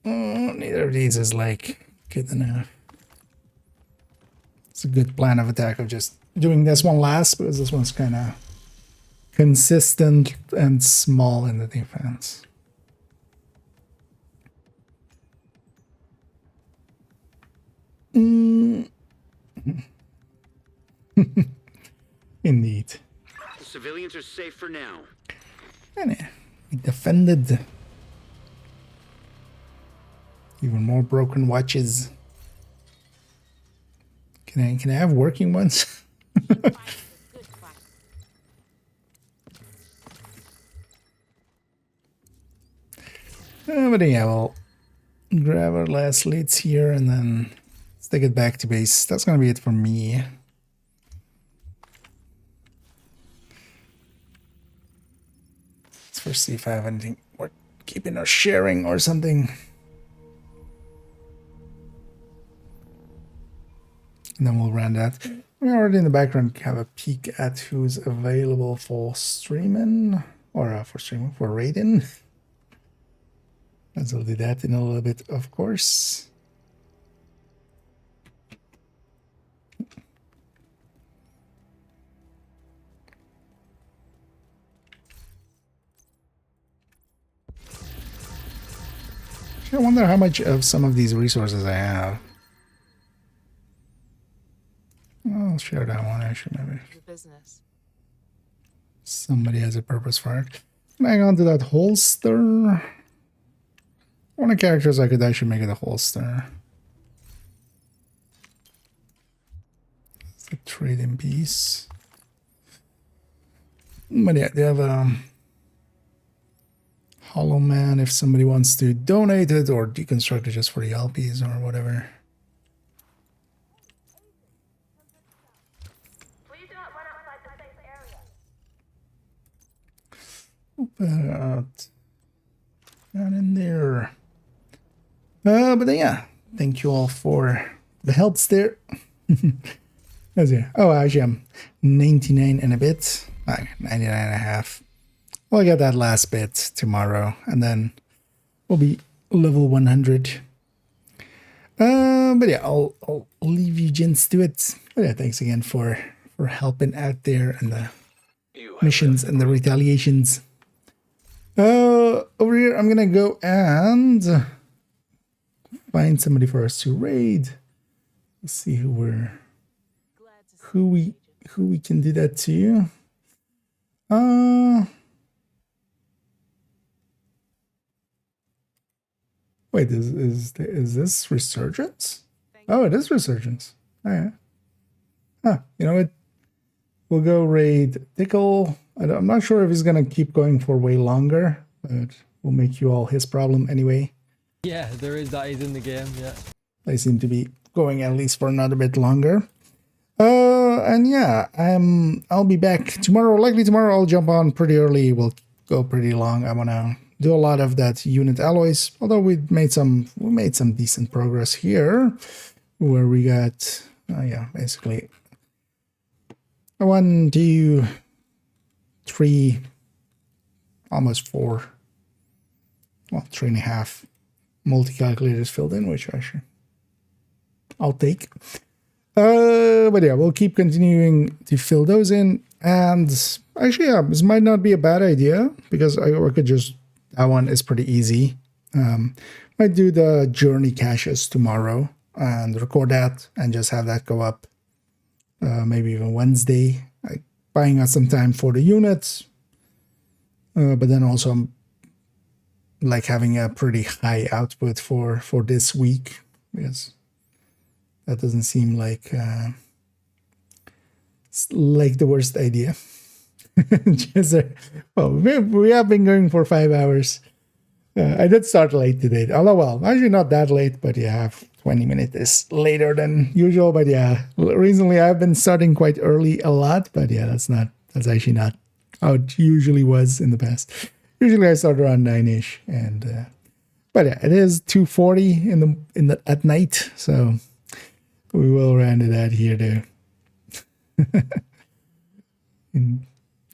neither of these is like good enough. It's a good plan of attack of just doing this one last, because this one's kind of consistent and small in the defense. Indeed. The civilians are safe for now. And we defended. Even more broken watches. Can I have working ones? But yeah, well, grab our last leads here and then let's take it back to base. That's gonna be it for me. Let's first see if I have anything worth keeping or sharing or something. And then we'll run that. We already in the background have a peek at who's available for streaming or for raiding. As I'll do that in a little bit, of course. I wonder how much of some of these resources I have. I'll share that one actually, maybe. Business. Somebody has a purpose for it. Hang on to that holster. One of the characters I could actually make it a holster. It's a trading piece. But yeah, they have a Hollow Man if somebody wants to donate it or deconstruct it just for the LPs or whatever. Open out. Down in there. But then, yeah, thank you all for the helps there. That's it. Oh, actually, I'm 99 and a bit. 99 and a half. Well, I got that last bit tomorrow, and then we'll be level 100. But yeah, I'll leave you gents to it. But yeah, thanks again for helping out there and the missions and the retaliations. Over here, I'm gonna go and find somebody for us to raid. Let's see who we can do that to. Wait, is this Resurgence? Oh, it is Resurgence. Oh, yeah. Huh, you know what? We'll go raid Tickle. I'm not sure if he's gonna keep going for way longer, but we'll make you all his problem anyway. Yeah, there is that. He's in the game, yeah. They seem to be going at least for another bit longer. And yeah, I'll be back tomorrow. Likely tomorrow I'll jump on pretty early. We'll go pretty long. I wanna do a lot of that unit alloys, although we made some decent progress here, where we got yeah, basically 1, 2, 3, almost 4, well, 3.5 multi-calculators filled in, which I'll take. But yeah, we'll keep continuing to fill those in. And actually, yeah, this might not be a bad idea because I could just, that one is pretty easy. Might do the journey caches tomorrow and record that and just have that go up maybe even Wednesday, like buying us some time for the units. But then also like having a pretty high output for this week, because that doesn't seem like the worst idea. Just, well, we have been going for 5 hours. I did start late today. Although, well, actually not that late, but yeah, have 20 minutes later than usual. But yeah, recently I've been starting quite early a lot. But yeah, that's actually not how it usually was in the past. Usually I start around 9-ish, and but yeah, it is 2:40 at night, so we will round it out here too.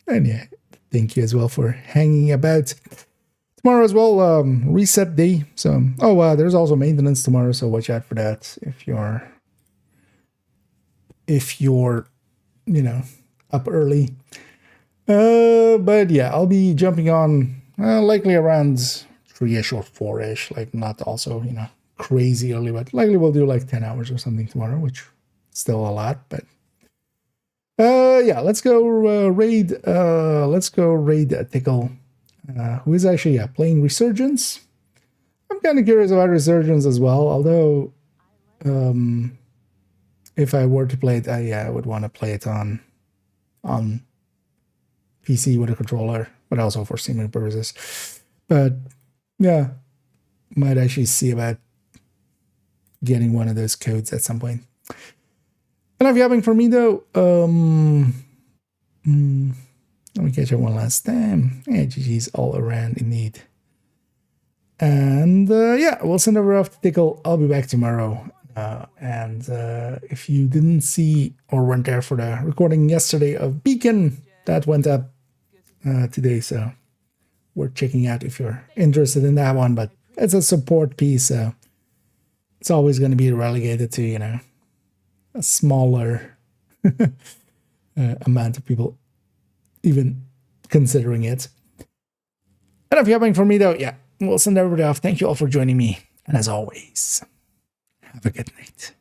And yeah, thank you as well for hanging about. Tomorrow as well, reset day. So, there's also maintenance tomorrow, so watch out for that if you're, up early. But yeah, I'll be jumping on likely around 3-ish or 4-ish, like not also, crazy early, but likely we'll do like 10 hours or something tomorrow, which is still a lot, but yeah, let's go raid Tickle, who is actually playing Resurgence. I'm kind of curious about Resurgence as well, although if I were to play it, I would want to play it on PC with a controller, but also for streaming purposes. But yeah, might actually see about getting one of those codes at some point. And if you're having for me though, let me catch up one last time. Yeah, GG's all around indeed. And yeah, we'll send over off to Tickle. I'll be back tomorrow. And if you didn't see or weren't there for the recording yesterday of Beacon, that went up today, so worth checking out if you're interested in that one. But it's a support piece, so it's always going to be relegated to, you know, a smaller amount of people even considering it. And if you're having for me though, yeah, we'll send everybody off. Thank you all for joining me. And as always, have a good night.